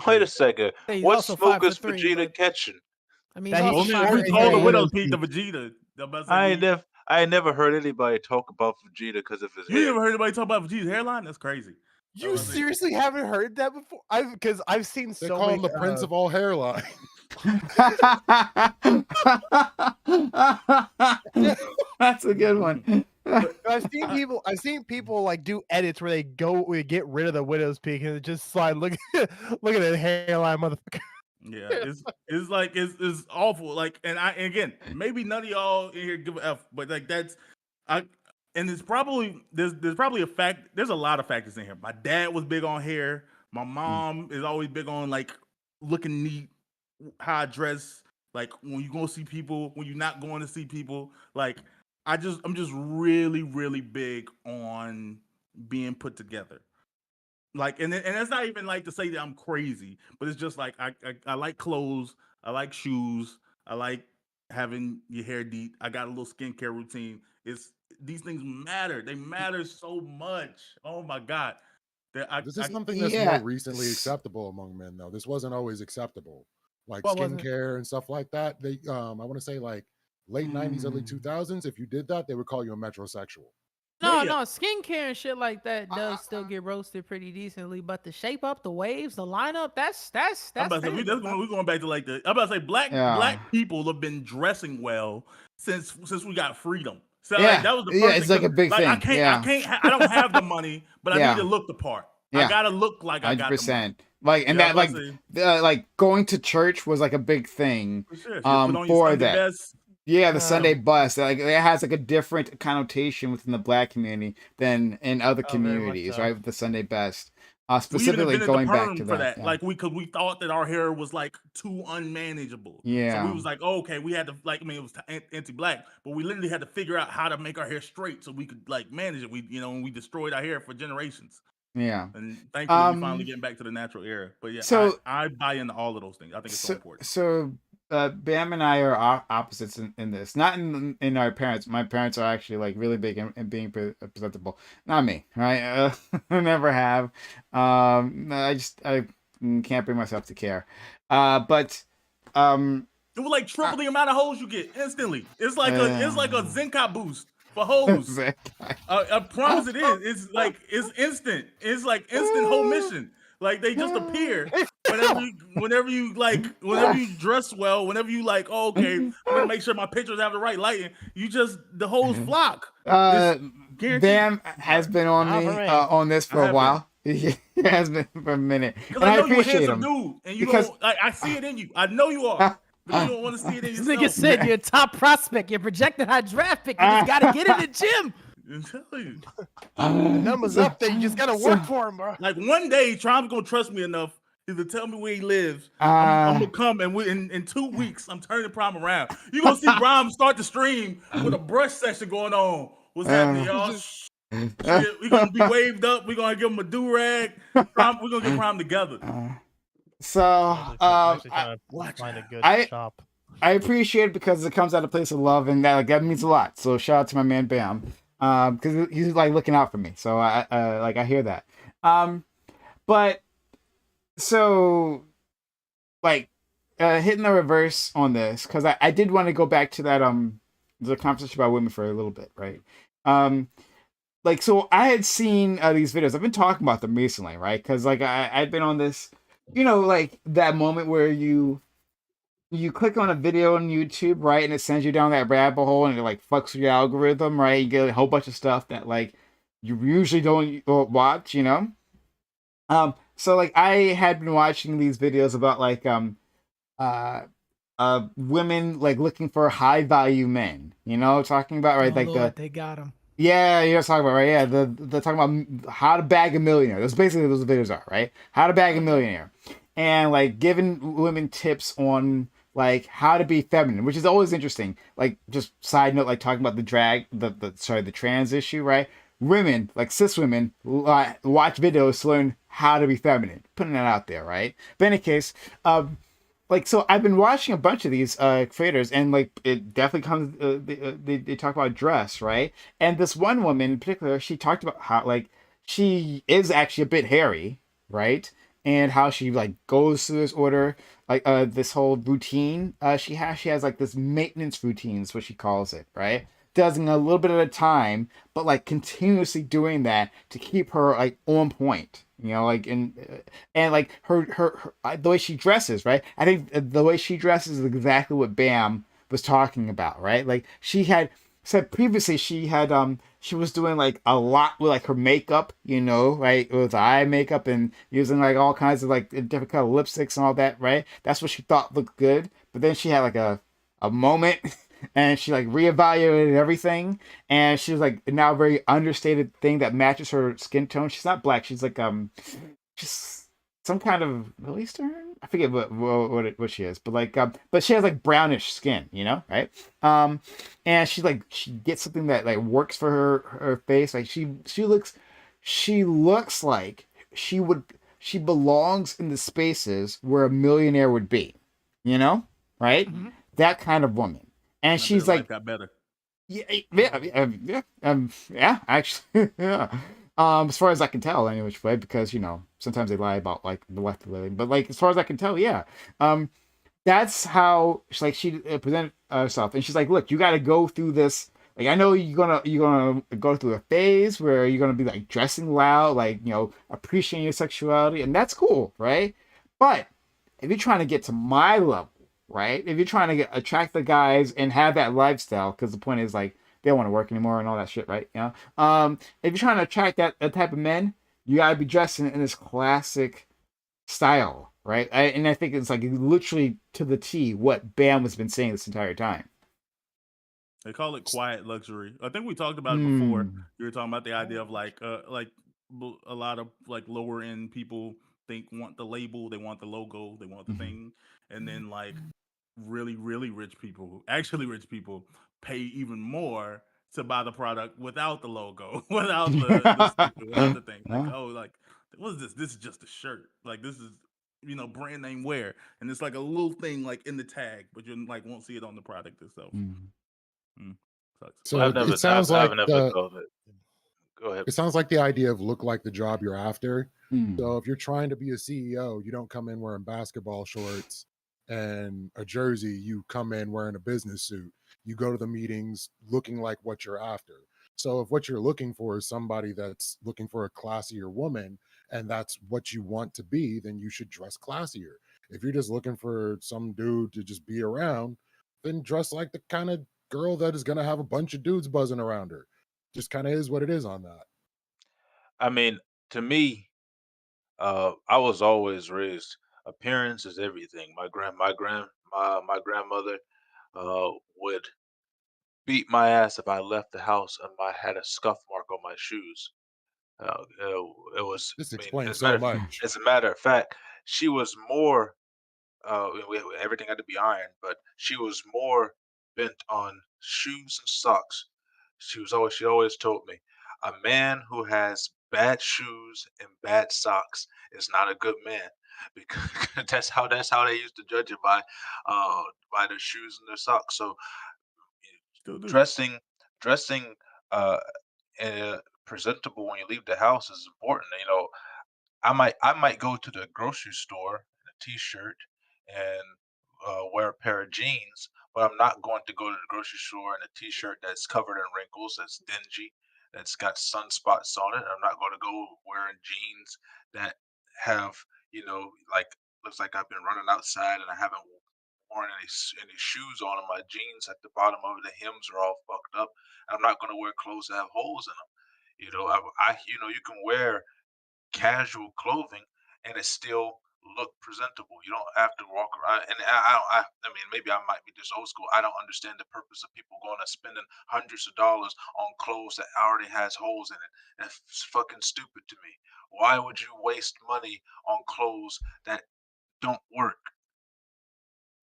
Wait a second. Hey, he's What also smoke 5'3", is Vegeta but- catching? I mean, That he's he's also short We and call the yeah, Widow's Peak the Vegeta. I ain't never heard anybody talk about Vegeta because of his You hair. never heard anybody talk about Vegeta's hairline? That's crazy. You seriously haven't heard that before? Because I've seen They so call many. him the Prince of all hairline. That's a good one. I've seen people like do edits where they get rid of the Widow's Peak and it just slide. Look at that hairline, motherfucker. Yeah, it's like it's awful. Like, and again, maybe none of y'all in here give a F, but like and it's probably there's probably there's a lot of factors in here. My dad was big on hair. My mom is always big on like looking neat, how I dress. Like when you go see people, when you're not going to see people. Like I'm just really, really big on being put together. Like, and that's not even like to say that I'm crazy, but it's just like I like clothes, I like shoes, I like having your hair neat. I got a little skincare routine. these things matter. They matter so much. Oh my god. This is something that's more Yeah. recently acceptable among men, though. This wasn't always acceptable. Like What wasn't? skincare and stuff like that. They, I want to say like late '90s, early 2000s. If you did that, they would call you a metrosexual. No, Yeah. no, skincare and shit like that does still get roasted pretty decently, but the shape up, the waves, the lineup, that's I'm about to say we're going back to like I'm about to say black people have been dressing well since we got freedom. So like, that was the first it's thing, like a big thing. I don't have the money, but I need to look the part. I gotta look like I got the money. 100%. Like, and Yeah, that like going to church was like a big thing. For sure. Put on your For Sunday that. best. Yeah, the Sunday bus, like it has like a different connotation within the black community than in other communities, right? With the Sunday best, specifically going back to that. Like we thought that our hair was like too unmanageable. Yeah. So we was like, oh, okay, we had to like, I mean, it was anti-black, but we literally had to figure out how to make our hair straight so we could like manage it. We, and we destroyed our hair for generations. Yeah. And thankfully, we finally getting back to the natural era. But yeah, so I buy into all of those things. I think it's so important. So Bam and I are opposites in this. Not in our parents. My parents are actually like really big in being presentable. Not me, right? I never have. I can't bring myself to care. But it was like triple the amount of hoes you get instantly. It's like a Zenka boost for hoes. I promise it is. It's like it's instant. It's like instant whole mission. Like they just appear whenever you dress well, whenever you like, oh, okay, I'm gonna make sure my pictures have the right lighting. The whole flock. Bam has been on me on this for a while. He has been for a minute, and I appreciate him. Dude, and you don't. I see it in you. I know you are. But you don't want to see it in yourself. This nigga said you're a top prospect. You're projected high draft pick. You just gotta get in the gym. I'm telling you. The numbers up there. You just gotta work for him, bro. Like one day, Trump's gonna trust me enough to tell me where he lives. I'm gonna come and in 2 weeks, I'm turning Prime around. You gonna see Prime start the stream with a brush session going on. What's happening, y'all? We're gonna be waved up. We're gonna give him a do-rag. We're gonna get Prime together. I appreciate it because it comes out of a place of love, and that means a lot. So shout out to my man Bam, because he's like looking out for me. So I hear that. But so like hitting the reverse on this, because I did want to go back to that the conversation about women for a little bit, right? Like, so I had seen these videos. I've been talking about them recently, right? Because like I'd been on this, like that moment where you click on a video on YouTube, right, and it sends you down that rabbit hole, and it like fucks with your algorithm, right? You get a whole bunch of stuff that like you usually don't watch, So like I had been watching these videos about like women like looking for high value men, talking about right they got them. Yeah, you're talking about, right? Yeah, they're talking about how to bag a millionaire. That's basically what those videos are, right? How to bag a millionaire, and like giving women tips on like how to be feminine, which is always interesting. Like, just side note, like talking about the trans issue, right? Women, like cis women, watch videos to learn how to be feminine. Putting that out there, right? But in any case, like, so I've been watching a bunch of these creators, and like it definitely comes. They talk about dress, right? And this one woman in particular, she talked about how like she is actually a bit hairy, right? And how she like goes through this order, like this whole routine. She has like this maintenance routine, is what she calls it, right? Does in a little bit at a time, but like continuously doing that to keep her like on point. Like and like her the way she dresses, right? I think the way she dresses is exactly what Bam was talking about, right? Like she had said previously she was doing like a lot with like her makeup, right? With eye makeup and using like all kinds of like different kind of lipsticks and all that, right? That's what she thought looked good. But then she had like a moment and she like reevaluated everything, and she was like now a very understated thing that matches her skin tone. She's not black. She's like just some kind of Middle Eastern. I forget what she is, but like but she has like brownish skin, right? And she gets something that like works for her face. Like she looks like she belongs in the spaces where a millionaire would be, right? Mm-hmm. That kind of woman. And she's like, got better. Yeah, actually, yeah. As far as I can tell, any which way, because sometimes they lie about like the left of living, but like as far as I can tell, yeah. Um, that's how she presented herself, and she's like, "Look, you got to go through this. Like, I know you're gonna go through a phase where you're gonna be like dressing loud, like appreciating your sexuality, and that's cool, right? But if you're trying to get to my level, right? If you're trying to attract the guys and have that lifestyle, because the point is like they don't want to work anymore and all that shit, right? If you're trying to attract that type of men, you gotta be dressed in this classic style, right? And I think it's like literally to the T what Bam has been saying this entire time. They call it quiet luxury. I think we talked about it before. Mm. You were talking about the idea of like a lot of like lower end people want the label, they want the logo, they want the thing, and then like really really rich people, actually rich people, pay even more to buy the product without the logo, without the sticker, without the thing. Like, Yeah. oh, like what is this? This is just a shirt. Like this is brand name wear, and it's like a little thing like in the tag, but you like won't see it on the product itself. Mm. Sucks. So I've never, it sounds I've like never thought of it. Go ahead. it sounds like the idea of look like the job you're after. Mm. So if you're trying to be a CEO, you don't come in wearing basketball shorts and a jersey. You come in wearing a business suit. You go to the meetings looking like what you're after. So if what you're looking for is somebody that's looking for a classier woman and that's what you want to be, then you should dress classier. If you're just looking for some dude to just be around, then dress like the kind of girl that is going to have a bunch of dudes buzzing around her. Just kind of is what it is on that. I mean, to me, I was always raised appearance is everything. My grandmother would beat my ass if I left the house and I had a scuff mark on my shoes. It was, This I mean, explains so much. as a matter of fact, she was more everything had to be ironed, but she was more bent on shoes and socks. She always told me, a man who has bad shoes and bad socks is not a good man because that's how they used to judge it by their shoes and their socks. So Still do. dressing uh presentable when you leave the house is important. I might go to the grocery store in a t-shirt and wear a pair of jeans, but I'm not going to go to the grocery store in a t-shirt that's covered in wrinkles, that's dingy, that's got sunspots on it. I'm not going to go wearing jeans that have, like looks like I've been running outside and I haven't worn any shoes on, and my jeans at the bottom of the hems are all fucked up. I'm not going to wear clothes that have holes in them. You can wear casual clothing and it still look presentable. You don't have to walk around. And I mean, maybe I might be just old school. I don't understand the purpose of people going and spending hundreds of dollars on clothes that already has holes in it. That's fucking stupid to me. Why would you waste money on clothes that don't work?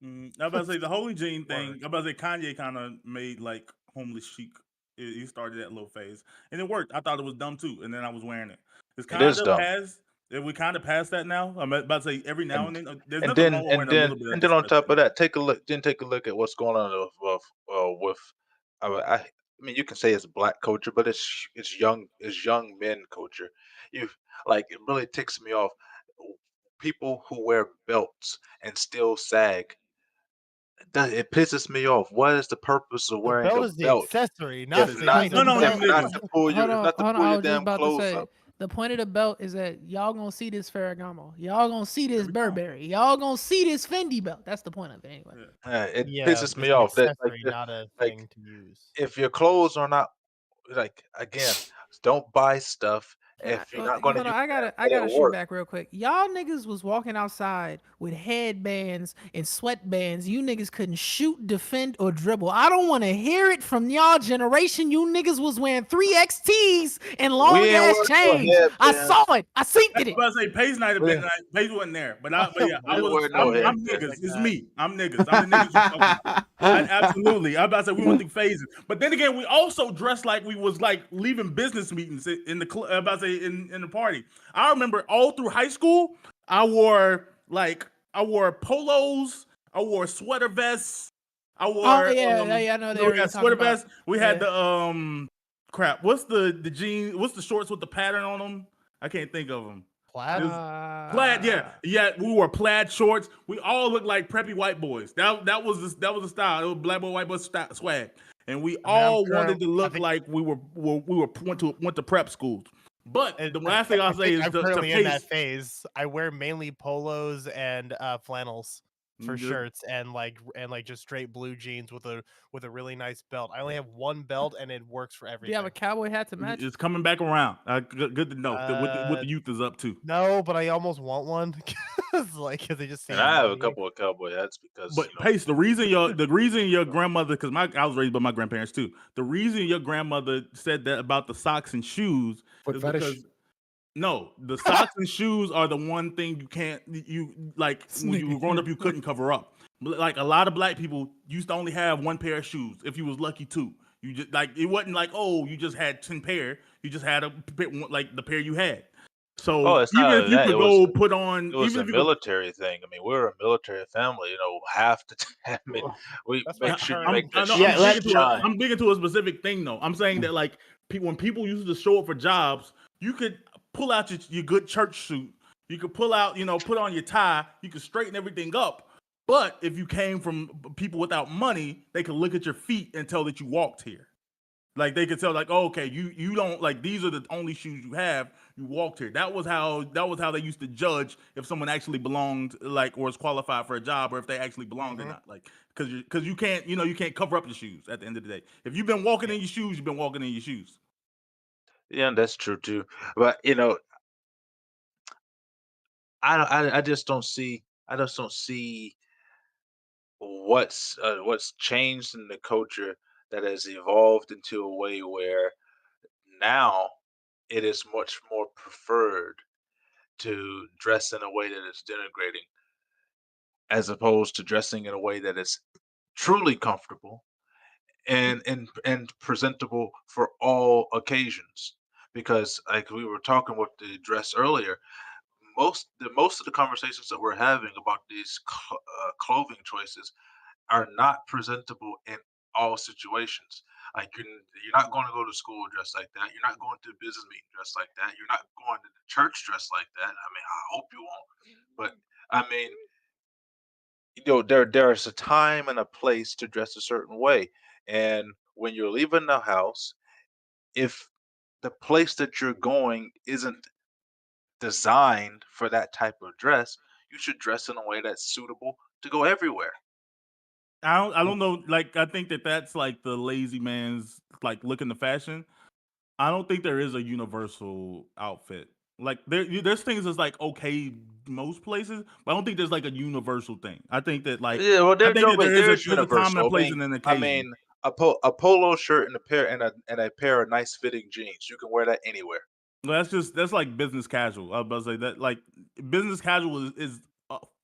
I'm about to say the holy jean thing. Word. I'm about to say Kanye kind of made like homeless chic. He started that little phase, and it worked. I thought it was dumb too, and then I was wearing it. It's It kind is of dumb. past. We kind of past that now. I'm about to say every now And and then. There's and nothing then wrong with and wearing a then little bit of and then on top discretion. of that, take a look at what's going on with I mean you can say it's black culture, but it's young men culture. You like it really ticks me off. People who wear belts and still sag. It pisses me off. What is the purpose of The wearing belt a is the belt? accessory, not If Listen, the not no, to item. no, if them not niggas. to pull Hold on, your I was just damn about to clothes say up. the point of the belt is that y'all gonna see this Ferragamo, y'all gonna see this Every time. Burberry, y'all gonna see this Fendi belt. That's the point of it anyway. Yeah. It Yeah, pisses it's me an off that accessory, not a like thing to use. if your clothes are not like again, don't buy stuff if you're not going to Hold on, use I it gotta at shoot work. back real quick. Y'all niggas was walking outside with headbands and sweatbands. You niggas couldn't shoot, defend, or dribble. I don't want to hear it from y'all generation. You niggas was wearing 3XTs and We long ain't ass wearing no chains. I saw headbands. it. I seen I'm it. about to say Paige night have We, been night. Paige wasn't there, but yeah, we didn't wear no Word. I'm headbands. niggas. Like It's that. me. I'm niggas. I'm the niggas you talking about. Absolutely. I'm about to say we went through phases, but then again, we also dressed like we was like leaving business meetings in the I'm about to say in the party. I remember all through high school, I wore polos, I wore sweater vests, I wore. Oh yeah, I know they we were got talking sweater about. vests. We had Yeah. the crap. What's the jeans? What's the shorts with the pattern on them? I can't think of them. Plaid? Plaid, yeah. We wore plaid shorts. We all looked like preppy white boys. That was the style. It was black boy, white boy swag, and we all wanted to look like we went to prep schools. But the last thing I'll say is I'm to currently in that pace. phase. I wear mainly polos and flannels for Good. shirts and like just straight blue jeans with a really nice belt. I only have one belt and it works for Do everything. you have a cowboy hat to match? It's coming back around. Good to know what the youth is up to. No, but I almost want one because they just seem. And I have a funny. couple of cowboy hats because But Pace, the reason your grandmother, because I was raised by my grandparents too. The reason your grandmother said that about the socks and shoes Foot is fetish? because no, the socks and shoes are the one thing you like when you were growing up you couldn't cover up. Like a lot of black people used to only have one pair of shoes if you was lucky too. You just like it wasn't like you just had 10 pair. You just had like the pair you had. So it's even not if you that. could go put on, It was even a if you could, military thing. I mean, we're a military family. Half the time, we That's make what sure you current- make that Yeah, shit let- shine. I'm big into a specific thing though. I'm saying that like when people used to show up for jobs, you could pull out your good church suit. You could pull out, put on your tie. You could straighten everything up. But if you came from people without money, they could look at your feet and tell that you walked here. Like they could tell, like, oh, okay, you don't like these are the only shoes you have. You walked here. That was how they used to judge if someone actually belonged, like, or was qualified for a job, or if they actually belonged or not. Like, because you can't, you can't cover up your shoes at the end of the day. If you've been walking in your shoes, you've been walking in your shoes. Yeah, that's true too. But I just don't see. I just don't see what's changed in the culture that has evolved into a way where now it is much more preferred to dress in a way that is denigrating as opposed to dressing in a way that is truly comfortable and presentable for all occasions. Because like we were talking with the dress earlier, most of the conversations that we're having about these clothing choices are not presentable in all situations. Like you're not going to go to school dressed like that. You're not going to a business meeting dressed like that. You're not going to the church dressed like that. I mean, I hope you won't. But I mean, there's a time and a place to dress a certain way. And when you're leaving the house, if the place that you're going isn't designed for that type of dress, you should dress in a way that's suitable to go everywhere. I don't know. Like, I think that's like the lazy man's like look in the fashion. I don't think there is a universal outfit. Like there's things that's like okay most places, but I don't think there's like a universal thing. I think that like Yeah, well, I think that there's there's a time and universal. a place and an I occasion. mean, a polo shirt and a pair of nice fitting jeans. You can wear that anywhere. Well, that's like business casual. I was about to say that like business casual is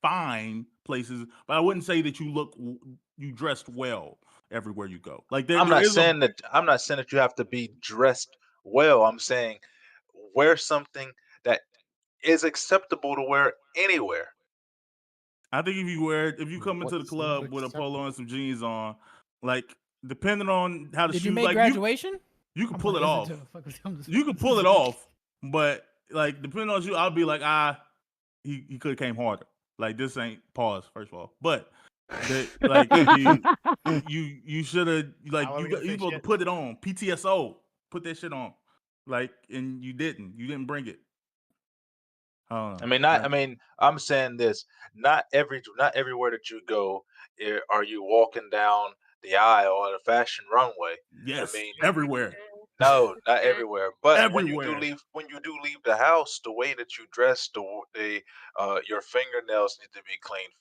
fine places, but I wouldn't say that you dressed well everywhere you go. Like I'm there not is saying that you have to be dressed well. I'm saying wear something that is acceptable to wear anywhere. I think if you come into the What's not club with a polo acceptable? and some jeans on, like depending on how the Did shoes you make like graduation? you can I'm pull it like, off. I'm just You can pull it off, but like depending on you, I'll be like, he could have came harder. Like this ain't pause first of all, but like you should have like I wasn't you gonna say supposed to shit. put it on PTSO, put that shit on, like and you didn't bring it. I mean, not. I mean, I'm saying this. Not everywhere that you go are you walking down the aisle or the fashion runway. Yes, I mean, everywhere. no, not everywhere. But when you Everywhere. do leave the house, the way that you dress, the your fingernails need to be cleaned.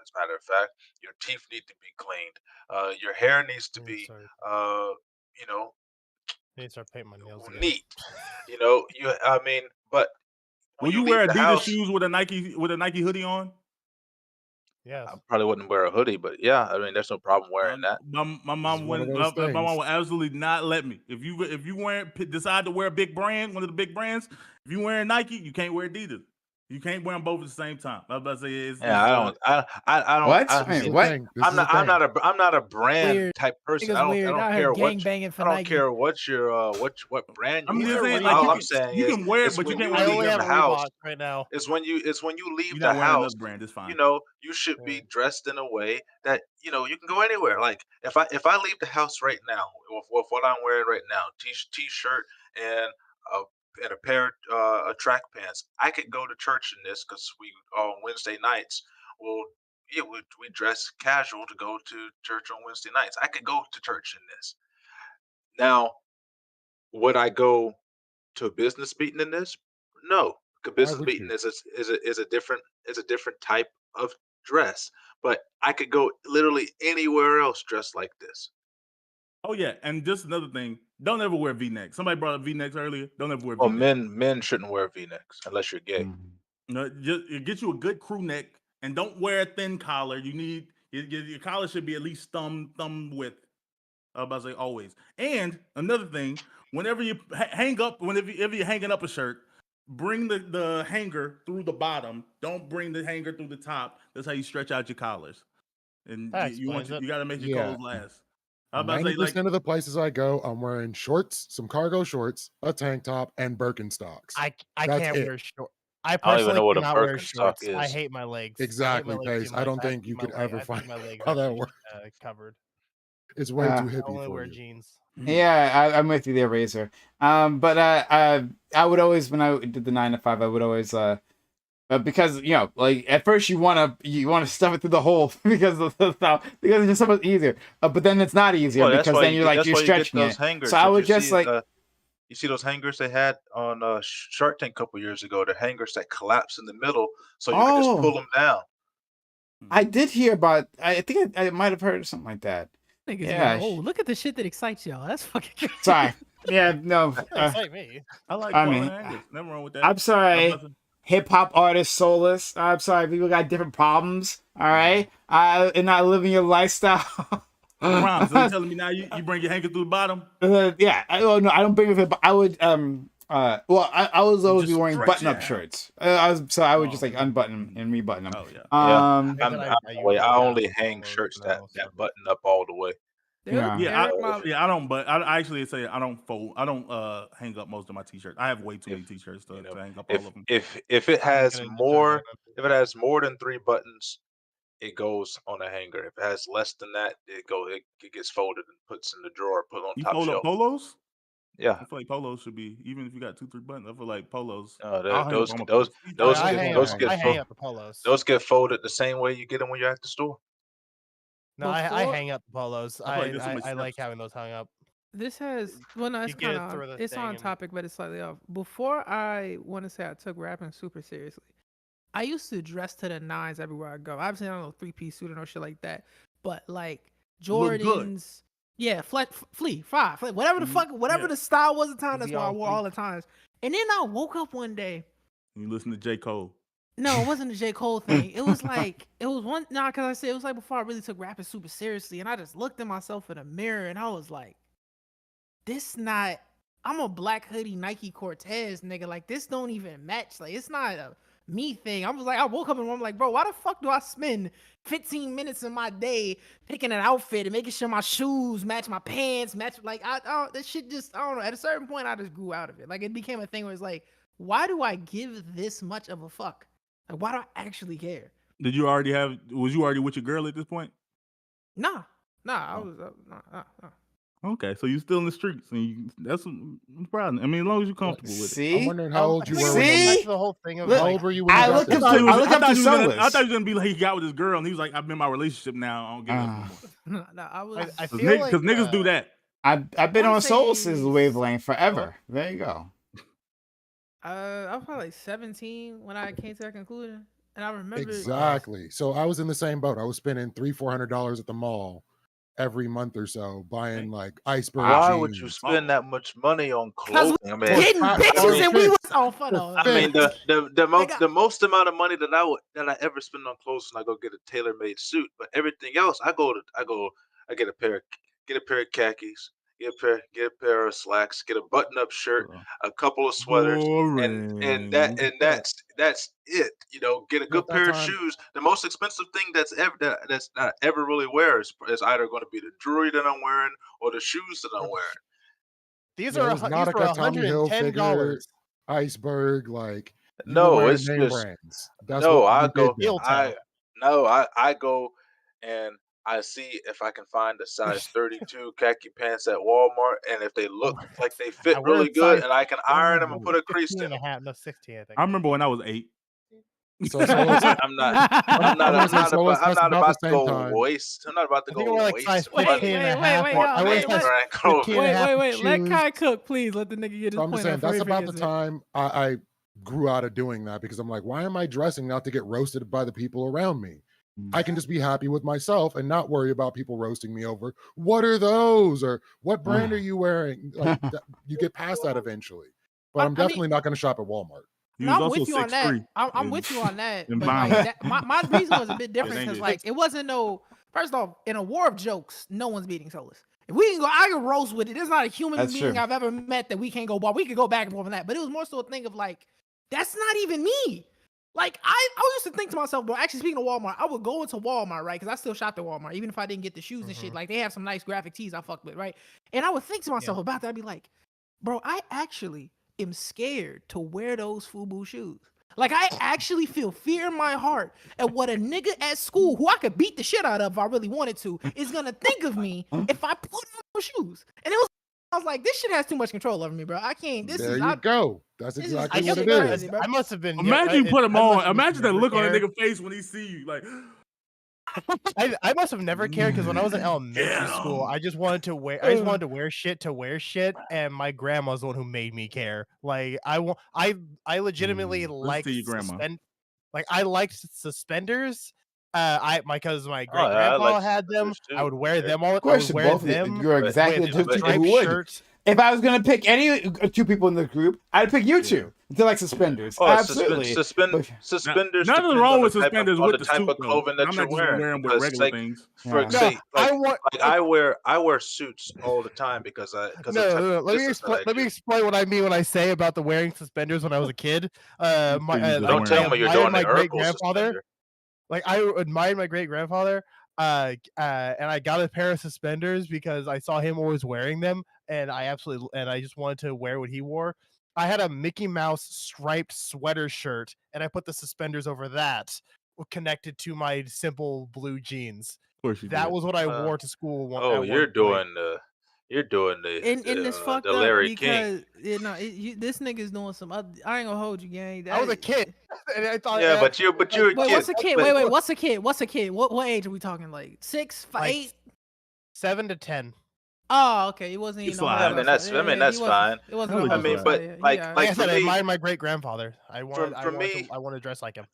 As a matter of fact, your teeth need to be cleaned. Your hair needs to be, Sorry. you know, I need to start painting my nails again. neat. I mean, but when Will you leave wear the Adidas house, shoes with a Nike hoodie on? Yes. I probably wouldn't wear a hoodie, but yeah, I mean, there's no problem wearing that. My mom one of wouldn't. those My mom things. would absolutely not let me. If you decide to wear a big brand, one of the big brands, if you wearing Nike, you can't wear Adidas. You can't wear them both at the same time. I was about to say Yeah, I don't. What? I Wait, This is mean, the what? thing. This is the I'm thing. not a brand Weird. type person. Niggas I weird. don't Out here care gang banging for I don't Nike. care what your what brand I'm you just wear. saying, like, All I'm saying you is, can wear it, it's but you when can't you wear I it. only leave have the a house. Reebok right now. It's when you leave You're the not wearing house. another brand. It's fine. You know, you should Yeah. be dressed in a way that you know you can go anywhere. Like if I leave the house right now with what I'm wearing right now, t-shirt and a and a pair of track pants, I could go to church in this because we on Wednesday nights. Well, yeah, we dress casual to go to church on Wednesday nights. I could go to church in this. Now, would I go to a business meeting in this? No, a Why business would meeting you? is a different type of dress. But I could go literally anywhere else dressed like this. Oh yeah, and just another thing, don't ever wear V-necks. Somebody brought up V-necks earlier. Don't ever wear Well, V-necks. men shouldn't wear V-necks unless you're gay. No, just get you a good crew neck, and don't wear a thin collar. You need your collar should be at least thumb width. I was about to say always. And another thing, whenever you hang up, if you're hanging up a shirt, bring the hanger through the bottom. Don't bring the hanger through the top. That's how you stretch out your collars. And That you want explains it. you got to make your Yeah. clothes last. I was about to say 90% like of the places I go, I'm wearing shorts, some cargo shorts, a tank top, and Birkenstocks. I That's can't it. wear shorts. I I don't even personally know what a cannot wear Birkenstock shorts. I is. hate my legs. I hate my Exactly, legs Pace. too I much. don't I have think to you keep my could leg. ever I have to find keep my legs how that works. covered. It's way too I hippie only for wear you. jeans. Yeah, I'm with you there, Razor. But I would always, when I did the 9 to 5, I would always because you know, like at first you wanna stuff it through the hole because of the stuff because it's just so much easier. But then it's not easier Well, that's because why then you you're get like you're you get stretching those it. hangers So I that would you just see. like You see those hangers they had on Shark Tank a couple years ago. The hangers that collapse in the middle, so you could just pull oh, them down. I did hear about. I think I might have heard of something like that. Niggas Yeah. go, oh, look at the shit that excites y'all. That's fucking crazy. Sorry. Yeah, no. It's like me. I like I calling mean, hangers. Nothing wrong with that. I'm sorry. Hip hop artist, soulless. I'm sorry. People got different problems. All right. And not living your lifestyle. Ron, so you telling me now you bring your hanger through the bottom? Yeah. Oh no, I don't bring it. I would well, I was always be Just wearing stretch button-up it out. shirts. I would just like unbutton and rebutton them. Oh yeah. Yeah. I I usually have only hang polos shirts now, that so. button up all the way. Yeah. I don't. But I actually say I don't fold. I don't hang up most of my t-shirts. I have way too many t-shirts to hang up all of them. If it has more than 3 buttons, it goes on a hanger. If it has less than that, it gets folded and puts in the drawer, put on You top fold up shelf. polos? Yeah. I feel like polos should be, even if you got 2-3 buttons. I feel like polos. Those I hang up the polos. Those get folded the same way you get them when you're at the store. No, I hang up the polos. I feel like there's so many I like steps. having those hung up. This has well, no, it's You get it kind through of the it's thing on and- topic, but it's slightly off. Before I want to say I took rapping super seriously, I used to dress to the nines everywhere I go. Obviously, I don't know 3-piece suit or no shit like that, but like Look good. Jordans, yeah, flea, whatever the fuck, whatever Yeah. the style was at the time. That's Be what I on wore fleek. all the times. And then I woke up one day. You listen to J. Cole. No, it wasn't the J. Cole thing. It was like because I said it was like before I really took rapping super seriously, and I just looked at myself in the mirror and I was like, I'm a black hoodie Nike Cortez nigga. Like this don't even match. Like it's not a me thing. I woke up and I'm like, bro, why the fuck do I spend 15 minutes of my day picking an outfit and making sure my shoes match my pants, like that shit just, I don't know. At a certain point, I just grew out of it. Like it became a thing where it's like, why do I give this much of a fuck? Like why do I actually care? Was you already with your girl at this point? Nah, I was nah. Okay, so you still in the streets, and that's a problem. I mean, as long as you're comfortable with it. See? I'm wondering how old you were. See? The whole thing of Look, How like, old were you when you I got looked this? up to I thought he was Solus. I thought he was gonna be like he got with his girl, and he was like, "I'm in my relationship now. I don't give a fuck No, I was. I because feel like niggas do that." I've been wanna on say- Solus's wavelength forever. There you go. I was probably like 17 when I came to that conclusion, and I remember Exactly. So I was in the same boat. I was spending $300-$400 at the mall every month or so buying like iceberg Why jeans. would you spend that much money on Because clothing? I we mean, getting I bitches mean, and we was fits. oh fuck no. I mean, Nigga. the most amount of money that I ever spend on clothes is I go get a tailor made suit. But everything else, I get a pair of khakis, get a pair of slacks, get a button-up shirt, Uh, a couple of sweaters, Boring. that's it. Get a At good that pair of time, shoes. The most expensive thing that's not ever really wear is either going to be the jewelry that I'm wearing or the shoes that I'm or the wearing. these Yeah, are it was these were Nautica, Tommy Hilfiger, $110. Iceberg. Like you were No, wearing it's name just brands. That's what no. we did then. Heel I toe. no. I go and I see if I can find a size 32 khaki pants at Walmart, and if they look like they fit I wear a really good, size and I can iron them and put a crease 15 in and a them. half, no 16, I think. I remember when I was 8. So Solos, I'm not. I'm not. I'm gonna I'm say not Solos. about. I'm That's not about the about to same go time. waste. I'm not about to I think I go wear like size waste Wait, 15 money and a wait, half. wait, on y'all. I wear Wait, size let, brand clothing. 15 and a half wait. shoes. Let Kai cook, please. Let the nigga get his So I'm point just saying out before that's he about the forgets it. time I grew out of doing that because I'm like, why am I dressing not to get roasted by the people around me? I can just be happy with myself and not worry about people roasting me over what are those or what brand are you wearing? Like you get past that eventually. But I'm I mean, definitely not going to shop at Walmart. He no, was I'm also with you on that. 6'3" I'm in- with you on that. in But like violence. that, my reason was a bit different ain't because it? like it wasn't no. First off, in a war of jokes, no one's beating Solus. If we can go, I can roast with it. There's not a human That's being true. I've ever met that we can't go bar. We could go back and forth on that. But it was more so a thing of like, that's not even me. Like I used to think to myself, bro. Actually, speaking of Walmart, I would go into Walmart, right? Because I still shopped at Walmart, even if I didn't get the shoes and shit. Like they have some nice graphic tees I fuck with, right? And I would think to myself about that. I'd be like, bro, I actually am scared to wear those FUBU shoes. Like I actually feel fear in my heart at what a nigga at school who I could beat the shit out of if I really wanted to is gonna think of me if I put on those shoes. And I was like, this shit has too much control over me, bro. I can't. There you go. That's this is- exactly I what guess it it's is. crazy, bro. I must have been. Imagine you put them I must on. have Imagine that never look on cared. a nigga face when he see you. Like, I must have never cared because when I was in Get elementary school, 'em. I just wanted to wear. I just wanted to wear shit, and my grandma's the one who made me care. Like I legitimately Listen liked to your grandma. I liked suspenders. Because my Oh, great yeah, I grandpa like had them. suspenders, too. I would wear them all. Of course, I would wear both of you, them you're exactly with the two people striped who would. shirts. If I was gonna pick any two people in the group, I'd pick you two to like suspenders. Oh, Absolutely. But- suspenders. Nothing depends wrong on with the type suspenders on with the the type suit of though. clothing that I'm you're not just gonna wearing. wear them with Because, regular like, things. for Yeah. say, I like, want. I wear suits all the time because of the type of Let me business that I explain. Let me do. explain what I mean when I say about the wearing suspenders when I was a kid. You just Don't tell me you're admired doing my the great Urkel grandfather. suspender. Like I admired my great grandfather. And I got a pair of suspenders because I saw him always wearing them, and I just wanted to wear what he wore. I had a Mickey Mouse striped sweater shirt, and I put the suspenders over that, connected to my simple blue jeans. Of course you That did. was what I wore to school. Oh, at you're one point. doing and it's fucked the up Larry King. because this nigga's doing some other. I ain't gonna hold you, gang. I was a kid, and I thought. Yeah, but you're a Wait, kid. what's a kid? But- Wait, what's a kid? What's a kid? What age are we talking? Like 6, 5, Like, 8? 7 to 10. Oh, okay. It wasn't You even. slide. I mean, that's fine. It wasn't. Hell on yeah. my I mean, side, but, yeah, like- yeah. like Like I for said, I me- admired my great grandfather. I wanted to dress like him.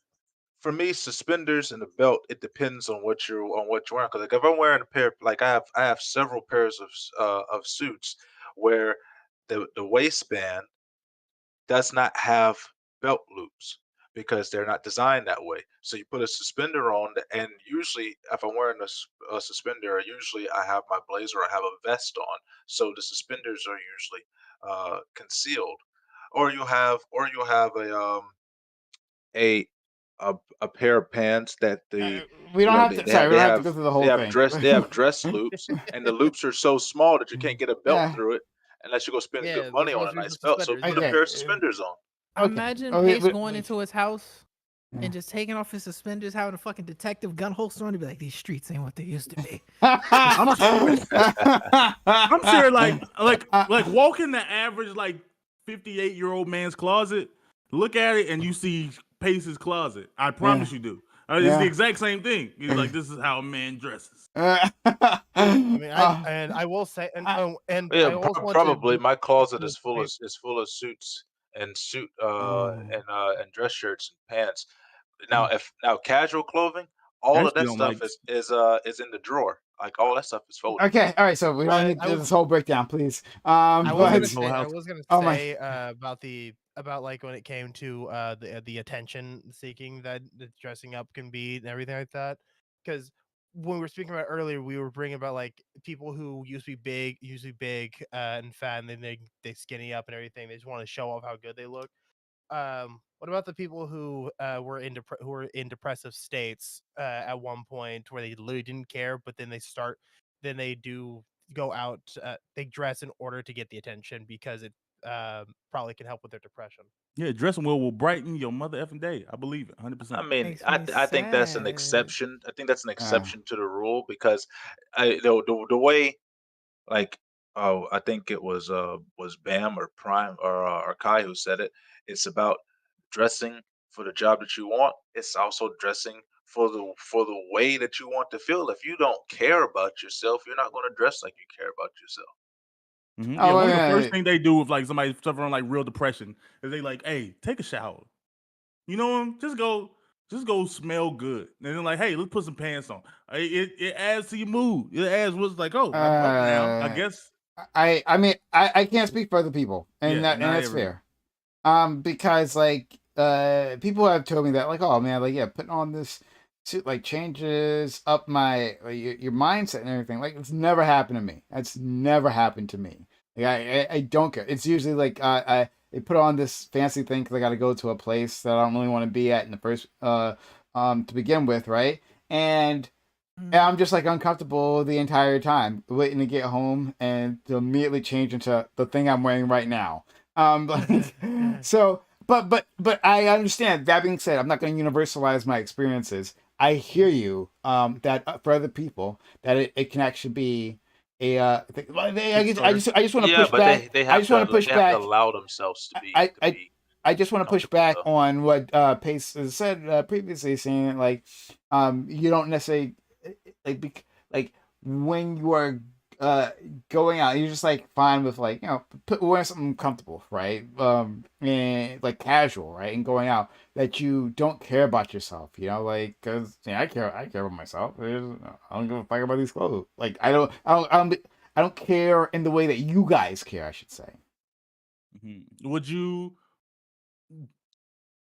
For me, suspenders and the belt, it depends on what you're wearing. Because like if I'm wearing a pair, like I have several pairs of suits where the waistband does not have belt loops because they're not designed that way. So you put a suspender on, and usually if I'm wearing a suspender, usually I have my blazer, I have a vest on, so the suspenders are usually concealed. Or you'll have a a pair of pants that we don't have to. they Sorry, we they don't have to have go through the whole they have thing. dress loops, and the loops are so small that you can't get a belt Yeah. through it unless you go spend Yeah, good money those on are a the nice belt. So suspenders. put a Okay. pair of suspenders on. Okay. Imagine Okay, Pace but- going into his house Yeah. and just taking off his suspenders, having a fucking detective gun holster on, to be like, these streets ain't what they used to be. I'm sure, like walk in the average like 58-year-old man's closet, look at it, and you see Pace's closet. I promise you do. It's Yeah. the exact same thing. It's like this is how a man dresses. I mean, I will say, and I also want Probably to, my closet is full of suits and and dress shirts and pants. Now, if casual clothing, all of Actually that don't stuff like- is in the drawer. Like all that stuff is folded. Okay, all right. So we don't need I was- this whole breakdown, please. I was But- gonna say, Oh my- about like when it came to the attention seeking that the dressing up can be and everything like that. Because when we were speaking about earlier, we were bringing about like people who used to be big, usually big and fat, and then they skinny up and everything. They just want to show off how good they look. What about the people who who were in depressive states at one point where they literally didn't care, but then they do go out, they dress in order to get the attention because it probably can help with their depression. Yeah, dressing well will brighten your mother effing day. I believe it, 100%. I mean, Makes me I think that's an sad. exception. I think that's an Uh, exception to the rule because the way like I think it was Bam or Prime or Kai who said it. It's about dressing for the job that you want. It's also dressing for the way that you want to feel. If you don't care about yourself, you're not going to dress like you care about yourself. Yeah, oh, one of the first yeah. things they do if like somebody suffering like real depression is they like, hey, take a shower. You know, just go smell good. And then like, hey, let's put some pants on. It adds to your mood. It adds what's like, oh, I'm up now. I Uh, guess. I mean, I can't speak for other people, and Yeah, not that's every. fair. Because like people have told me that like, oh man, like yeah, putting on this suit like changes up my like, your mindset and everything. Like it's never happened to me. That's never happened to me. Like I don't care. It's usually like I they put on this fancy thing because I got to go to a place that I don't really want to be at in the first to begin with, right? And I'm just like uncomfortable the entire time, waiting to get home and to immediately change into the thing I'm wearing right now. Like, so, but I understand. That being said, I'm not going to universalize my experiences. I hear you. That for other people, that it can actually be a. Well, Kickstarter. I just want to Yeah, push but back. they I have just want to to push back. allow themselves I, to I be I just want to push comfortable back though. on what Pace has said previously, saying like you don't necessarily like when you are uh going out, you're just like fine with like wearing something comfortable, right? And like casual, right? And going out that you don't care about yourself, like because I care about myself. I don't give a fuck about these clothes. Like I don't care in the way that you guys care, I should say. Would you?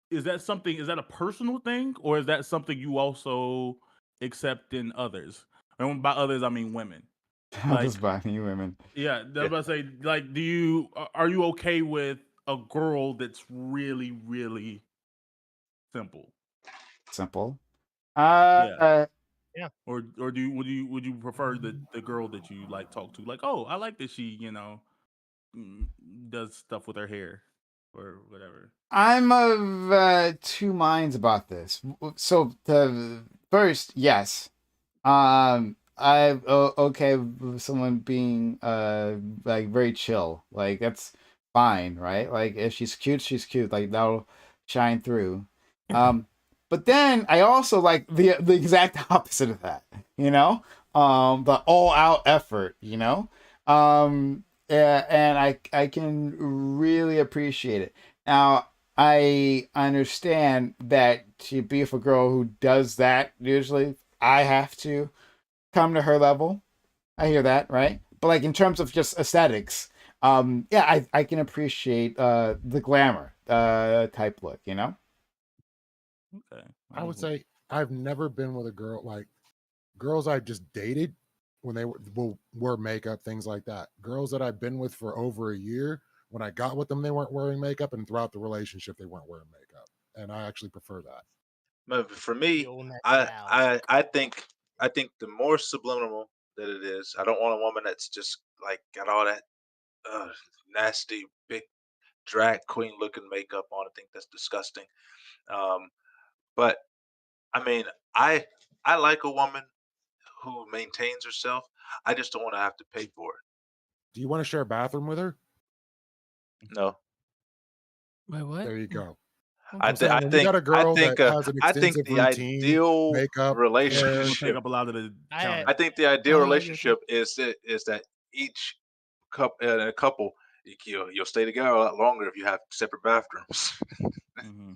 Is that something? Is that a personal thing, or is that something you also accept in others? And by others, I mean women. How does Like, buying you women? yeah, that's Yeah. what I say. Like, are you okay with a girl that's really, really simple? Simple. Yeah. Uh, Or would you prefer the girl that you like talk to? Like, oh, I like that she, mm, does stuff with her hair or whatever. I'm of two minds about this. So the first, yes, I'm okay with someone being like very chill. Like that's fine, right? Like if she's cute, she's cute. Like that'll shine through. Um, but then I also like the exact opposite of that. The all out effort. Yeah, and I can really appreciate it. Now I understand that to be with a girl who does that, usually I have to come to her level. I hear that, right? But like in terms of just aesthetics, yeah, I can appreciate the glamour type look. Okay. I would say I've never been with a girl like girls I just dated when they wore makeup, things like that. Girls that I've been with for over a year, when I got with them, they weren't wearing makeup, and throughout the relationship, they weren't wearing makeup. And I actually prefer that. But for me, You'll never I know. I I think I think the more subliminal that it is, I don't want a woman that's just like got all that uh, nasty big drag queen looking makeup on. I think that's disgusting. Um, but I mean, I I like a woman who maintains herself. I just don't want to have to pay for it. Do you want to share a bathroom with her? No, Wait, what? There you go. What I I'm the think saying I when you fuck? think got a I girl that think has an I think extensive the routine, ideal makeup, Yeah, it's hair, gonna take relationship. up a lot of the I counter. I think the ideal Oh, I get you. relationship is that each a couple you'll stay together a lot longer if you have separate bathrooms. hmm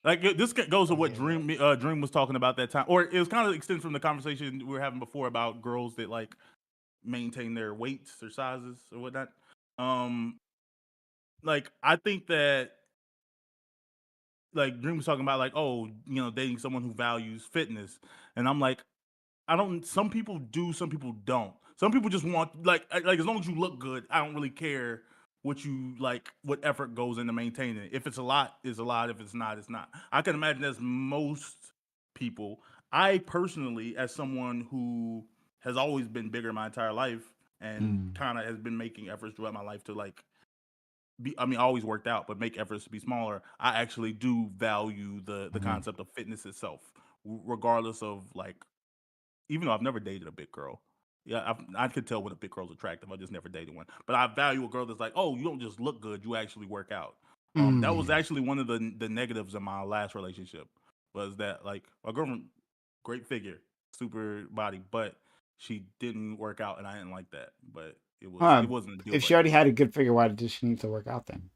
Like this goes to I what mean, Dream was talking about that time, or it was kind of extended from the conversation we were having before about girls that like maintain their weights or sizes or whatnot. Um, like I think that like Dream was talking about like, oh, dating someone who values fitness, and I'm like, I don't. Some people do. Some people don't. Some people just want like as long as you look good. I don't really care what you like. What effort goes into maintaining it. If it's a lot, it's a lot. If it's not, it's not. I can imagine as most people. I personally, as someone who has always been bigger my entire life and Mm. kind of has been making efforts throughout my life to like be. I mean, I always worked out, but make efforts to be smaller. I actually do value the Mhm. concept of fitness itself, regardless of like even though I've never dated a big girl. Yeah, I could tell when a big girl's attractive. I just never dated one. But I value a girl that's like, oh, you don't just look good, you actually work out. That was Mm. actually one of the negatives in my last relationship was that like my girlfriend, great figure, super body, but she didn't work out, and I didn't like that. But Huh. it wasn't a deal If she breaker. already had a good figure, why did she need to work out then?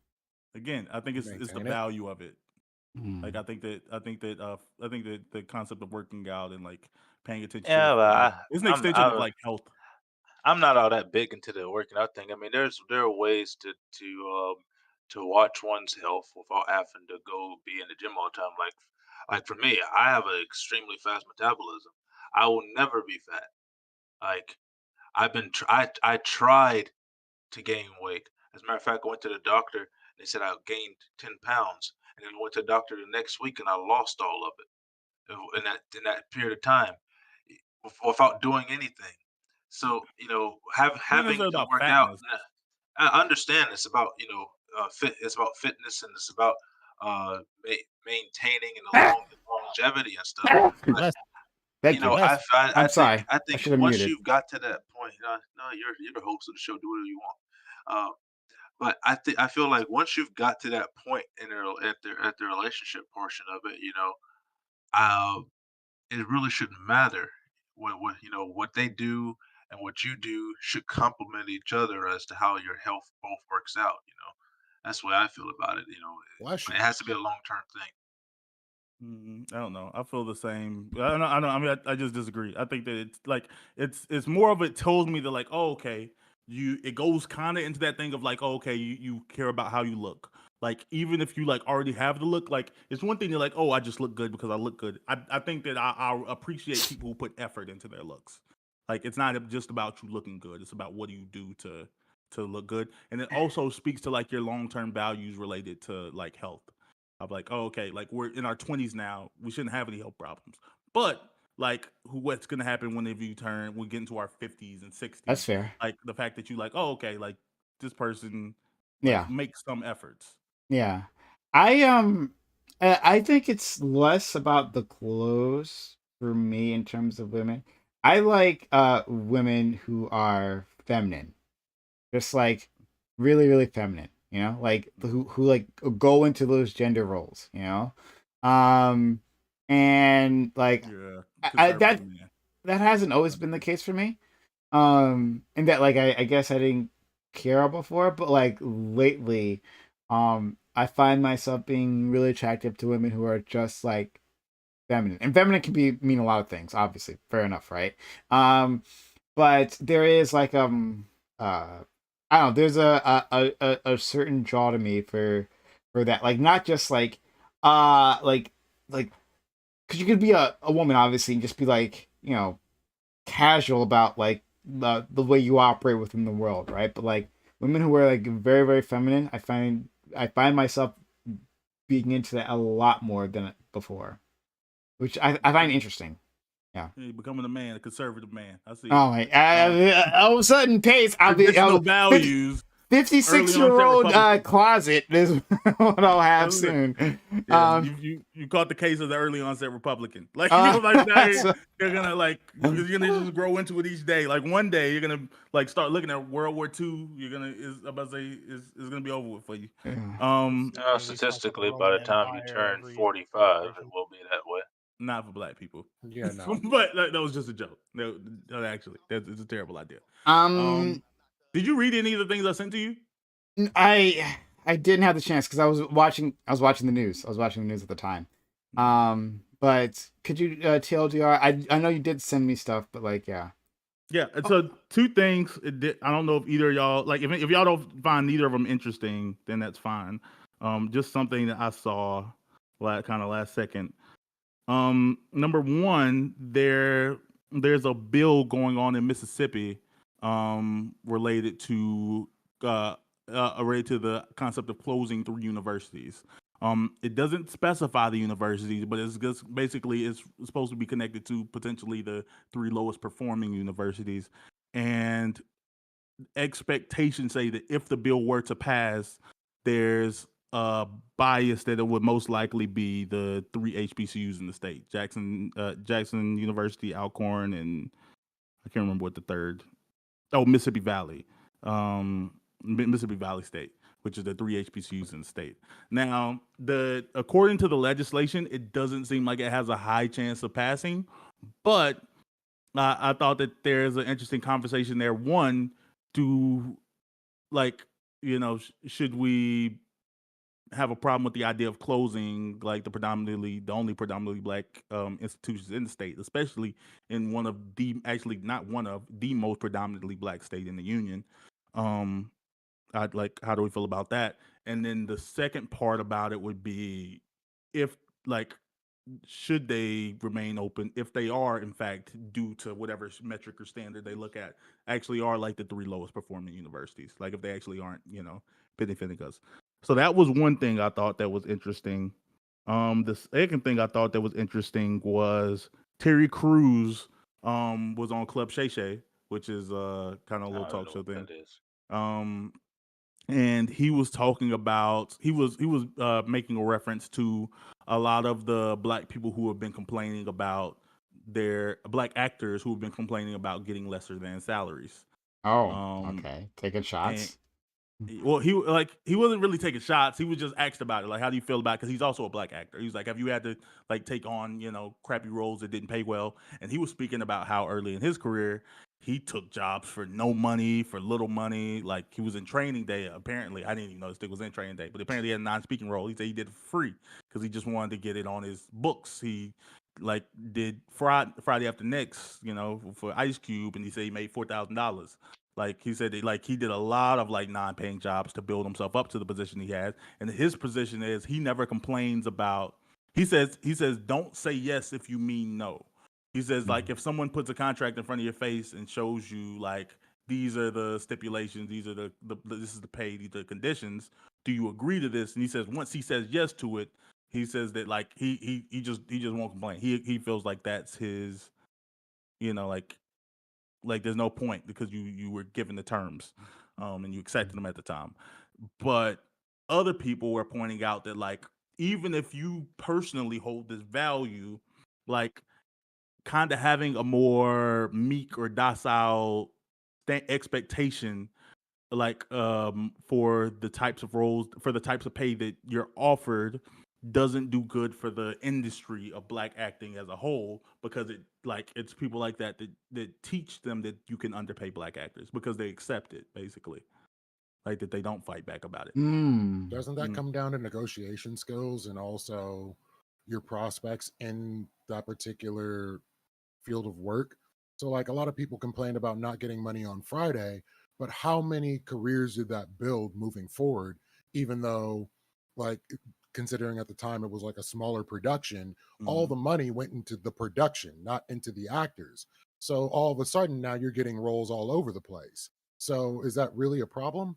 Again, I think it's the Maintain it. value of it. Like Mm. I think that the concept of working out and like paying attention to the Yeah, but fitness is an extension of like health. I'm not all that big into the working out thing. I mean, there are ways to watch one's health without having to go be in the gym all the time. Like for me, I have an extremely fast metabolism. I will never be fat. Like I tried to gain weight. As a matter of fact, I went to the doctor. They said I gained 10 pounds, and then I went to the doctor the next week and I lost all of it in that period of time without doing anything. So It's not having necessarily to about work out. fatness. I understand it's about it's about fitness and it's about maintaining and the longevity and stuff. But Bless, you Thank know, you. bless. I'm sorry. I I think should have once muted. you've got to that point, no, you're the host of the show. Do whatever you want. But I feel like once you've got to that point in at the relationship portion of it, uh, it really shouldn't matter what they do and what you do should complement each other as to how your health both works out. That's the way I feel about it. Bless But you. it has to be a long term thing. I don't know. I feel the same. I don't. I mean, I just disagree. I think that it's like it's more of it tells me that like, oh, okay, it goes kind of into that thing of like, oh, okay, you care about how you look. Like even if you like already have the look, like it's one thing you're like, oh, I just look good because I look good. I think that I appreciate people who put effort into their looks. Like it's not just about you looking good. It's about what do you do to look good, and it also speaks to like your long term values related to like health. I'm like, oh, okay, like we're in our 20s now. We shouldn't have any health problems. But like, what's gonna happen whenever we get into our 50s and That's 60s? fair. Like the fact that you like, oh, okay, like this person like Yeah. makes some efforts. Yeah. I I think it's less about the clothes for me in terms of women. I like women who are feminine. Just like really, really feminine, like who like go into those gender roles, Um and like Yeah, I conservative man. that hasn't always been the case for me. And that like I guess I didn't care before, but like lately, I find myself being really attractive to women who are just like feminine. And feminine can mean a lot of things, obviously. Fair enough, right? But there is like I don't know, there's a certain draw to me for that. Like not just like because you could be a woman obviously and just be like, casual about like the way you operate within the world, right? But like women who are like very very feminine, I find myself being into that a lot more than before, which I find interesting. Yeah. You're becoming a man, a conservative man. I see it. Oh my! Um, All of a sudden, Pace. I'll be Traditional 50, values, early 56-year onset old Republican. closet is what I'll have That's it. soon. Yeah, you caught the case of the early onset Republican. Like Uh, like now so- you're gonna like you're gonna just grow into it each day. Like one day you're gonna like start looking at World War II. You're gonna is I'm about to say is gonna be over with for you. yeah. Um, Assuming we start with the Statistically, by the Roman time you Empire turn every 45, it generation. will be that way. not for black people. Yeah, no. But that was just a joke. No, actually, it's a terrible idea. um, Did you read any of the things I sent to you? I didn't have the chance because I was watching the news. I was watching the news at the time. But could you TLDR? I know you did send me stuff, but like yeah. Yeah, so two things. I don't know if either of y'all like if y'all don't find neither of them interesting, then that's fine. Just something that I saw kind of last second. Number one, there there's a bill going on in Mississippi related to the concept of closing 3 universities. It doesn't specify the universities, but it's just basically it's supposed to be connected to potentially the 3 lowest performing universities. And expectations say that if the bill were to pass, there's a bias that it would most likely be the 3 HBCUs in the state: Jackson University, Alcorn, and I can't remember what the third. Oh, Mississippi Valley, Mississippi Valley State, which is the 3 HBCUs in the state. Now, according to the legislation, it doesn't seem like it has a high chance of passing, but I thought that there's an interesting conversation there. One, to like, should we have a problem with the idea of closing like the only predominantly black institutions in the state, especially in one of the actually not one of the most predominantly black state in the union. I'd like, how do we feel about that? And then the second part about it would be if like should they remain open if they are in fact, due to whatever metric or standard they look at, actually are like the 3 lowest performing universities, like if they actually aren't benefiting us. So that was one thing I thought that was interesting. The second thing I thought that was interesting was Terry Crews was on Club Shay Shay, which is kind of a I little don't talk know show what thing. that is. And he was talking about he was making a reference to a lot of the black people who have been complaining about their black actors who have been complaining about getting lesser than salaries. Oh, Um, okay. Taking and shots. well, he wasn't really taking shots. He was just asked about it, like, how do you feel about it? Because he's also a black actor. He was like, have you had to like take on crappy roles that didn't pay well? And he was speaking about how early in his career he took jobs for no money, for little money. Like he was in Training Day. Apparently, I didn't even know this thing was in Training Day, but apparently he had a non-speaking role. He said he did it for free because he just wanted to get it on his books. He like did Friday After Next, for Ice Cube, and he said he made $4,000. Like he said, like he did a lot of like non-paying jobs to build himself up to the position he has. And his position is he never complains about. He says don't say yes if you mean no. He says like if someone puts a contract in front of your face and shows you like these are the stipulations, these are the this is the pay, these are the conditions. Do you agree to this? And he says once he says yes to it, he says that like he just won't complain. He feels like that's his, like there's no point because you were given the terms and you accepted them at the time. But other people were pointing out that like even if you personally hold this value, like kind of having a more meek or docile expectation, like for the types of roles, for the types of pay that you're offered, doesn't do good for the industry of black acting as a whole, because it's people like that teach them that you can underpay black actors because they accept it, basically, like that they don't fight back about it. Mm. Doesn't that come down to negotiation skills and also your prospects in that particular field of work? So, like, a lot of people complain about not getting money on Friday, but how many careers did that build moving forward? Even though, like, considering at the time it was like a smaller production, all the money went into the production, not into the actors. So, all of a sudden, now you're getting roles all over the place. So, is that really a problem?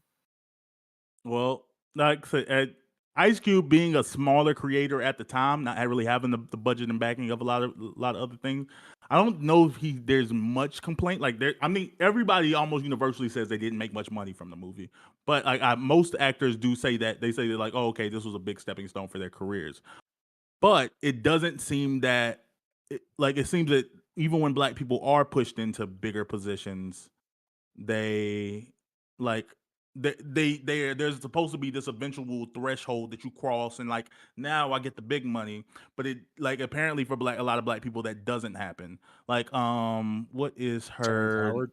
Well, like I said, Ice Cube being a smaller creator at the time, not really having the budget and backing of a lot of other things, I don't know if there's much complaint. Like there, I mean, everybody almost universally says they didn't make much money from the movie, but like most actors do say that they say that like, oh, okay, this was a big stepping stone for their careers. But it doesn't seem that, it seems that even when black people are pushed into bigger positions, they like there's supposed to be this eventual threshold that you cross, and like now I get the big money, but it like apparently for a lot of black people that doesn't happen. Like what is Terrence her Howard?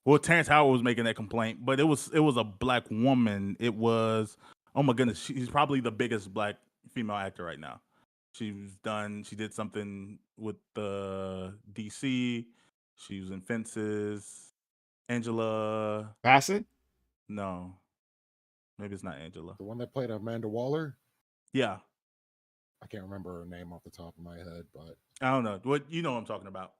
well, Terrence Howard was making that complaint, but it was a black woman. It was, oh my goodness, she's probably the biggest black female actor right now. She did something with the DC. She was in Fences. Angela, Bassett? no, maybe it's not Angela. The one that played Amanda Waller? Yeah, I can't remember her name off the top of my head, but I don't know what, what I'm talking about.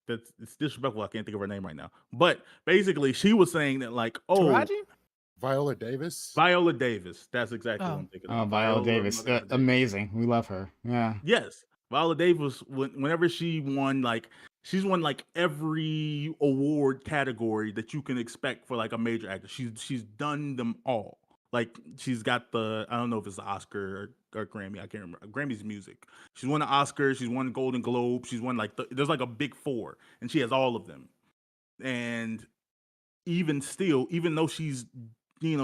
It's disrespectful. I can't think of her name right now. But basically, she was saying that like, Taraji? Viola Davis. Viola Davis. That's exactly what Oh. I'm thinking Oh, of. Viola Davis, Viola Davis. amazing. We love her. Yeah. Yes, Viola Davis. Whenever she won, like she's won like every award category that you can expect for like a major actor. She's done them all. Like she's got I don't know if it's the Oscar or Grammy. I can't remember. Grammy's music. She's won the Oscar. She's won Golden Globe. She's won like there's like a big four, and she has all of them. And even still, even though she's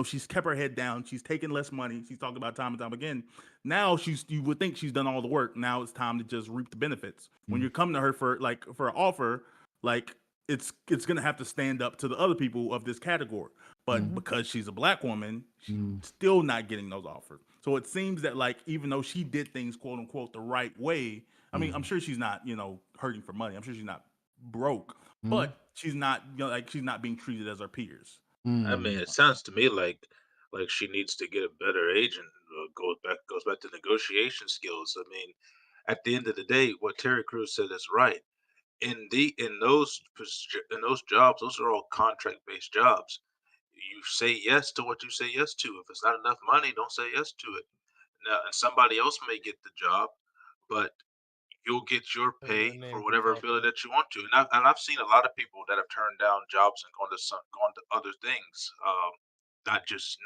she's kept her head down, she's taken less money, she's talked about time and time again. Now you would think she's done all the work. Now it's time to just reap the benefits. When you come to her for an offer, like it's gonna have to stand up to the other people of this category. But because she's a black woman, she's still not getting those offers. So it seems that like even though she did things quote unquote the right way, I mean, I'm sure she's not, hurting for money. I'm sure she's not broke, but she's not she's not being treated as her peers. I mean, it sounds to me like she needs to get a better agent. Goes back to negotiation skills. I mean, at the end of the day, what Terry Crews said is right. In those jobs, those are all contract based jobs. You say yes to what you say yes to. If it's not enough money, don't say yes to it. Now, and somebody else may get the job, but you'll get your Say pay the name for for whatever something. affiliate that you want to. And I've seen a lot of people that have turned down jobs and gone to other things. Not just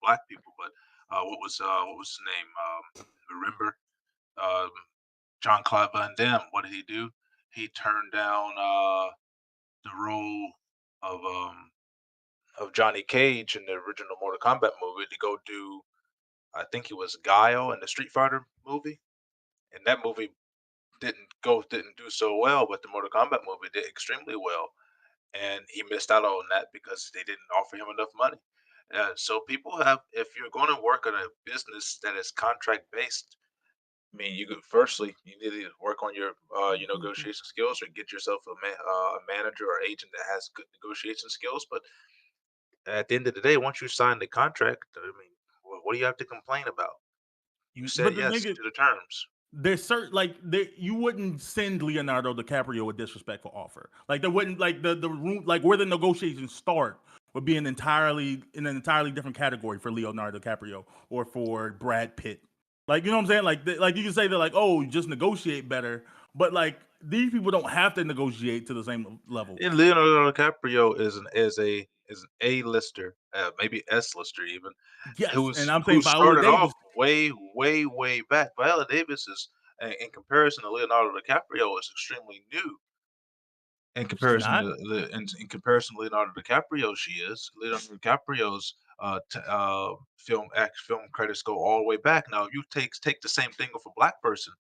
black people, but what was his name? Remember, um, John Claude Van Damme. What did he do? He turned down the role of um, of Johnny Cage in the original Mortal Kombat movie to go do. I think it was Guile in the Street Fighter movie, and that movie didn't do so well, but the Mortal Kombat movie did extremely well, and he missed out on that because they didn't offer him enough money. So people have, if you're going to work in a business that is contract based, I mean, you could firstly you need to work on your negotiation skills or get yourself a manager or agent that has good negotiation skills. But at the end of the day, once you sign the contract, I mean, what do you have to complain about? You said But the yes thing is, to the terms. there's certain you wouldn't send Leonardo DiCaprio a disrespectful offer. Like there wouldn't like the room like where the negotiations start would be in an entirely different category for Leonardo DiCaprio or for Brad Pitt. Like you know what I'm saying? Like you can say that like oh just negotiate better, but like these people don't have to negotiate to the same level. And Leonardo DiCaprio is an A-lister, maybe S-lister even, Yes, and I'm who saying Viola started off Davis. way, way, way back. Viola Davis is, in comparison to Leonardo DiCaprio, is extremely new. She's not. In comparison to Leonardo DiCaprio, she is. Leonardo DiCaprio's film credits go all the way back. Now, if you take the same thing with a black person,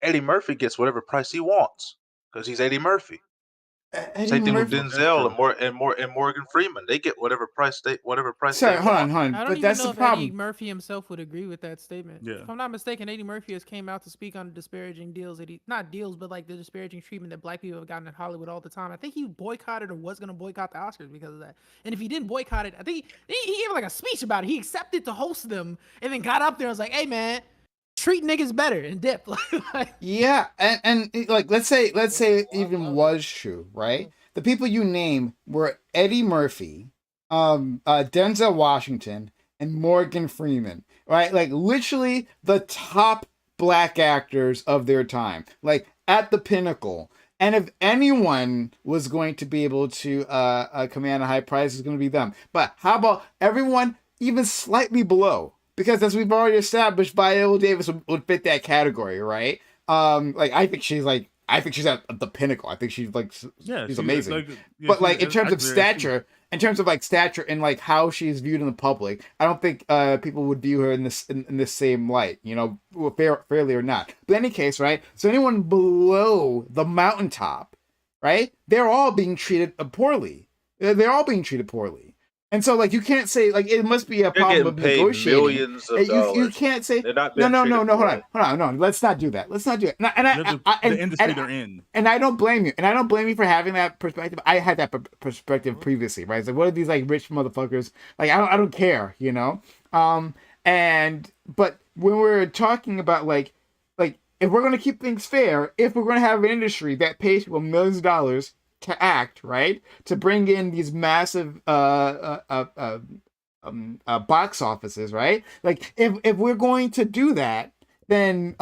Eddie Murphy gets whatever price he wants because he's Eddie Murphy. Eddie Same thing with Murphy. That's Denzel true. and Morgan Freeman. They get whatever price they Sorry, hold want. on. I don't But even that's know the if Eddie problem. Murphy himself would agree with that statement. Yeah. If I'm not mistaken, Eddie Murphy has came out to speak on the disparaging deals that not deals, but like the disparaging treatment that black people have gotten in Hollywood all the time. I think he boycotted or was going to boycott the Oscars because of that. And if he didn't boycott it, I think he gave like a speech about it. He accepted to host them and then got up there and was like, "Hey man, treat niggas better," and dip. Yeah, and like let's say it even was true, right? The people you name were Eddie Murphy, Denzel Washington, and Morgan Freeman, right? Like literally the top black actors of their time, like at the pinnacle. And if anyone was going to be able to command a high price, it's going to be them. But how about everyone even slightly below? Because as we've already established, Viola Davis would fit that category, right? Like I think she's at the pinnacle. I think she's like Yeah, she's amazing. Like, yeah, But like in she's terms of actually very astute. stature and like how she's viewed in the public, I don't think people would view her in this same light, fairly or not. But in any case, right? So anyone below the mountaintop, right? They're all being treated poorly. They're all being treated poorly. And so, like, you can't say like it must be a They're problem getting of paid negotiating. millions of You dollars. can't say They're not no, being no, no, treated no. Hold poorly. on, no. Let's not do that. Let's not do it. The industry they're in. And I don't blame you. And I don't blame you for having that perspective. I had that perspective previously, right? It's like, what are these like rich motherfuckers? Like, I don't care, But when we're talking about like if we're going to keep things fair, if we're going to have an industry that pays people millions of dollars to act, right, to bring in these massive box offices, right? Like if we're going to do that, then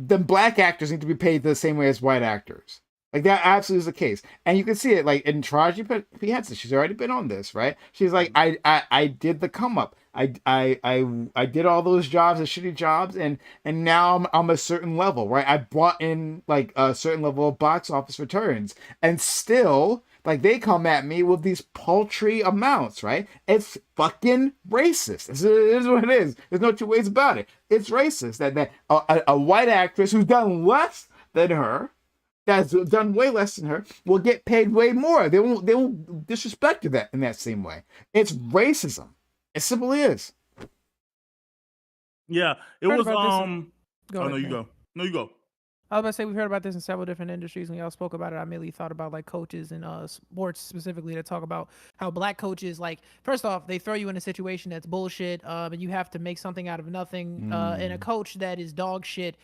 black actors need to be paid the same way as white actors. Like that absolutely is the case, and you can see it. Like in Taraji P. Henson, she's already been on this, right? She's like, I did the come up. I did all those jobs, the shitty jobs, and now I'm a certain level, right? I brought in like a certain level of box office returns, and still, like they come at me with these paltry amounts, right? It's fucking racist. It is what it is. There's no two ways about it. It's racist that a white actress who's done less than her, that's done way less than her, will get paid way more. They won't disrespect her that in that same way. It's racism. It simply is. Yeah, it Heard was about this. Go Oh ahead, no, you man. go. No, you go. I was about to say we've heard about this in several different industries. When y'all spoke about it, I immediately thought about like coaches and sports specifically to talk about how black coaches, like, first off, they throw you in a situation that's bullshit, and you have to make something out of nothing. And a coach that is dog shit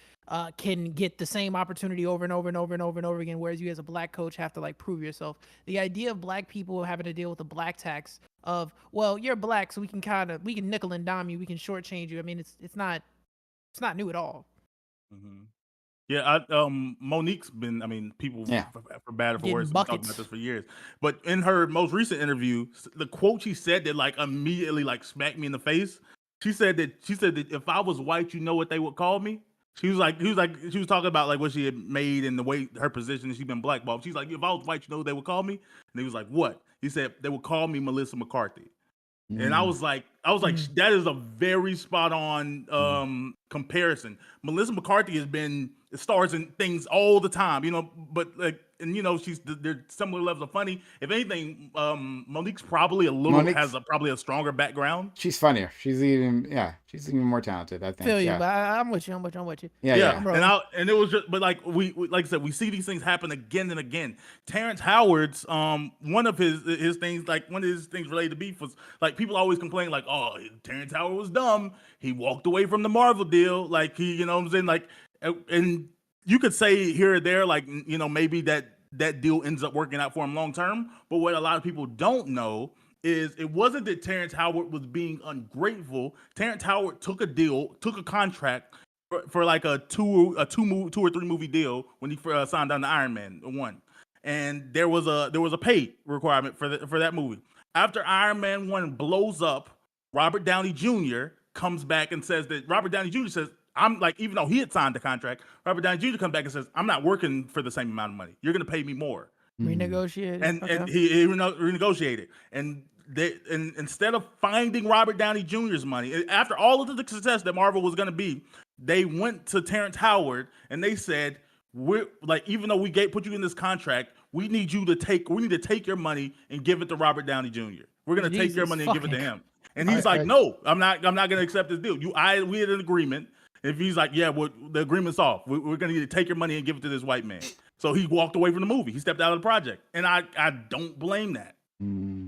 can get the same opportunity over and over and over and over and over again, whereas you as a black coach have to like prove yourself. The idea of black people having to deal with the black tax of, well, you're black, so we can nickel and dime you, we can shortchange you. I mean, it's not new at all. Mm-hmm. Yeah, Monique's been. I mean, people for bad or for Getting worse, have been talking buckets. about this for years. But in her most recent interview, the quote she said that like immediately like smacked me in the face. She said that if I was white, you know what they would call me. She was talking about like what she had made and the way her position, and she'd been blackballed. She's like, if I was white, you know what they would call me. And he was like, what? He said they would call me Melissa McCarthy. And I was like, that is a very spot on comparison. Melissa McCarthy has been stars in things all the time, you know, but like, and you know, they're similar levels of funny. If anything, Monique's probably probably a stronger background. She's funnier. She's even more talented, I think. Feel you, Yeah. but I'm with you. Yeah. And it was just, but like we like I said, we see these things happen again and again. Terrence Howard's one of his things, like one of his things related to beef was like people always complain like, oh, Terrence Howard was dumb. He walked away from the Marvel deal, like he, you know what I'm saying, like, and you could say here or there, like, you know, maybe that deal ends up working out for him long term. But what a lot of people don't know is it wasn't that Terrence Howard was being ungrateful. Terrence Howard took a contract for like a two or three movie deal when he signed on to Iron Man 1, and there was a pay requirement for that movie. After Iron Man 1 blows up, Robert Downey Jr. comes back and says that Robert Downey Jr. says, I'm like, even though he had signed the contract, Robert Downey Jr. comes back and says, I'm not working for the same amount of money. You're going to pay me more. Renegotiated. And he renegotiated. And instead of finding Robert Downey Jr.'s money, after all of the success that Marvel was going to be, they went to Terrence Howard and they said, we're like, even though we put you in this contract, we need to take your money and give it to Robert Downey Jr. We're going to take your money and give it to him. And he's like, no, I'm not going to accept this deal. We had an agreement. If he's like, yeah, well, the agreement's off. We're going to need to take your money and give it to this white man. So he walked away from the movie. He stepped out of the project. And I don't blame that.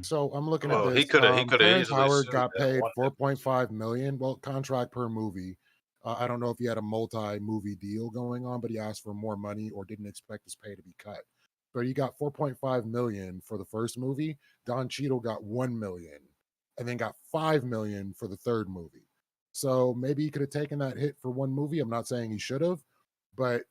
So I'm looking at this. He could have Terrence easily Howard sued got that paid one. $4.5 million. Well, contract per movie. I don't know if he had a multi-movie deal going on, but he asked for more money or didn't expect his pay to be cut. But he got $4.5 million for the first movie. Don Cheadle got $1 million, and then got $5 million for the third movie. So maybe he could have taken that hit for one movie. I'm not saying he should have, but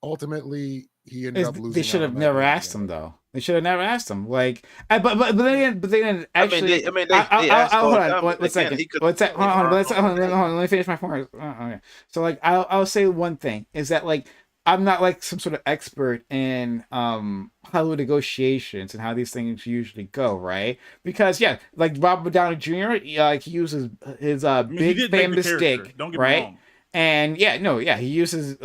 ultimately he ended up losing. They should out have on that never deal asked again. him though. They should have never asked him. Like, but then actually, they asked all hold the on, time, but one second. he could- Hold on, let me finish my point. Okay. So like, I'll say one thing is that like, I'm not like some sort of expert in Hollywood negotiations and how these things usually go, right? Because yeah, like Robert Downey Jr., he uses his big famous dick, Don't get me right? wrong. And he uses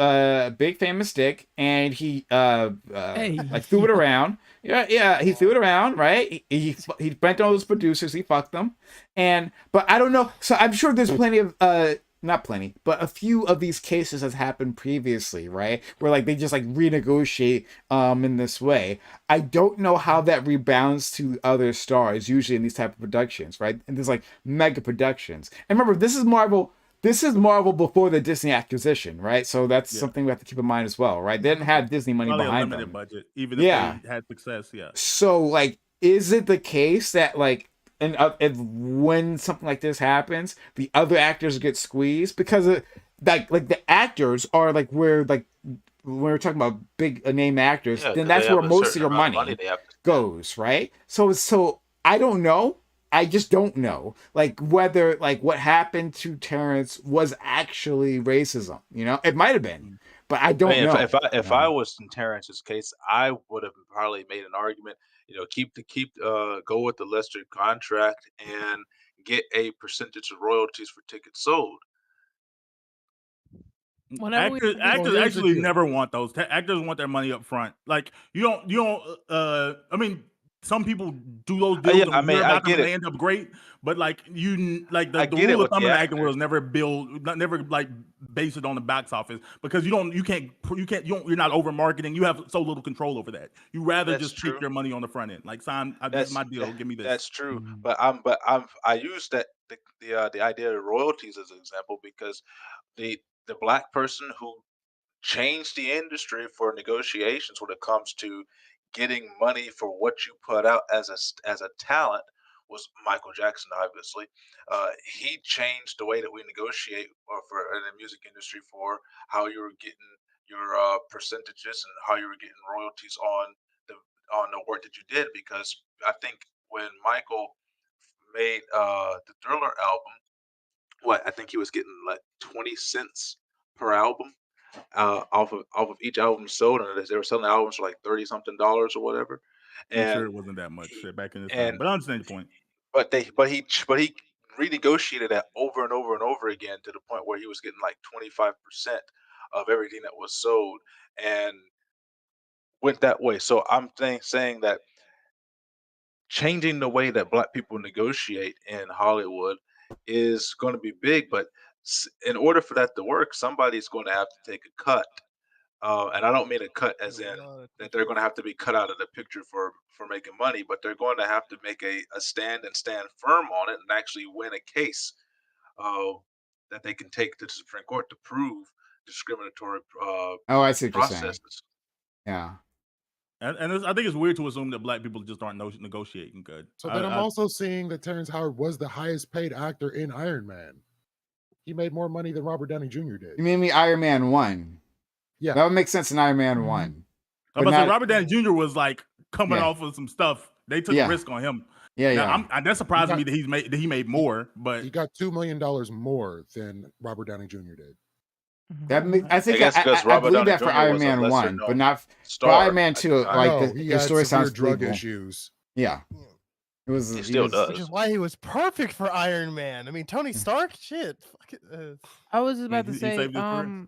big famous dick, and he like threw it around. He threw it around, right? He bent all those producers, he fucked them, but I don't know. So I'm sure there's plenty of not plenty, but a few of these cases has happened previously, right? Where like they just like renegotiate in this way. I don't know how that rebounds to other stars usually in these type of productions, right? And there's like mega productions. And remember, this is Marvel this is Marvel before the Disney acquisition, right? So that's Yeah. something we have to keep in mind as well, right? They didn't have Disney money Probably a behind limited them. budget, even if Yeah. they had success. Yeah. So, like, is it the case that, like, and if when something like this happens, the other actors get squeezed because of, like the actors are like where, like, when we're talking about big name actors, Yeah, then 'cause they that's where have a most of certain your amount of money they have to spend. goes, right? So I don't know. I just don't know, like, whether, like, what happened to Terrence was actually racism. You know, it might have been, but I I don't mean, know. if I was in Terrence's case, I would have probably made an argument. Go with the Lester contract and get a percentage of royalties for tickets sold. Whenever we Actors, have this, actors here's the actually deal. never want those. Actors want their money up front. Like you don't. I mean, some people do those deals Yeah, and I we hear mean, I about them get and it. they end up great. But like I the get it rule of with thumb the in the acting world actors. is never like base it on the box office because you're not over marketing. You have so little control over that. You rather That's just take true. your money on the front end. Like sign, this is my deal. Give me this. That's true. Mhm. I use the idea of royalties as an example because the the black person who changed the industry for negotiations when it comes to getting money for what you put out as a talent was Michael Jackson. Obviously, he changed the way that we negotiate or for in the music industry for how you were getting your percentages and how you were getting royalties the on the work that you did. Because I think when Michael made the Thriller album, I think he was getting like 20 cents per album off of each album sold, and they were selling albums for like 30 something dollars or whatever. I'm sure And it wasn't that much he shit back in this time, and but I understand your point. but he renegotiated that over and over and over again to the point where he was getting like 25% of everything that was sold and went that way. So saying that changing the way that black people negotiate in Hollywood is going to be big, but in order for that to work, somebody's going to have to take a cut. And I don't mean a cut as in that they're going to have to be cut out of the picture for making money, but they're going to have to make a stand and stand firm on it and actually win a case uh, that they can take to the Supreme Court to prove discriminatory Oh, I see what you're saying. processes. Yeah. And I think it's weird to assume that black people just aren't negotiating good. So then I'm also seeing that Terrence Howard was the highest paid actor in Iron Man. He made more money than Robert Downey Jr. did. You mean Iron Man 1? Yeah. That would make sense in Iron Man 1. I'm But about to say not, Robert Downey Jr. was like coming Yeah. off of some stuff. They took Yeah. a risk on him. yeah, Now, yeah. that surprised got- me that he made more, but He got $2 million more than Robert Downey Jr. did. That I think guess I 'cause Robert believe Downey that for Jr. Iron was a Man lesser 1, but known not for star Iron Man at 2. the time. Like No, the he had story severe sounds drug believable. issues. Yeah, it was. He still was- does. Which is why he was perfect for Iron Man. I mean, Tony Stark, shit. Fuck it, I was just about to he say, saved his career.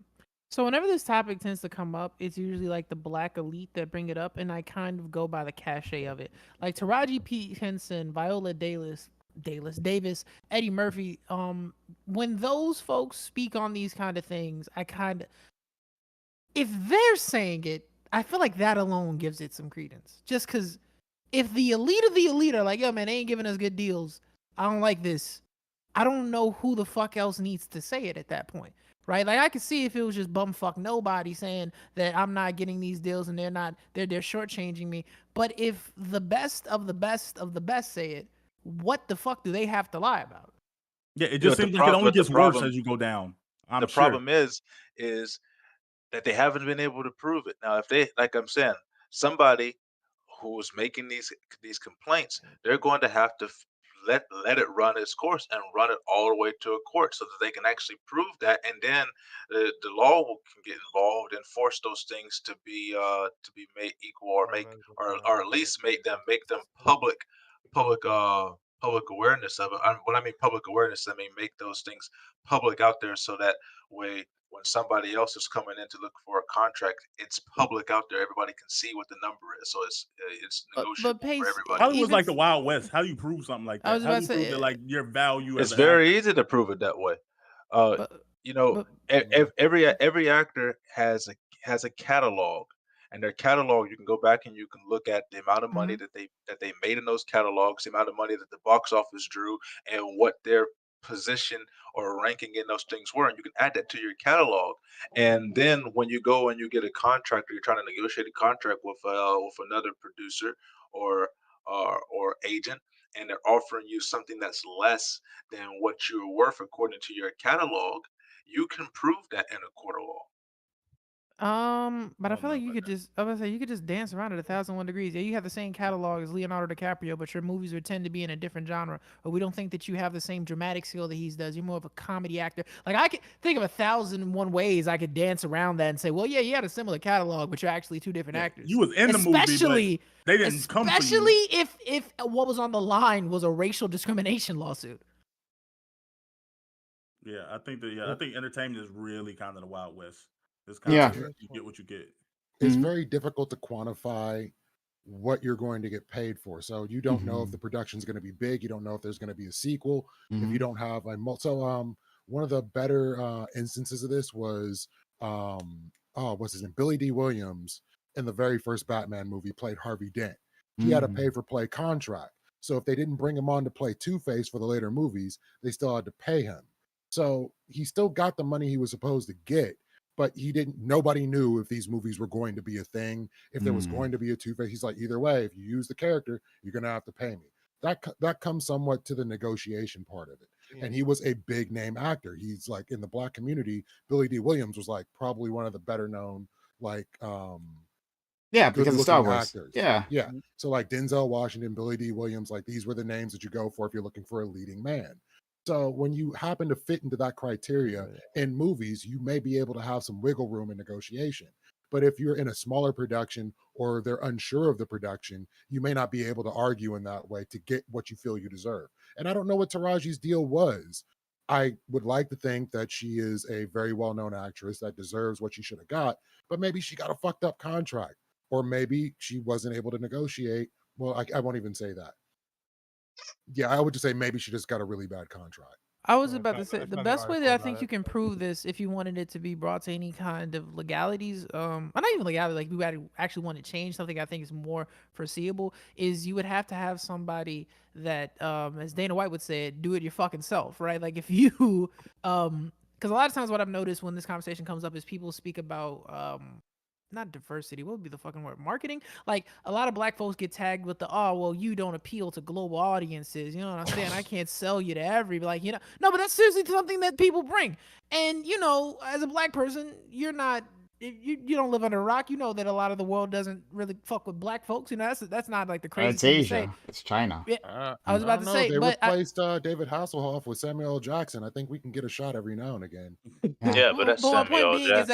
so whenever this topic tends to come up, it's usually like the black elite that bring it up, and I kind of go by the cachet of it. Like Taraji P. Henson, Viola Davis, Eddie Murphy. When those folks speak on these kind of things, if they're saying it, I feel like that alone gives it some credence. Just because if the elite of the elite are like, yo, man, they ain't giving us good deals, I don't like this. I don't know who the fuck else needs to say it at that point, right? Like I could see if it was just bumfuck nobody saying that I'm not getting these deals and they're shortchanging me. But if the best of the best of the best say it, what the fuck do they have to lie about? Yeah, it just But the seems like it prob- only but the gets worse problem- as you go down. I'm The sure. problem is that they haven't been able to prove it. Now, if they, like I'm saying, somebody who's making these complaints, they're going to have to let it run its course and run it all the way to a court so that they can actually prove that, and then the law can get involved and force those things to be made equal or at least make them public public awareness of it. When I mean public awareness, I mean make those things public out there so that way when somebody else is coming in to look for a contract, it's public out there. Everybody can see what the number is, so it's But negotiable Pace, for everybody. Hollywood's like even- the Wild West. How do you prove something like I that? was How do about you to prove say, that like your value It's as an very actor? easy to prove it that way. But- You know, but- every actor has a catalog, and their catalog you can go back and you can look at the amount of money that they made in those catalogs, the amount of money that the box office drew, and what their position or ranking in those things were, and you can add that to your catalog. And then when you go and you get a contract, or you're trying to negotiate a contract with another producer or or agent, and they're offering you something that's less than what you're worth according to your catalog, you can prove that in a court of law. But I don't feel know like you about could just, I was gonna say, you could just dance around at 1,001 degrees. Yeah, you have the same catalog as Leonardo DiCaprio, but your movies would tend to be in a different genre. Or we don't think that you have the same dramatic skill that he does. You're more of a comedy actor. Like I could think of 1,001 ways I could dance around that and say, well, yeah, you had a similar catalog, but you're actually two different Yeah, actors. you was in the movie, but Especially, they didn't come for you. especially if what was on the line was a racial discrimination lawsuit. Yeah, I think I think entertainment is really kind of the Wild West. It's Yeah. kind of you get what you get. It's Mhm. very difficult to quantify what you're going to get paid for. So you don't know if the production's going to be big. You don't know if there's going to be a sequel. If you Mhm. don't have a one of the better instances of this was what's his name? Billy D. Williams in the very first Batman movie played Harvey Dent. He had a Mm. pay for play contract. So if they didn't bring him on to play Two-Face for the later movies, they still had to pay him. So he still got the money he was supposed to get, but nobody knew if these movies were going to be a thing, if there was going to be a Two-Face. He's like, either way, if you use the character, you're going to have to pay me. That comes somewhat to the negotiation part of it. And he was a big name actor. He's like, in the Black community, Billy D. Williams was like probably one of the better known, like, Yeah, good because of Star looking Wars. actors. Yeah. Yeah. So like Denzel Washington, Billy D. Williams, like these were the names that you go for if you're looking for a leading man. So when you happen to fit into that criteria in movies, you may be able to have some wiggle room in negotiation. But if you're in a smaller production or they're unsure of the production, you may not be able to argue in that way to get what you feel you deserve. And I don't know what Taraji's deal was. I would like to think that she is a very well-known actress that deserves what she should have got, but maybe she got a fucked up contract, or maybe she wasn't able to negotiate. Well, I won't even say that. Yeah, I would just say maybe she just got a really bad contract. I was I about to found- say I the found best way article that I about think it. you can prove this, if you wanted it to be brought to any kind of legalities, not even legality, like you actually want to change something I think is more foreseeable, is you would have to have somebody that, as Dana White would say, do it your fucking self, right? Like if you, because a lot of times what I've noticed when this conversation comes up is people speak about, not diversity, what would be the fucking word? Marketing? Like a lot of black folks get tagged with the, oh, well, you don't appeal to global audiences. You know what I'm saying? I can't sell you to everybody. Like, no, but that's seriously something that people bring. And, as a black person, you're not, you don't live under a rock. You know that a lot of the world doesn't really fuck with black folks. That's not like the crazy It's thing to say. Asia. It's China. Yeah, I was about to say, they but replaced David Hasselhoff with Samuel L. Jackson. I think we can get a shot every now and again. Yeah, but that's my point Samuel being Jackson. is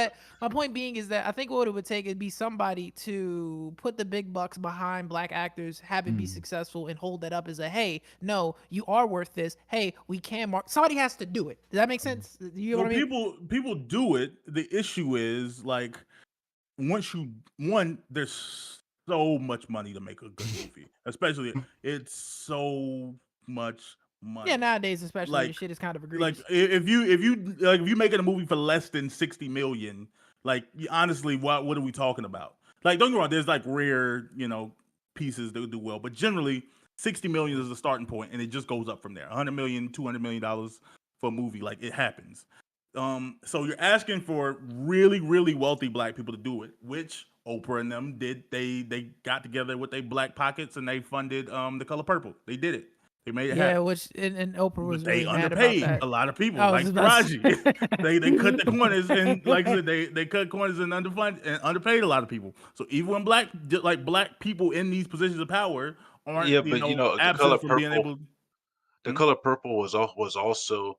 that I think what it would take would be somebody to put the big bucks behind black actors, have it be successful, and hold that up as a, hey, no, you are worth this. Hey, we can mark. Somebody has to do it. Does that make sense? You know Well, what I mean? people do it. The issue is like there's so much money to make a good movie, especially it's so much money. Yeah, nowadays especially, Like- this shit is kind of Like egregious. if you making a movie for less than 60 million, like honestly, what are we talking about? Like, don't get me wrong, there's like rare, pieces that do well, but generally 60 million is the starting point, and it just goes up from there. 100 million, 200 million dollars for a movie, like it happens. So you're asking for really, really wealthy black people to do it, which Oprah and them did. They got together with their black pockets and they funded The Color Purple. They did it. They made it Yeah, happen. which and Oprah was But they really mad about underpaid that. a lot of people, I like was about to Taraji. say. they cut the corners, and like I said, they cut corners and underpaid a lot of people. So even when black people in these positions of power aren't, Yeah, but The Color absent from being Purple, able. The Color Purple was also,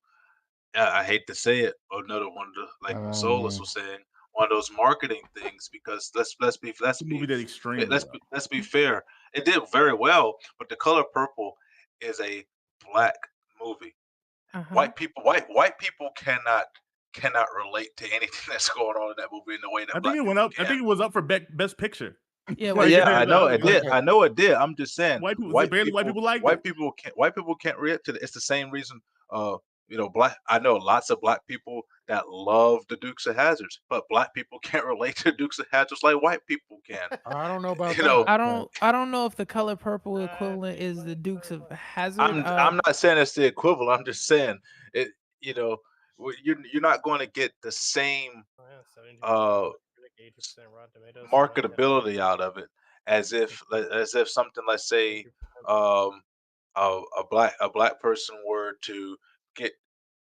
I hate to say it, another one of the, like what Solus was saying, one of those marketing things, because let's be The movie did extremely well. let's be fair. It did very well, but The Color Purple is a black movie. Uh-huh. White people cannot relate to anything that's going on in that movie in the way that I black think it went up. people I think it was up for best picture. Yeah, Right, well, Yeah, yeah, I know yeah, it did. I know it did. I'm just saying, White people liked white it. people can't react to it. It's the same reason I know lots of black people that love the Dukes of Hazards, but black people can't relate to Dukes of Hazards like white people can. I don't know about You know, that. I don't know if the color purple I equivalent think is the like Dukes very of much. Hazard. I'm not saying it's the equivalent. I'm just saying it. You know, you're not going to get the same Oh, yeah, 72% uh Metacritic, 80% Rotten Tomatoes, 79% marketability out of it as if something, let's say, 82%. um a black person were to get,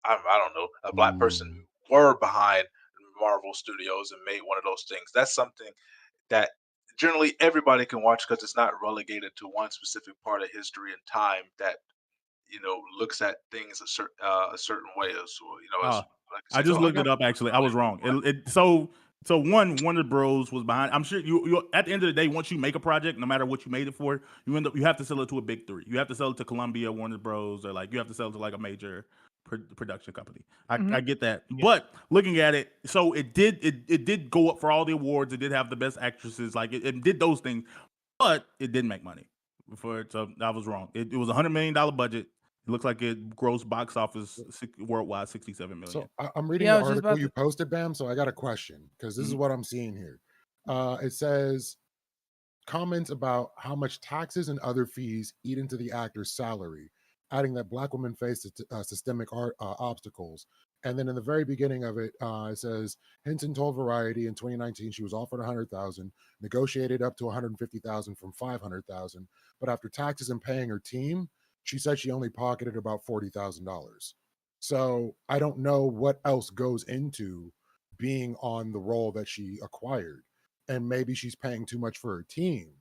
I don't know, a black person Mm. were behind Marvel Studios and made one of those things. That's something that generally everybody can watch because it's not relegated to one specific part of history and time that looks at things a certain way as well. As Uh, like I I said, just so looked it up. Actually, I was wrong. So one Warner Bros was behind. I'm sure you at the end of the day, once you make a project, no matter what you made it for, you have to sell it to a big three. You have to sell it to Columbia, Warner Bros, or like you have to sell it to like a major production company. I get that, Yeah. but looking at it, so it did go up for all the awards. It did have the best actresses. Like it did those things, but it didn't make money. So I was wrong. It was $100 million budget. It looks like it grossed box office worldwide 67 million. So I'm reading Yeah, I the was just article about you to. posted, Bam. So I got a question because this is Mhm. what I'm seeing here. It says comments about how much taxes and other fees eat into the actor's salary, adding that black women face systemic obstacles. And then in the very beginning of it, it says Hinton told Variety in 2019 she was offered 100,000, negotiated up to 150,000 from 500,000, but after taxes and paying her team, she said she only pocketed about $40,000. So I don't know what else goes into being on the role that she acquired, and maybe she's paying too much for her team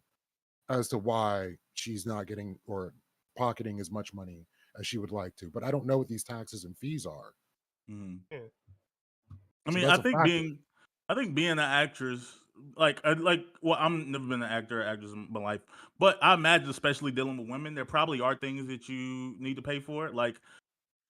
as to why she's not getting or pocketing as much money as she would like to. But I don't know what these taxes and fees are. Mhm. Yeah. I So mean, that's a factor. I think being an actress, well, I've never been an actor or actress in my life, but I imagine, especially dealing with women, there probably are things that you need to pay for. Like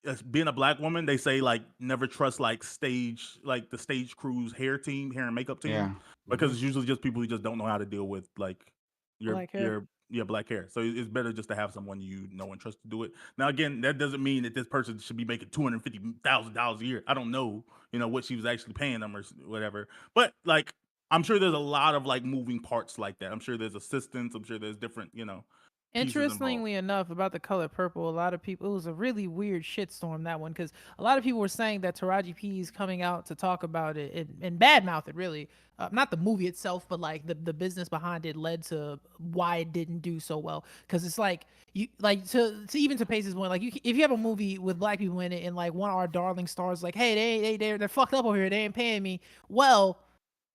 as being a black woman, they say like never trust like the stage crew's hair and makeup team, Yeah. because Mhm. it's usually just people who just don't know how to deal with like Black hair. your black hair. So it's better just to have someone you know and trust to do it. Now again, that doesn't mean that this person should be making $250,000 a year. I don't know, what she was actually paying them or whatever. But like, I'm sure there's a lot of like moving parts like that. I'm sure there's assistants. I'm sure there's different, pieces involved. Interestingly enough, about the color purple, a lot of people, it was a really weird shitstorm, that one, because a lot of people were saying that Taraji P is coming out to talk about it and badmouth it, really. Not the movie itself, but like the business behind it led to why it didn't do so well. Because it's like, you like to even to Pace's point, like if you have a movie with black people in it and like one of our darling stars, like, hey, they're fucked up over here, they ain't paying me. Well,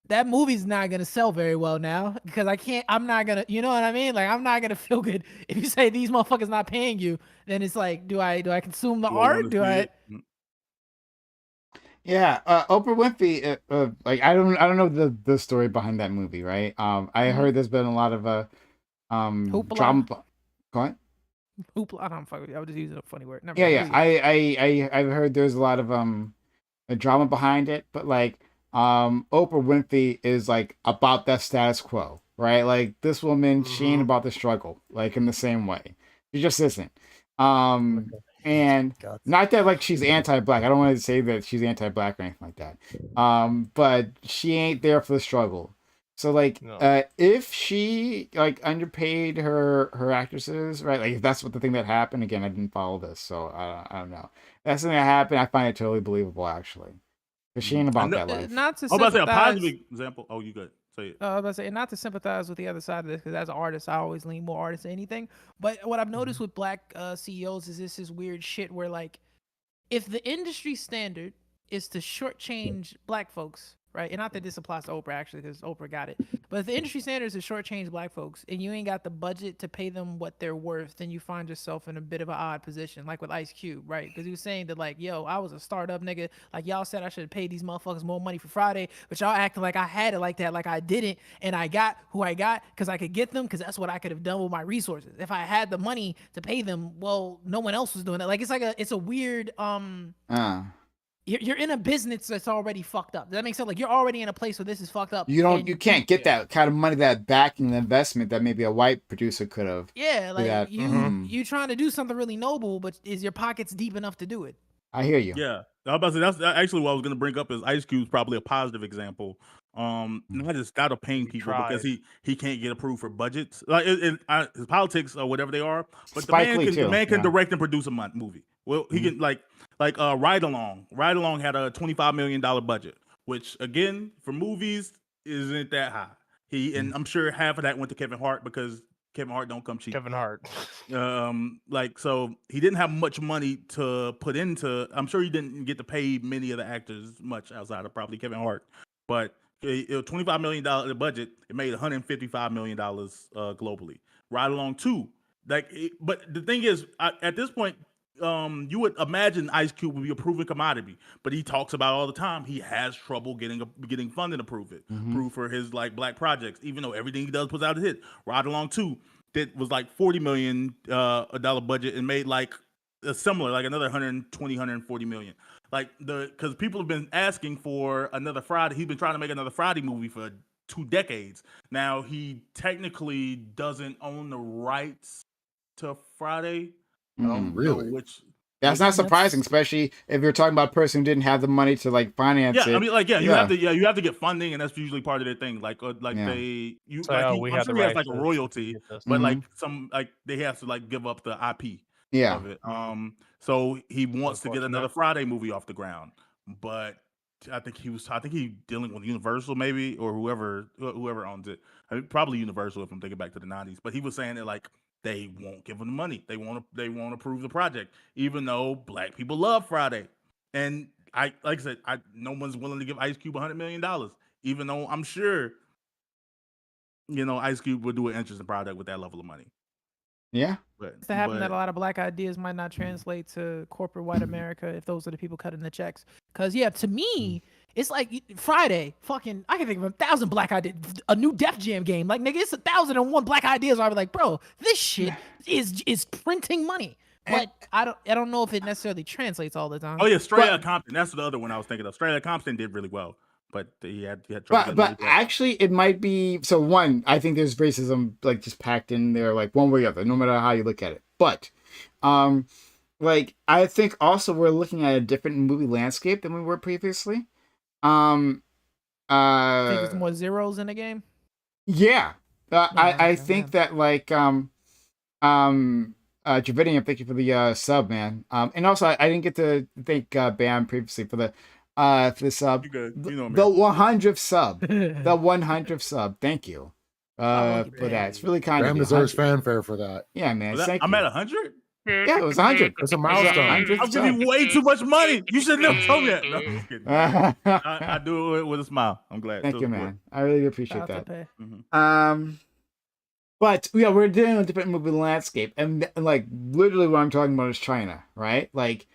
that movie's not gonna sell very well now because I'm not gonna, you know what I mean? Like, I'm not gonna feel good if you say these motherfuckers not paying you. Then it's like, do I consume the Do I want art? to Do see I? it? Yeah, Oprah Winfrey. Like I don't know the story behind that movie, right? I Mhm. heard there's been a lot of Hoopla. drama. Go on. Hoopla. I don't fuck with you. I was just using a funny word. Never Yeah, mind. yeah. Go ahead. I've heard there's a lot of a drama behind it, but like Oprah Winfrey is like about that status quo, right? Like this woman, she ain't Mhm. about the struggle, like in the same way. She just isn't. And not that like she's anti-black. I don't want to say that she's anti-black or anything like that. But she ain't there for the struggle. So like No. if she like underpaid her actresses, right? Like if that's what the thing that happened, again, I didn't follow this, so I don't know. That's something that happened. I find it totally believable, actually. Because she ain't I about know. that life. Not to I was about to say a positive sympathize. example. Oh, you good? Say it. I was about to say, and not to sympathize with the other side of this, because as an artist, I always lean more artist than anything. But what I've noticed with black CEOs is this weird shit where, like, if the industry standard is to shortchange black folks, right? And not that this applies to Oprah, actually, because Oprah got it. But if the industry standard is to shortchange black folks and you ain't got the budget to pay them what they're worth, then you find yourself in a bit of an odd position, like with Ice Cube, right? Because he was saying that, like, yo, I was a startup nigga. Like, y'all said I should have paid these motherfuckers more money for Friday, but y'all acting like I had it like that, like I didn't. And I got who I got because I could get them, because that's what I could have done with my resources. If I had the money to pay them, well, no one else was doing that. Like, it's a weird, you're in a business that's already fucked up. Does that make sense? Like, you're already in a place where this is fucked up. You can't get that kind of money, that backing the investment that maybe a white producer could have. Yeah, like that. you trying to do something really noble, but is your pockets deep enough to do it? I hear you. Yeah, I was about to say that's actually what I was going to bring up is Ice Cube's probably a positive example. Not just out of paying He people because tried. he can't get approved for budgets, like his politics or whatever they are. But Spike Lee the too. man can Yeah. direct and produce a movie. Well, he can like Ride Along. Ride Along had a $25 million budget, which again for movies isn't that high. And I'm sure half of that went to Kevin Hart because Kevin Hart don't come cheap. Kevin Hart. So he didn't have much money to put into. I'm sure he didn't get to pay many of the actors much outside of probably Kevin Hart, but it was $25 million budget. It made $155 million globally. Ride Along 2, but the thing is, at this point, you would imagine Ice Cube would be a proven commodity, but he talks about all the time he has trouble getting funding approved for his like black projects, even though everything he does puts out a hit. Ride Along 2 that was like $40 million dollar budget and made like a similar, like another 140 million. Like because people have been asking for another Friday. He's been trying to make another Friday movie for 2 decades. Now he technically doesn't own the rights to Friday. I don't know Really? which. That's not surprising, especially if you're talking about a person who didn't have the money to like finance it. Yeah, I mean, like, you Yeah. have to get funding, and that's usually part of their thing. Like, So, I'm we sure have the he has right like a to royalty, get this. but Mhm. like they have to like give up the IP Yeah. of it. So he wants to get Unfortunate. another Friday movie off the ground, but I think he dealing with Universal maybe or whoever owns it. I mean, probably Universal if I'm thinking back to the 90s. But he was saying that like they won't give him the money. They won't approve the project, even though black people love Friday. And like I said, no one's willing to give Ice Cube $100 million, even though I'm sure Ice Cube would do an interesting product with that level of money. Yeah. But It's to happen that a lot of black ideas might not translate to corporate white America if those are the people cutting the checks. Because yeah, to me, it's like Friday. Fucking, I can think of 1,000 black ideas. A new Def Jam game, like nigga, it's 1,001 black ideas. I'll be like, bro, this shit is printing money. But I don't know if it necessarily translates all the time. Oh yeah, Straight Outta Compton. That's the other one I was thinking of. Straight Outta Compton did really well, but he had trouble. But actually, it might be so. One, I think there's racism like just packed in there, like one way or the other, no matter how you look at it. But, like I think also we're looking at a different movie landscape than we were previously. think there's more zeros in the game. Yeah, I okay, think yeah. that like Dravidian, thank you for the sub, man. And also I didn't get to thank Bam previously for the sub. You good. You know, The man. 100th sub. The 100th sub. Thank you love you, for that. It's really kind Bam of you. deserves 100. fanfare for that. Yeah, man. I'm Thank at you. 100. Yeah, it was 100. It's a It was milestone. 100th I'm giving you way too much money. You should have never told me that. No, I'm just kidding. sub. I do it with a smile. I'm glad. Thank So you, support. man. I really appreciate Shout out that. to Pay. But yeah, we're dealing with a different movie landscape, and like literally what I'm talking about is China, right? Like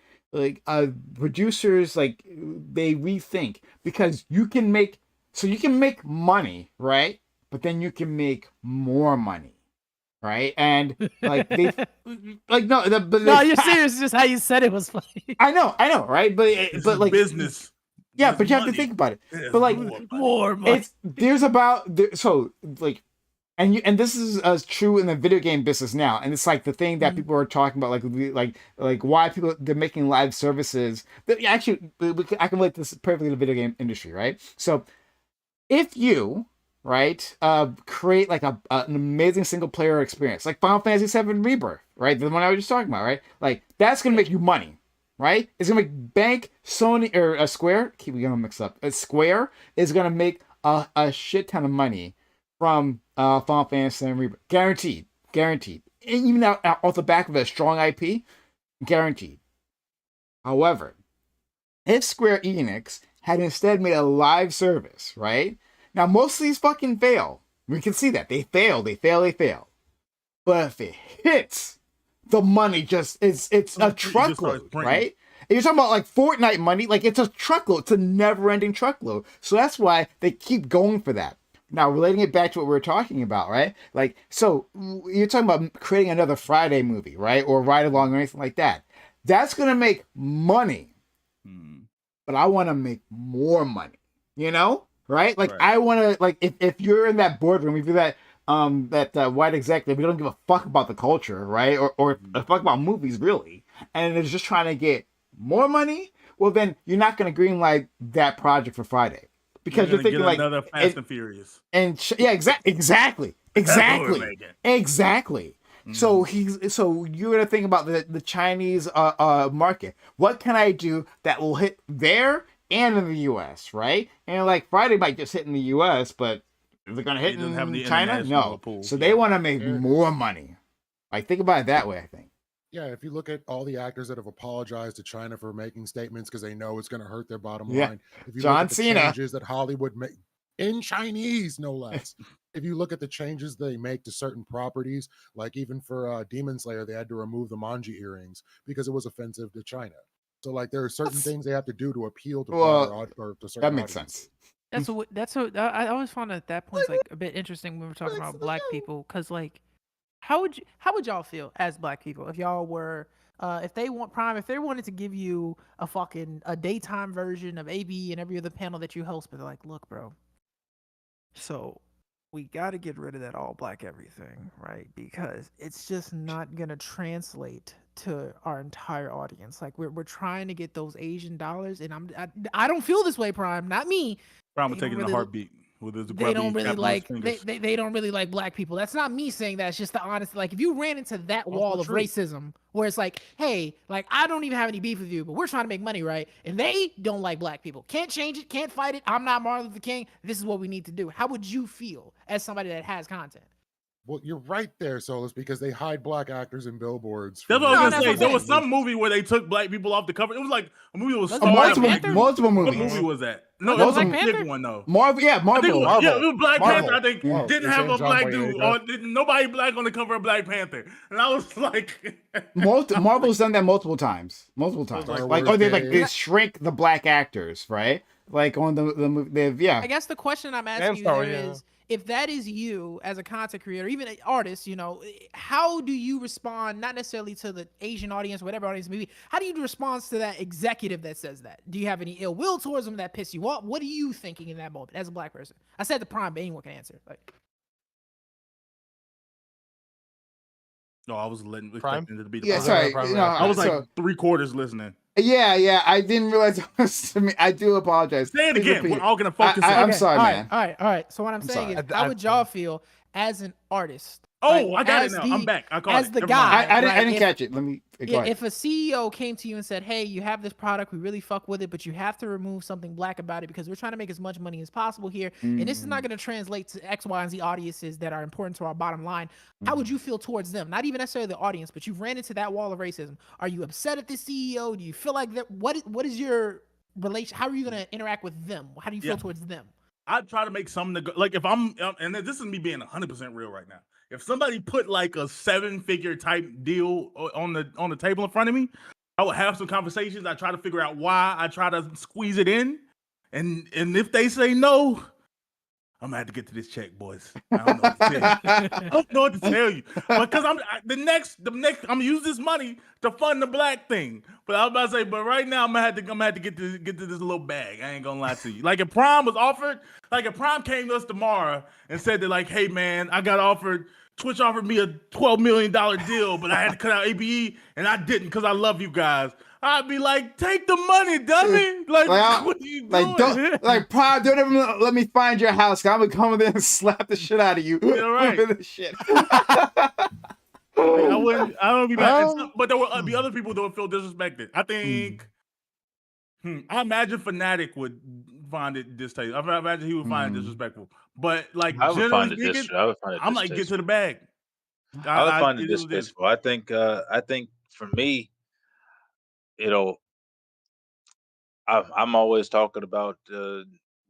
producers like they rethink because you can make money, right? But then you can make more money, right? And like they like no, but No, they- you're serious. Just how you said it was funny. I know, right? But This but is like business. yeah, This but is you have to money. think about it. It's but, like, more money. More money. It's there's about so like and this is as true in the video game business now, and it's like the thing that people are talking about, like why people they're making live services. Actually, I can relate this perfectly to the video game industry, right? So, if you right create like an amazing single player experience, like Final Fantasy VII Rebirth, right, the one I was just talking about, right, like that's gonna make you money. Right? It's gonna make bank. Sony or Square. Keep getting mixed up. Square is gonna make a shit ton of money from Final Fantasy VII Rebirth. Guaranteed. And even off the back of a strong IP, guaranteed. However, if Square Enix had instead made a live service, right? Now most of these fucking fail. We can see that they fail. But if it hits, the money just it's a just starts truckload, printing. right? And you're talking about like Fortnite money, like it's a truckload. It's a never-ending truckload. So that's why they keep going for that. Now, relating it back to what we were talking about, right? Like, so you're talking about creating another Friday movie, right? Or Ride Along or anything like that. That's going to make money. But I want to make more money, right? Like, Right. I want to, like, if you're in that boardroom, if you're that white executive, we don't give a fuck about the culture, right? Or a fuck about movies, really. And it's just trying to get more money, well then you're not going to greenlight that project for Friday because you're gonna thinking get like another Fast and Furious. yeah, exactly. That's what we're making. Exactly. So you're gonna think about the Chinese market. What can I do that will hit there and in the U.S. right? And like Friday might just hit in the U.S., but is it gonna hit It doesn't have in the China? international No. pool, So yeah. they want to make Yeah. more money. Like think about it that way. I think. Yeah, if you look at all the actors that have apologized to China for making statements because they know it's going to hurt their bottom Yeah. line. If you John look at the Cena. changes that Hollywood make in Chinese, no less. If you look at the changes they make to certain properties, like even for Demon Slayer, they had to remove the manji earrings because it was offensive to China. So like there are certain things they have to do to appeal to Well, or to certain that makes audiences. sense. That's what I always found at that point like a bit interesting when we're talking about black people, because like how would y'all feel as black people if y'all were if they wanted to give you a daytime version of AB and every other panel that you host, but they're like, look, bro, so we got to get rid of that all black everything, right? Because it's just not gonna translate to our entire audience. Like we're trying to get those Asian dollars, and I don't feel this way, Prime, not me. Probably They taking don't the really- heartbeat with his They don't really capitalist like fingers. they don't really like black people. That's not me saying that. It's just the honest. Like if you ran into that wall of true. racism where it's like, hey, like I don't even have any beef with you, but we're trying to make money, right? And they don't like black people. Can't change it. Can't fight it. I'm not Martin Luther King. This is what we need to do. How would you feel as somebody that has content? Well, you're right there, Solus, because they hide black actors in billboards. That's from what I was No, gonna that's say. what I'm There was saying. some movie where they took black people off the cover. It was like a movie was Was it starring Black multiple Panther? multiple What movies. movie was that? No, Was it it was Black a Panther? big one though. Marvel, yeah, I think Marvel. it was, Marvel. yeah, it was Black Marvel. Panther. I think Yeah. didn't It's have in a John black dude Boyega. or didn't nobody black on the cover of Black Panther, and I was like, Marvel's done that multiple times. like, Like, Star or they Wars like they Day. shrink the black actors, right? Like on the movie, they've I guess the question I'm asking you Star there Wars, yeah. is, if that is you as a content creator, even an artist, how do you respond, not necessarily to the Asian audience, whatever audience it may be, how do you respond to that executive that says that? Do you have any ill will towards them that piss you off? What are you thinking in that moment as a black person? I said the Prime, but anyone can answer. Like, no, I was Prime? expecting it to be the yeah. Prime. Sorry, Prime, you yeah. know, I was like so, 3/4 listening. yeah. I didn't realize it was to me. I do apologize. Say it Please again. repeat. We're all gonna focus I- on. I'm it. sorry, man. All right. So what I'm saying sorry. is, how would y'all feel as an artist? Oh, Like, I got it as now. the- I'm back. I caught as it. the Never guy. mind. I didn't Right, if- catch it. Let me go Yeah, ahead. if a CEO came to you and said, "Hey, you have this product, we really fuck with it, but you have to remove something black about it because we're trying to make as much money as possible here, and this is not going to translate to X, Y, and Z audiences that are important to our bottom line." How would you feel towards them? Not even necessarily the audience, but you've ran into that wall of racism. Are you upset at the CEO? Do you feel like that? What is your relation? How are you going to interact with them? How do you feel Yeah. towards them? I try to make some like if I'm and this is me being 100% real right now. If somebody put like a 7-figure type deal on the table in front of me, I would have some conversations. I try to figure out why. I try to squeeze it in, and if they say no, I'm gonna have to get to this check, boys. I don't know what to tell you. I don't know what to tell you because the next I'm gonna use this money to fund the black thing. But I was about to say, but right now I'm gonna have to get to this little bag. I ain't gonna lie to you. Like if Prime was offered, like if Prime came to us tomorrow and said that, like, hey man, I got offered. Twitch offered me a $12 million deal, but I had to cut out ABE and I didn't because I love you guys. I'd be like, take the money, dummy. Like, what are you doing? Prime, don't ever let me find your house. I'm gonna come in there and slap the shit out of you. Yeah, right. With this shit. I don't be mad. But there will be other people that would feel disrespected. I think. I imagine Fnatic would find it distasteful. I imagine he would find it disrespectful. But like, I would find it generally speaking, I would find it I'm like, get to the bag. I would find it is what it is. distasteful. I think for me, you know, I'm always talking about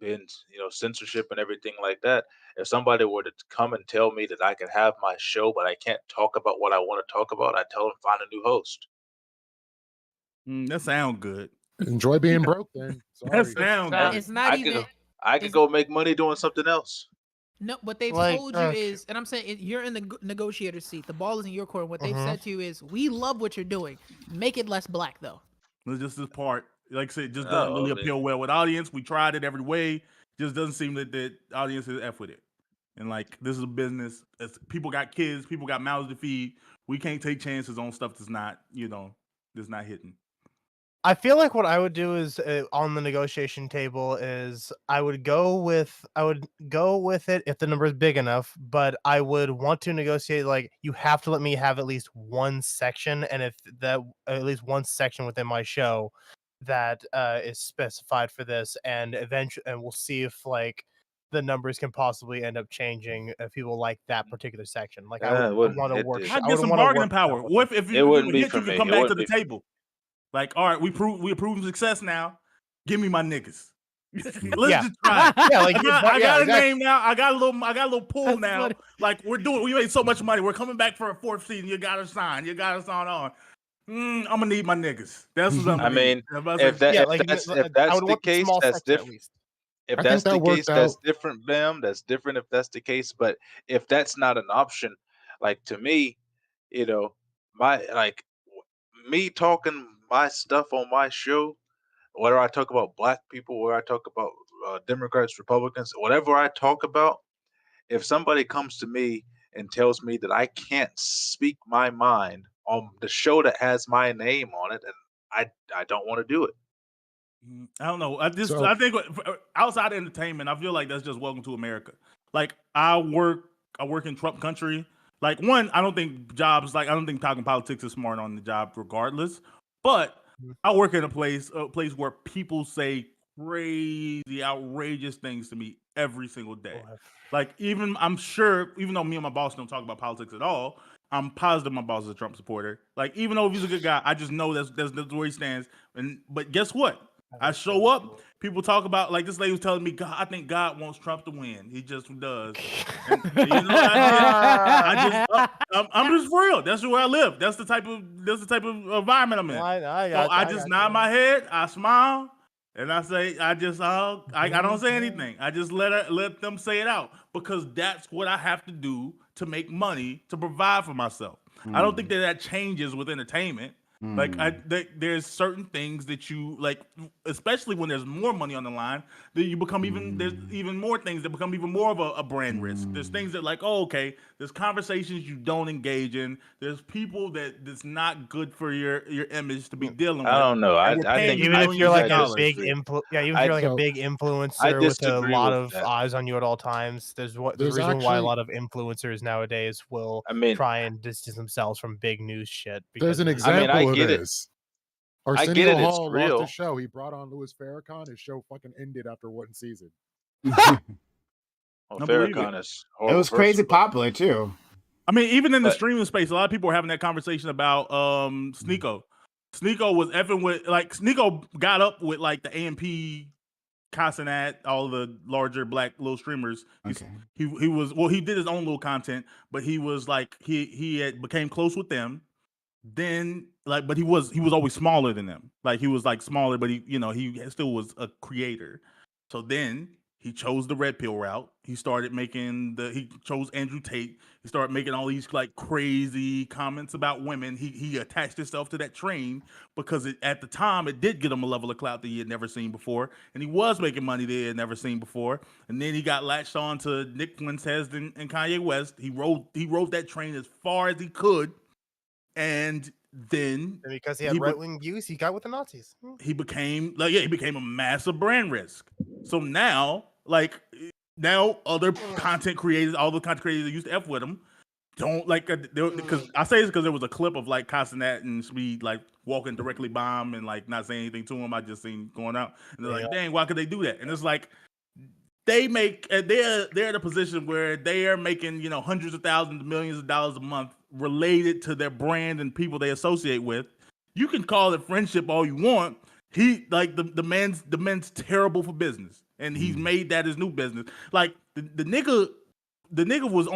being, censorship and everything like that. If somebody were to come and tell me that I can have my show, but I can't talk about what I want to talk about, I tell them find a new host. That sound good. Enjoy being broke then. That Sorry. sound good. It's not even. I could go make money doing something else. No, what they've Like, told you is, and I'm saying you're in the negotiator seat. The ball is in your court. And what they've said to you is, we love what you're doing. Make it less black, though. It's just this part, like I said, just doesn't really man. appeal well with audience. We tried it every way. Just doesn't seem that the audience is F with it. And like, this is a business. People got kids. People got mouths to feed. We can't take chances on stuff that's not, that's not hitting. I feel like what I would do is on the negotiation table is I would go with it if the number is big enough, but I would want to negotiate like you have to let me have at least one section, and if that at least one section within my show that is specified for this, and eventually, and we'll see if like the numbers can possibly end up changing if people like that particular section. Like I It would wouldn't. want to It, work. it, I I get would some want to bargaining work that power. with What them. if it wouldn't you be hit, for you can me. come It back to wouldn't the be for me. table. Like, all right, we approved success now. Give me my niggas. Let's Yeah. just try it. Yeah, like I got a exactly. name now. I got a little pool That's now. funny. Like we made so much money. We're coming back for a fourth season. You gotta sign. You gotta sign on. I'm gonna need my niggas. That's what I'm I gonna need. mean, I'm about to if say, that Yeah, if like that's I if that's would the want the case, small that's section at different. least. If I that's think the that case, worked that's out. different, Bam. That's different if that's the case. But if that's not an option, like to me, you know, me talking my stuff on my show, whether I talk about black people, whether I talk about Democrats, Republicans, whatever I talk about, if somebody comes to me and tells me that I can't speak my mind on the show that has my name on it, and I don't want to do it. I don't know. So I think outside entertainment, I feel like that's just welcome to America. Like I work in Trump country. Like one, I don't think talking politics is smart on the job, regardless. But Mhm. I work in a place where people say crazy, outrageous things to me every single day. Like I'm sure, even though me and my boss don't talk about politics at all, I'm positive my boss is a Trump supporter. Like even though he's a good guy, I just know that's where he stands. But guess what? I show up, people talk about like this lady was telling me, God, I think God wants Trump to win. He just does. And you know what I'm just for real. That's where I live. That's the type of environment I'm in. So I just nod my head, I smile, and I say, I don't say anything. I just let them say it out because that's what I have to do to make money to provide for myself. I don't think that changes with entertainment. Like there's certain things that you like, especially when there's more money on the line, that you become there's even more things that become even more of a brand risk. There's things that like, oh, okay, there's conversations you don't engage in. There's people that's not good for your image to be dealing with. I don't know. And we're I paying think you Even if millions you're of like a dollars. big even if you're like a So- big I influencer with a disagree lot with of that. eyes on you at all times, there's a There's reason why a actually- lot of influencers nowadays will I mean, try and distance themselves from big news shit. there's an of- example I of get it. this. I get Arsenio it, it's Hall lost real. his show. He brought on Louis Farrakhan. His show fucking ended after one season. Well, I believe it. Farrakhan is It horrible was crazy person, but- popular too. I mean, even in the But- streaming space, a lot of people are having that conversation about Sneeko. Sneeko was effing with like Sneeko got up with like the AMP, cussing at all the larger black little streamers. Okay. He did his own little content, but he was like he had became close with them. Then like, but he was always smaller than them. Like he was like smaller, but he still was a creator. So then he chose the red pill route. He chose Andrew Tate. He started making all these like crazy comments about women. He attached himself to that train because at the time it did get him a level of clout that he had never seen before, and he was making money that he had never seen before. And then he got latched on to Nick Fuentes and Kanye West. He rode that train as far as he could, and then and because he had he be- right wing views, he got with the Nazis. he became a massive brand risk. So now, other content creators, all the content creators that used to F with him, don't like because I say this because there was a clip of like Castanet and Speed like walking directly by him and like not saying anything to him. I just seen going out and they're like, dang, why could they do that? And it's like they're in a position where they are making hundreds of thousands, millions of dollars a month related to their brand and people they associate with. You can call it friendship all you want. He like the man's terrible for business, and he's made that his new business. Like the nigga was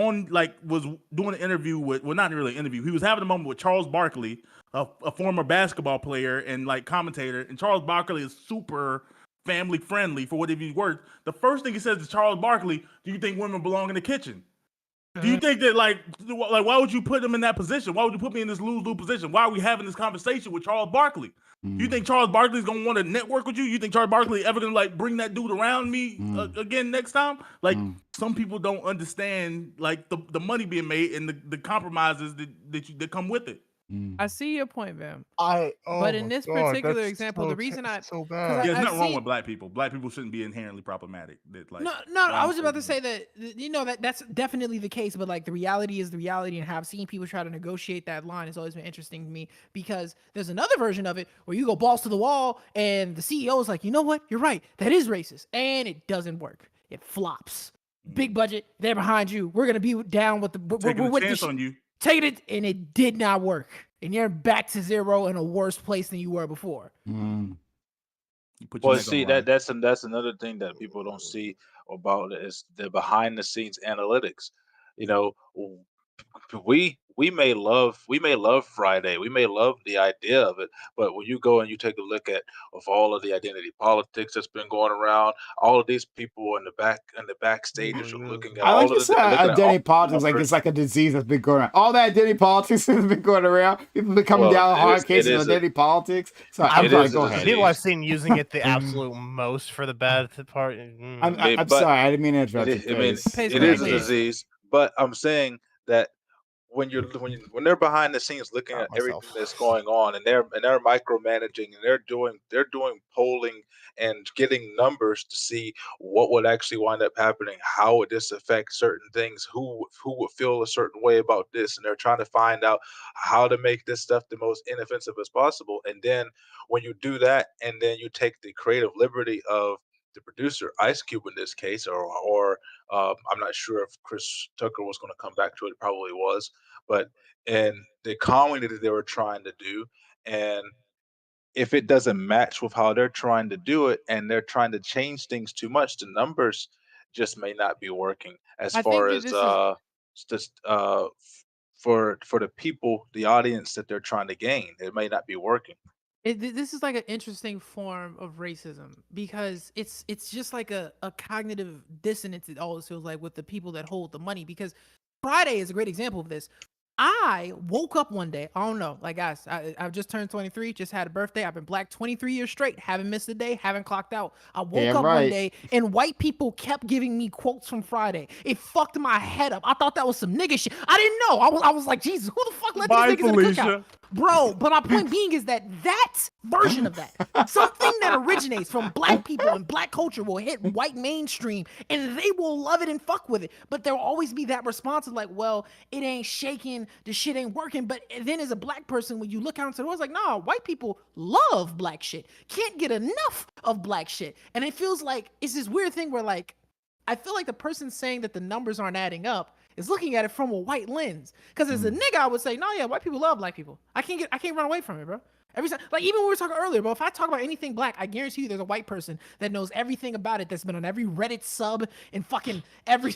doing an interview with, well, not really an interview. He was having a moment with Charles Barkley, a former basketball player and like commentator. And Charles Barkley is super family friendly for whatever he's worth. The first thing he says to Charles Barkley, "Do you think women belong in the kitchen? Do you think that like why would you put them in that position? Why would you put me in this lose-lose position? Why are we having this conversation with Charles Barkley? You think Charles Barkley's gonna want to network with you? You think Charles Barkley ever gonna like bring that dude around me again next time? Like some people don't understand like the money being made and the compromises that come with it. I see your point, man. Oh But in my this God, particular that's example, the reason so 'cause bad. There's I've nothing wrong seen- with black people. Black people shouldn't be inherently problematic. That like No, I was about to say that that's definitely the case, but like the reality is the reality, and have seen people try to negotiate that line has always been interesting to me because there's another version of it where you go balls to the wall and the CEO is like, you know what, you're right, that is racist, and it doesn't work. It flops. Big budget, they're behind you. We're gonna be down with the taking we're a with chance the on you. take it, and it did not work, and you're back to zero in a worse place than you were before. You put your Well, neck on see the line. that's another thing that people don't see about it is the behind the scenes analytics. You know, we may love Friday, we may love the idea of it, but when you go and you take a look at of all of the identity politics that's been going around, all of these people in the backstages are looking at I like all of this the looking at all identity the politics like numbers. it's like a disease that's been going around. All that identity politics has been going around. People been coming Well, down it hard is- it cases of is a- identity politics. So it I'm sorry, is a go The ahead. disease. people I've seen using it the absolute most for the bad part. I'm But sorry, I didn't mean to it interrupt you. is, I mean, Pace, it go is ahead, a please. disease. But I'm saying that when they're behind the scenes looking at Stop everything myself. that's going on and they're micromanaging and they're doing polling and getting numbers to see what would actually wind up happening, how would this affect certain things, who would feel a certain way about this, and they're trying to find out how to make this stuff the most inoffensive as possible. And then when you do that and then you take the creative liberty of the producer, Ice Cube in this case, or I'm not sure if Chris Tucker was going to come back to it. Probably was, but and the comedy that they were trying to do, and if it doesn't match with how they're trying to do it, and they're trying to change things too much, the numbers just may not be working as I think far that as this is just for the people, the audience that they're trying to gain. It may not be working. this is like an interesting form of racism because it's just like a cognitive dissonance. It always feels like with the people that hold the money, because Friday is a great example of this. I woke up one day, I don't know, like guys, I've just turned 23, just had a birthday. I've been black 23 years straight, haven't missed a day, haven't clocked out. I woke Damn up one right. day and white people kept giving me quotes from Friday. It fucked my head up. I thought that was some nigga shit. I didn't know. I was like, Jesus, who the fuck let Bye, these niggas in the cookout? Felicia. Bro, but my point being is that version of that, something that originates from black people and black culture, will hit white mainstream and they will love it and fuck with it. But there'll always be that response of like, well, it ain't shaking, the shit ain't working. But then as a black person, when you look out into the world, it's like, nah, white people love black shit, can't get enough of black shit. And it feels like it's this weird thing where like, I feel like the person saying that the numbers aren't adding up is looking at it from a white lens. Because as a nigga, I would say, no, yeah, white people love black people. I can't run away from it, bro. Every time, like even when we were talking earlier, bro, if I talk about anything black, I guarantee you there's a white person that knows everything about it, that's been on every Reddit sub and fucking every.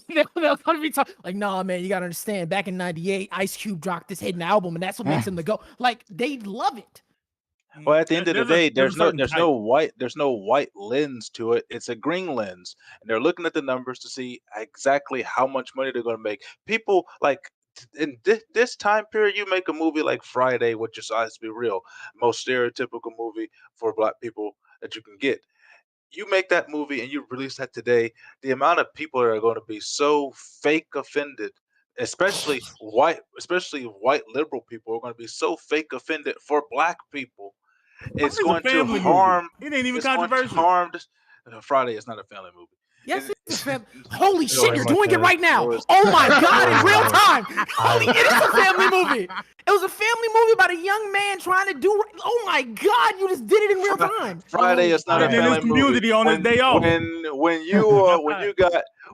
They'll come to me talk like, nah, man, you gotta understand. Back in '98, Ice Cube dropped this hidden album, and that's what makes him the go. Like they love it. Well, at the end of the day, there's a certain type. there's no white lens to it. It's a green lens, and they're looking at the numbers to see exactly how much money they're going to make. People like in this time period, you make a movie like Friday, which is, let's be real, most stereotypical movie for black people that you can get. You make that movie and you release that today, the amount of people that are going to be so fake offended, especially white liberal people, are going to be so fake offended for black people. It's a going to family movie. harm. It ain't even It's going to controversial. harm. Friday is not a family movie. Yes, It- it's a fam- Holy shit, very you're much doing it is. right now. No, it's Oh not. my god, in No, real it's time. Holy, it is a family movie. It was a family movie about a young man trying to do. Oh my god, you just did it in real time. Friday is not a Within his family community movie. on his day off.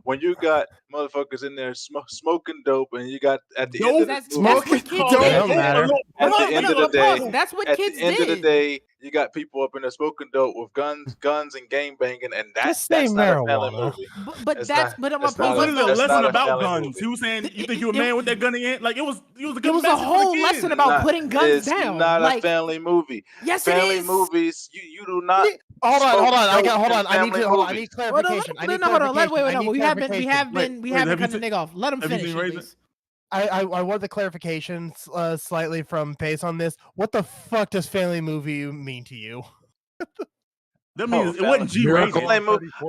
When you got motherfuckers in there smoking dope, and you got at the end Dope? of the That's movie, what kids Smoking did. dope? Don't matter. at the end of the day, That's what at kids the end of the did. day, you got people up in there smoking dope with guns and gang banging, and Just say that's not a family marijuana. movie. But It's that's not- but my that's point not But was it was a that's lesson not a about family guns. movie. He was saying, "You think you a It- man with that gun in your hand?" Like it was a it good was a message for the whole kids. lesson about Not- putting guns it's down. not Like, a family movie. yes, it Family is. movies, you do not. Hold on. smoke I dope got. Hold in on. I need family to. Hold on. I movies. need Hold on, clarification. I need no, hold on. clarification. Wait, I no. need We haven't clarification. have cut you the seen- nigga off. Let him have you finish, seen at Razor? least. I want the clarification slightly from Pace on this. What the fuck does family movie mean to you? That means it family- wasn't G rated.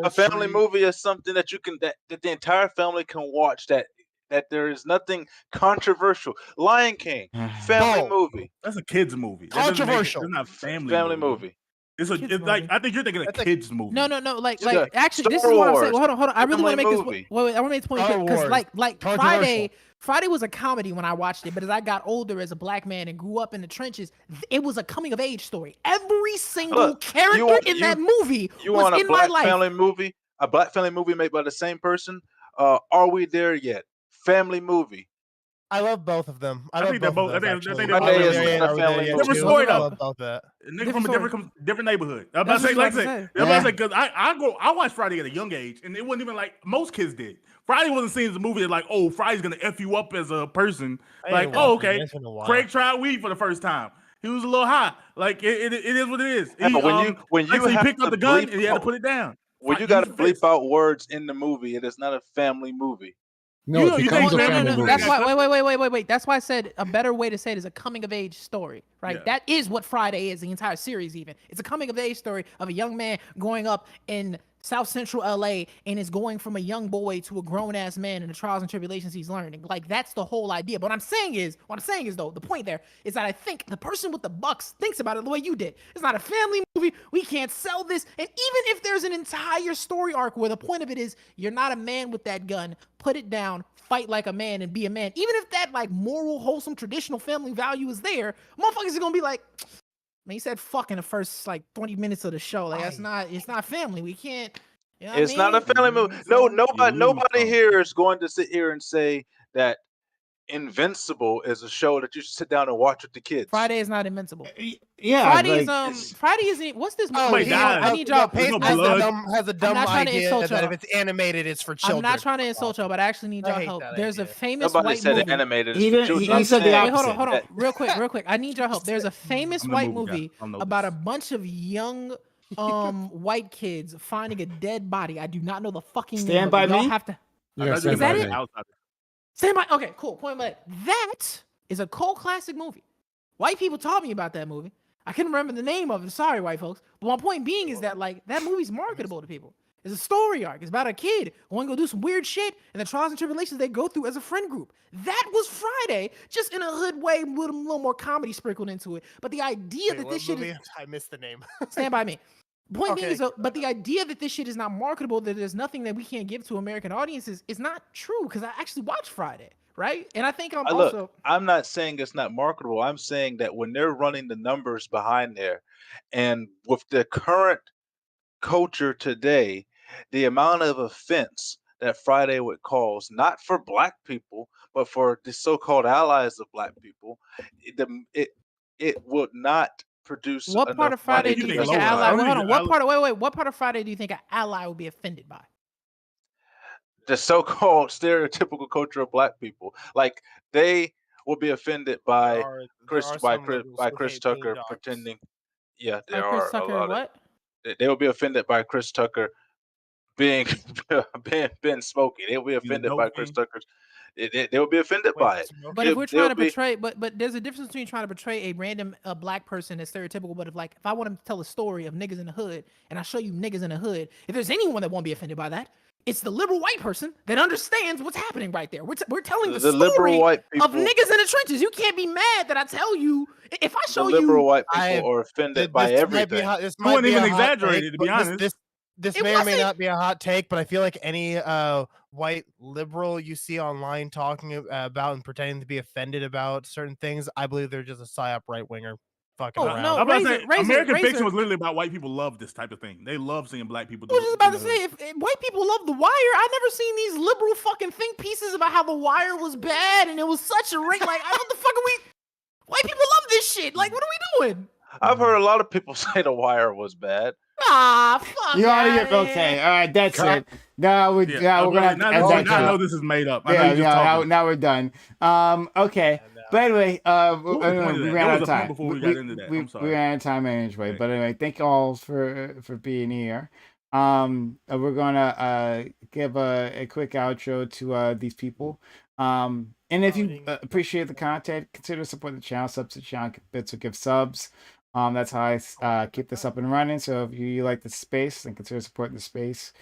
A family movie is something that you can that the entire family can watch. That that there is nothing controversial. Lion King, family No. movie, That's a kids movie. That doesn't make it- Controversial. It's not family, family movie. It's Kids like movie. I think you're thinking That's a a- kids movie. No, like Yeah. actually, this Star is what I'm saying. Wars, Well, hold on. I really want to make family this. movie. Wait, I want to make this point Star because Wars. like Controversial. Friday was a comedy when I watched it, but as I got older as a black man and grew up in the trenches, it was a coming of age story. Every single Look, character want- in you- that movie You was want a in my black life. family movie? A black family movie made by the same person? Are we there yet? Family movie. I love both of them. I I love think they're both both- of I those, think- I actually. think they're Are We both- There Yet? Different Are We There family Yet movie. Different too? story, I though. love both that. Nigga Different from different neighborhood. I'm about That's to say, what I like I was said, about to I'm about to say. say, because I watched Friday at a young age, and it wasn't even like most kids did. Friday wasn't seen as a movie that like, oh, Friday's gonna F you up as a person. I Like, ain't oh, watched it. okay, It's been a while. Craig tried weed for the first time. He was a little high. Like it is what it is. Yeah, He, but when you like, so he have picked up to the gun bleep and he had to out- put it down. When you Use got to the bleep fist. out words in the movie, it is not a family movie. No, You it think becomes a family family movie- movie. That's why. Wait. That's why I said a better way to say it is a coming of age story, right? Yeah. That is what Friday is. The entire series, even it's a coming of age story of a young man growing up in South Central LA and is going from a young boy to a grown ass man and the trials and tribulations he's learning. Like that's the whole idea. But what I'm saying is though, the point there is that I think the person with the bucks thinks about it the way you did. It's not a family movie. We can't sell this. And even if there's an entire story arc where the point of it is you're not a man with that gun, put it down, fight like a man and be a man. Even if that like moral, wholesome, traditional family value is there, motherfuckers are gonna be like, man, he said fuck in the first like 20 minutes of the show. Like it's not family. We can't. You know what It's I not a mean? family movie. No, You nobody lose some. here is going to sit here and say that Invincible is a show that you should sit down and watch with the kids. Friday is not invincible. Yeah, Friday is like, it's- Friday isn't. What's this movie? Somebody I dies. need y'all. There's no Pace blood. has a dumb not trying to idea insult that y'all. if it's animated, it's for children. I'm not trying to insult y'all, but I actually need I y'all hate help. that There's a idea. famous Nobody white said movie. animated is He for didn't- children. he I'm said the saying Wait, hold on, opposite. hold on. Real quick. I need your help. There's a famous I'm the white movie guy. movie I know about a this. bunch of young white kids finding a dead body. I do not know the fucking Stand name. by But y'all Me? have to Yeah, Is Stand that By it? Me. Stand by. Okay, cool. Point blank. That is a cult classic movie. White people taught me about that movie. I couldn't remember the name of it. Sorry, white folks. But my point being is that like that movie's marketable to people. It's a story arc. It's about a kid going to go do some weird shit and the trials and tribulations they go through as a friend group. That was Friday, just in a hood way with a little more comedy sprinkled into it. But the idea Wait, that what this shit movie? is I missed the name. Stand by Me. Point being Okay. is, but the idea that this shit is not marketable, that there's nothing that we can't give to American audiences, is not true. Because I actually watched Friday, right? And I think I'm Look, also. I'm not saying it's not marketable. I'm saying that when they're running the numbers behind there, and with the current culture today, the amount of offense that Friday would cause, not for black people, but for the so-called allies of black people, it would not produce. What part enough of Friday money do you you to think think an lower? ally? I Hold don't on. think What part of Friday do you think an ally would be offended by? the so-called stereotypical culture of black people. Like they will be offended by Chris Tucker pretending. Yeah, By there Chris are a Tucker, lot what? of. They will be offended by Chris Tucker being Ben Smokey. They will be offended by Chris Tucker's. They will be offended by it. But if It- we're they'll trying to be- portray, but there's a difference between trying to portray a random black person as stereotypical. But if I want to tell a story of niggas in the hood, and I show you niggas in the hood, if there's anyone that won't be offended by that, it's the liberal white person that understands what's happening right there. We're telling the liberal story white of people. niggas in the trenches. You can't be mad that I tell you. If I The show liberal you, white I- people are offended by This might be everything. this It might wasn't be even a hot exaggerated, take, to be but honest. This It may or may wasn't. not be a hot take, but I feel like any white liberal you see online talking about and pretending to be offended about certain things, I believe they're just a psyop right winger fucking Oh, around. no. I'm about to Razor- say, Razor- American Razor- Fiction was literally about white people love this type of thing. They love seeing black people. I was just about to in say, if white people love The Wire, I never seen these liberal fucking think pieces about how The Wire was bad and it was such a ring. Like, what the fuck are we? White people love this shit. Like, what are we doing? I've heard a lot of people say The Wire was bad. Ah, fuck. You already outta okay. here. All right, that's Cut. it. Now we're Yeah, gonna have to now, end that now I know show. this is made up. I know Yeah, you're just yeah. talking. Now we're done. Okay. But anyway, What was the point of we that? ran There out was of a point time. before we got into that. I'm sorry. We ran out of time anyway. Okay. But anyway, thank you all for being here. We're gonna give a quick outro to these people. And if you appreciate the content, consider supporting the channel. Subs to the channel, bits will give subs. That's how I keep this up and running. So if you like the space, then consider supporting the space.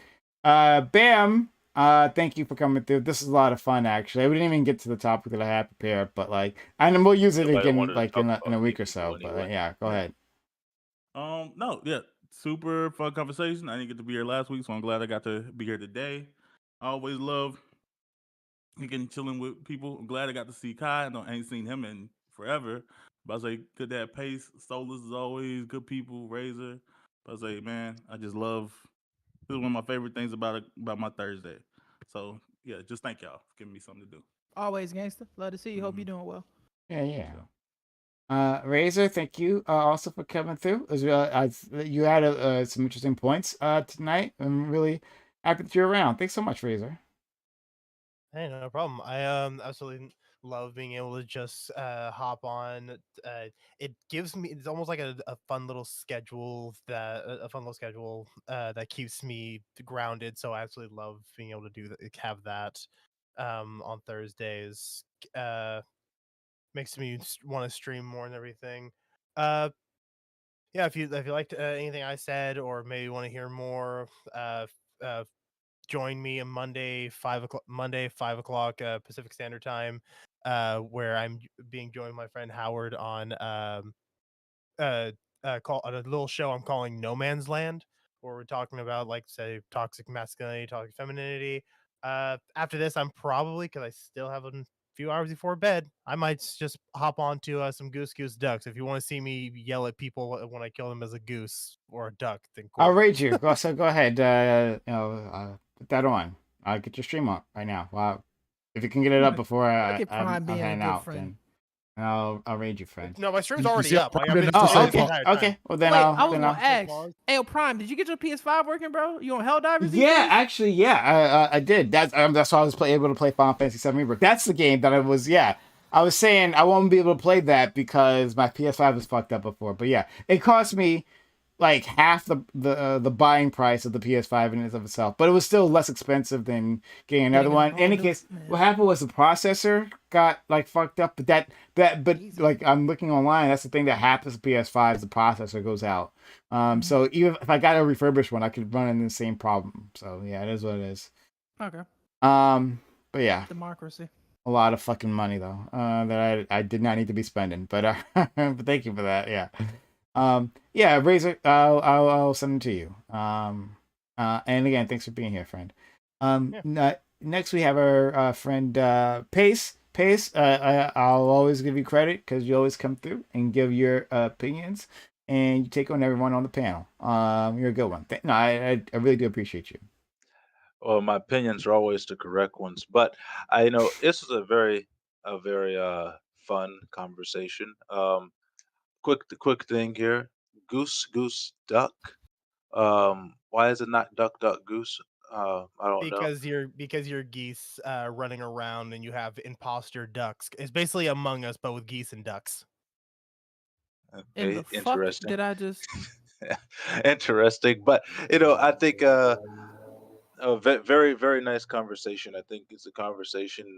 Bam. Thank you for coming through. This is a lot of fun, actually. We didn't even get to the topic that I had prepared, but like, and we'll use it Nobody again, wanted to like talk in a about week gay or so. people But anyway. yeah, go ahead. No, yeah, super fun conversation. I didn't get to be here last week, so I'm glad I got to be here today. I always love getting chilling with people. I'm glad I got to see Kai. I ain't seen him in forever. But I say, good to have Pace. Solus is always good people. Razor. But I say, man, I just love. This is one of my favorite things about my Thursday. So yeah, just thank y'all for giving me something to do. Always gangster. Love to see you. Hope Mhm. you're doing well. Yeah. So, Razor, thank you also for coming through as well. You had some interesting points tonight. I'm really happy that you're around. Thanks so much, Razor. Hey, no problem. I absolutely love being able to just hop on. It gives me, it's almost like a fun little schedule that keeps me grounded. So I absolutely love being able to have that on Thursdays. Makes me want to stream more and everything. Yeah, if you liked anything I said, or maybe want to hear more, join me on Monday 5 o'clock Pacific Standard Time, where I'm being joined by my friend Howard on call on a little show I'm calling No Man's Land, where we're talking about, like, say, toxic masculinity, toxic femininity. After this, I'm probably, because I still have a few hours before bed, I might just hop on to some Goose Goose Ducks. If you want to see me yell at people when I kill them as a goose or a duck, then I'll cool. raid you. So go ahead. Put that on. I'll get your stream up right now. Wow. If you can get it up before Look at Prime I'm being a heading good out, friend. then I'll raid you, friend. No, my stream's You already see, up. I'm I've been enough to Oh, streaming say the okay, entire time. okay. Well, then Wait, I'll I was then gonna I'll. ask. Hey, Prime, did you get your PS5 working, bro? You on Helldivers? these Yeah, days? actually, yeah, I did. That's why I was able to play Final Fantasy VII Rebirth. That's the game that I was. Yeah, I was saying I won't be able to play that because my PS5 was fucked up before. But yeah, it cost me like half the buying price of the PS5 in and of itself, but it was still less expensive than getting another Getting a one. In whole any new- case, man. what happened was the processor got like fucked up. But like I'm looking online, that's the thing that happens with PS5 is the processor goes out. So even if I got a refurbished one, I could run into the same problem. So yeah, it is what it is. Okay. But yeah, Democracy. a lot of fucking money though that I did not need to be spending. But but thank you for that. Yeah. Yeah, Razor, I'll send them to you. And again, thanks for being here, friend. Next we have our friend Pace. Pace, I'll always give you credit because you always come through and give your opinions, and you take on everyone on the panel. You're a good one. No, I really do appreciate you. Well, my opinions are always the correct ones, but this is a very fun conversation. Quick thing here. Goose duck. Why is it not duck duck goose? I don't know. Because you're geese running around, and you have imposter ducks. It's basically Among Us, but with geese and ducks. In the Okay, fuck interesting. did I just? Interesting, but I think a very very nice conversation. I think it's a conversation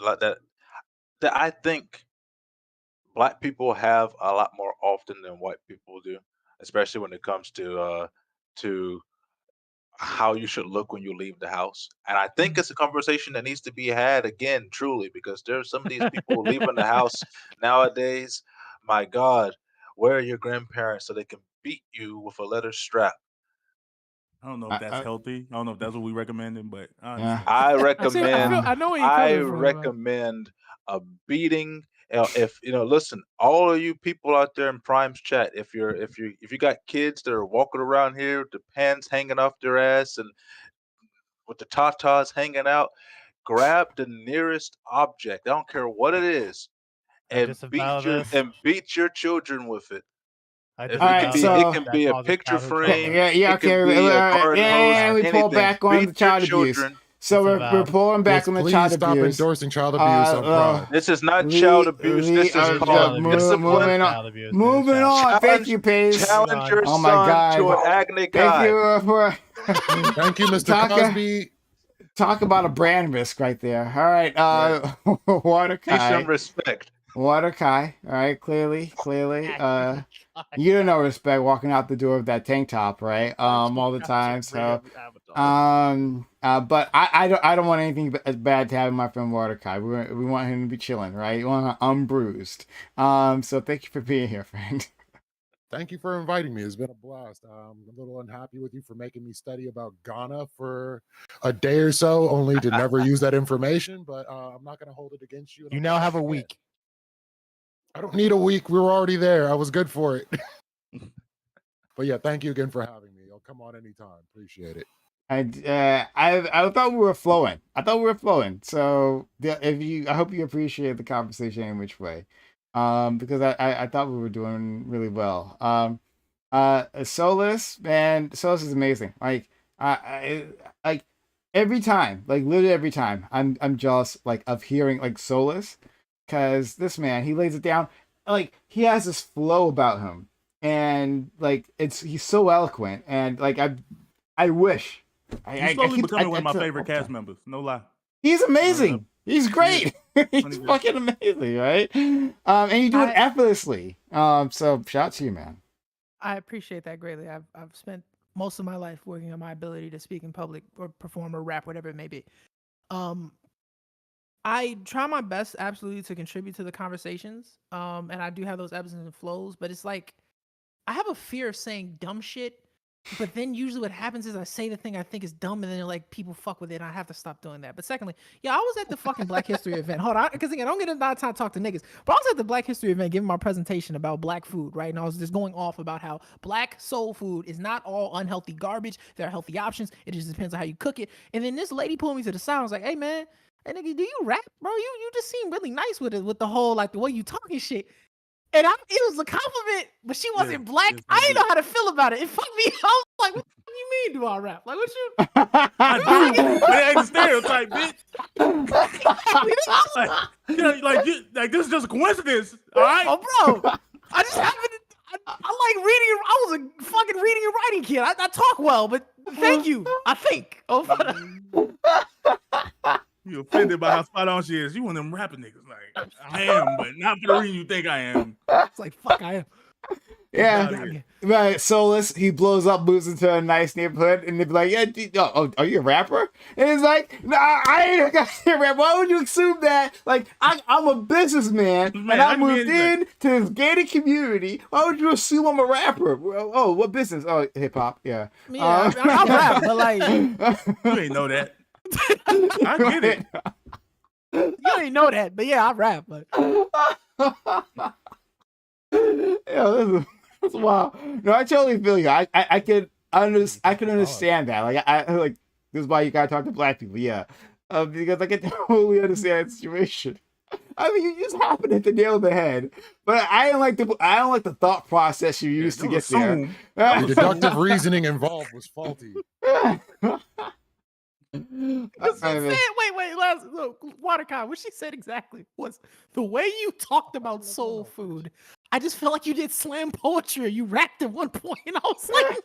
that I think black people have a lot more often than white people do, especially when it comes to how you should look when you leave the house. And I think it's a conversation that needs to be had again, truly, because there's some of these people leaving the house nowadays. My God, where are your grandparents so they can beat you with a leather strap? I don't know if that's healthy. I don't know if that's what we recommending, but I Yeah. understand. I I recommend know where you're coming from. recommend a beating. If listen, all of you people out there in Prime's chat, if you got kids that are walking around here with the pants hanging off their ass and with the tatas hanging out, grab the nearest object. I don't care what it is, I and disavow this. beat your children with it. I If All right, it so- can be a causes picture childhood trauma. frame, Yeah, it can okay. be a garden hose, And we pull anything. back on Beat the child your abuse. children. So we're Disavow. pulling back Yes, on the please child stop abuse. endorsing child abuse on Prime. This is not child abuse. This is called discipline. Moving on. Child abuse, Moving child on. Thank Challenge- you, Pace. Challenge your Oh my son God. to an Agni Thank God. you for Thank you, Mr. Taka. Cosby. talk about a brand risk right there. All right, Teach some Waterkai. respect. Water Kai, all right, clearly. You don't know respect walking out the door of that tank top, right? All the time. So, but I don't want anything bad to happen to my friend Water Kai. We want him to be chilling, right? We want him unbruised. So thank you for being here, friend. Thank you for inviting me. It's been a blast. I'm a little unhappy with you for making me study about Ghana for a day or so, only to never use that information. But I'm not going to hold it against you. You now have a week. I don't need a week. We were already there. I was good for it. But yeah, thank you again for having me. I'll come on anytime. Appreciate it. I thought we were flowing. So I hope you appreciate the conversation in which way, because I thought we were doing really well. Solus, man, Solus is amazing. Like like every time, like literally every time, I'm jealous like of hearing like Solus, because this man, he lays it down. Like he has this flow about him, and like he's so eloquent, and like I wish. He's slowly becoming one of my favorite cast members. No lie. He's amazing. He's great. He's fucking amazing, right? And you do it effortlessly. So shout out to you, man. I appreciate that greatly. I've spent most of my life working on my ability to speak in public or perform or rap, whatever it may be. I try my best absolutely to contribute to the conversations. And I do have those ebbs and flows, but it's like I have a fear of saying dumb shit. But then usually what happens is I say the thing I think is dumb, and then like people fuck with it, and I have to stop doing that. But secondly, I was at the fucking Black History event. Hold on, because again, I don't get a lot of time to talk to niggas. But I was at the Black History event giving my presentation about black food, right? And I was just going off about how black soul food is not all unhealthy garbage. There are healthy options. It just depends on how you cook it. And then this lady pulled me to the side. I was like, "Hey man, hey nigga, do you rap, bro? You just seem really nice with it, with the whole like the way you talking shit." And it was a compliment, but she wasn't black. I didn't know how to feel about it. It fucked me. I was like, what do you mean do I rap? Like, what you? I do, but it ain't a stereotype, bitch. like this is just a coincidence, all right? Oh, bro, I just happened to, I like reading. I was a fucking reading and writing kid. I talk well, but thank you. I think. Oh, you offended by how spot on she is. You one of them rapping niggas. Like, I am, but not for the reason you think I am. It's like, fuck, I am. Yeah, right. Solus, he blows up, moves into a nice neighborhood, and they'd be like, "Yeah, are you a rapper?" And he's like, "Nah, I ain't a goddamn rapper. Why would you assume that? Like, I'm a businessman, and I moved in to this gated community. Why would you assume I'm a rapper? Well, oh, what business? Oh, hip hop. Yeah, I rap, but like, you ain't know that. I get it. You ain't know that, but yeah, I rap. But yeah, that's wild. No, I totally feel you. I can understand that. Like I like this is why you gotta talk to black people. Yeah, because I can totally understand that situation. I mean, you just happened to hit the nail on the head, but I don't like the thought process you used to get there. The deductive reasoning involved was faulty. Wait, Watercon, what she said exactly was the way you talked about soul food. I just felt like you did slam poetry. You rapped at one point, and I was like,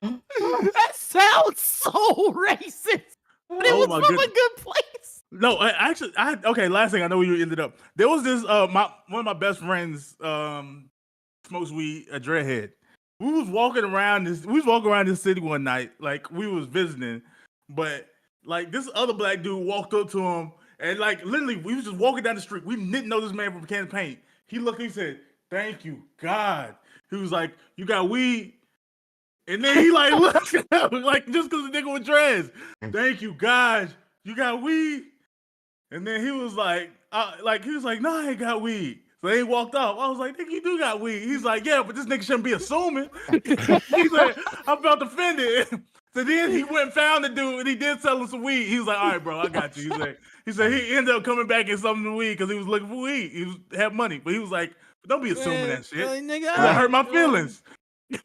nigga, that sounds so racist, but it was from a good place. No, okay. Last thing, I know where you ended up. There was this one of my best friends smokes weed, a dreadhead. We was walking around this city one night, like we was visiting, but like this other black dude walked up to him, and like literally we was just walking down the street. We didn't know this man from Can Paint. He looked, he said, "Thank you, God." He was like, "You got weed?" And then he like looked at him, like just because the nigga with dreads. "Thank you, God. You got weed?" And then he was like, "No, I ain't got weed." So he walked off. I was like, "Nigga, you do got weed." He's like, "Yeah, but this nigga shouldn't be assuming." He said, "I felt offended." So then he went and found the dude, and he did sell him some weed. He was like, "All right, bro, I got you." He said he ended up coming back and selling the weed because he was looking for weed. He had money, but he was like, "Don't be assuming that shit. That hurt my feelings."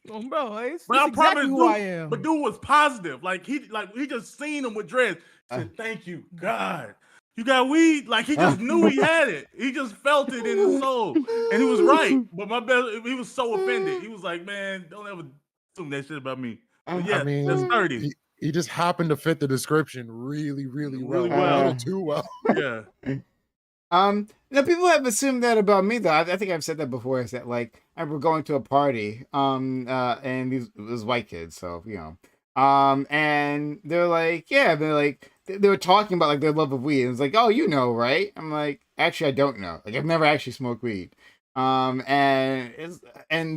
Bro, it's but I exactly promise, who I am. But dude was positive. Like he just seen him with dreads. He said, "Thank you, God. You got weed?" Like he just knew he had it. He just felt it in his soul, and he was right. But he was so offended. He was like, "Man, don't ever assume that shit about me." But yeah, I mean, that's 30. He just happened to fit the description really, really well. Really A little well. too well. Yeah. Now people have assumed that about me though. I think I've said that before. Is that like I remember going to a party, and these it was white kids, so and they're like, yeah, they were talking about like their love of weed. And it's like, oh, you know, right? I'm like, actually, I don't know. Like, I've never actually smoked weed. And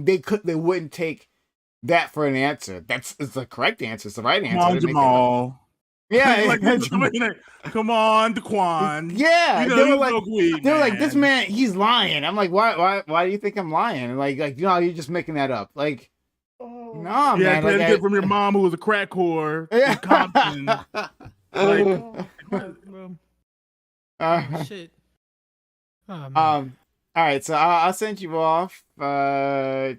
they wouldn't take that for an answer. It's the correct answer. It's the right answer. Come on, I didn't make it up. Jamal. Yeah, Like, come on, Daquan. yeah. You They know were you like, smoke weed, they were like, this man, he's lying. I'm like, why do you think I'm lying? And like, you're just making that up. Like, no, Yeah, man. like, Like, get from your mom who was a crack whore in Compton. Shit. Oh, man. All right, so I'll send you off to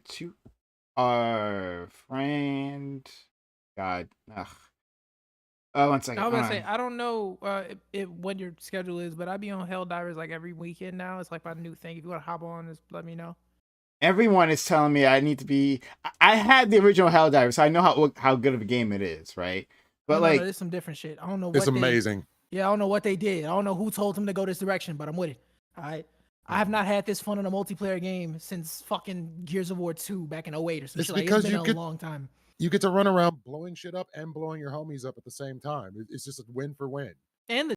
our friend. God, ugh. One second. I was gonna hold say on. I don't know what your schedule is, but I be on Helldivers like every weekend now. It's like my new thing. If you want to hop on, just let me know. Everyone is telling me I need to be. I had the original Helldivers, so I know how good of a game it is, right? But No, like, there's some different shit. I don't know. It's what amazing. I don't know what they did. I don't know who told them to go this direction, but I'm with it. All right. I have not had this fun in a multiplayer game since fucking Gears of War 2 back in 08 or some It's shit. Like, because it's been you a could- long time. You get to run around blowing shit up and blowing your homies up at the same time. It's just a win for win. And the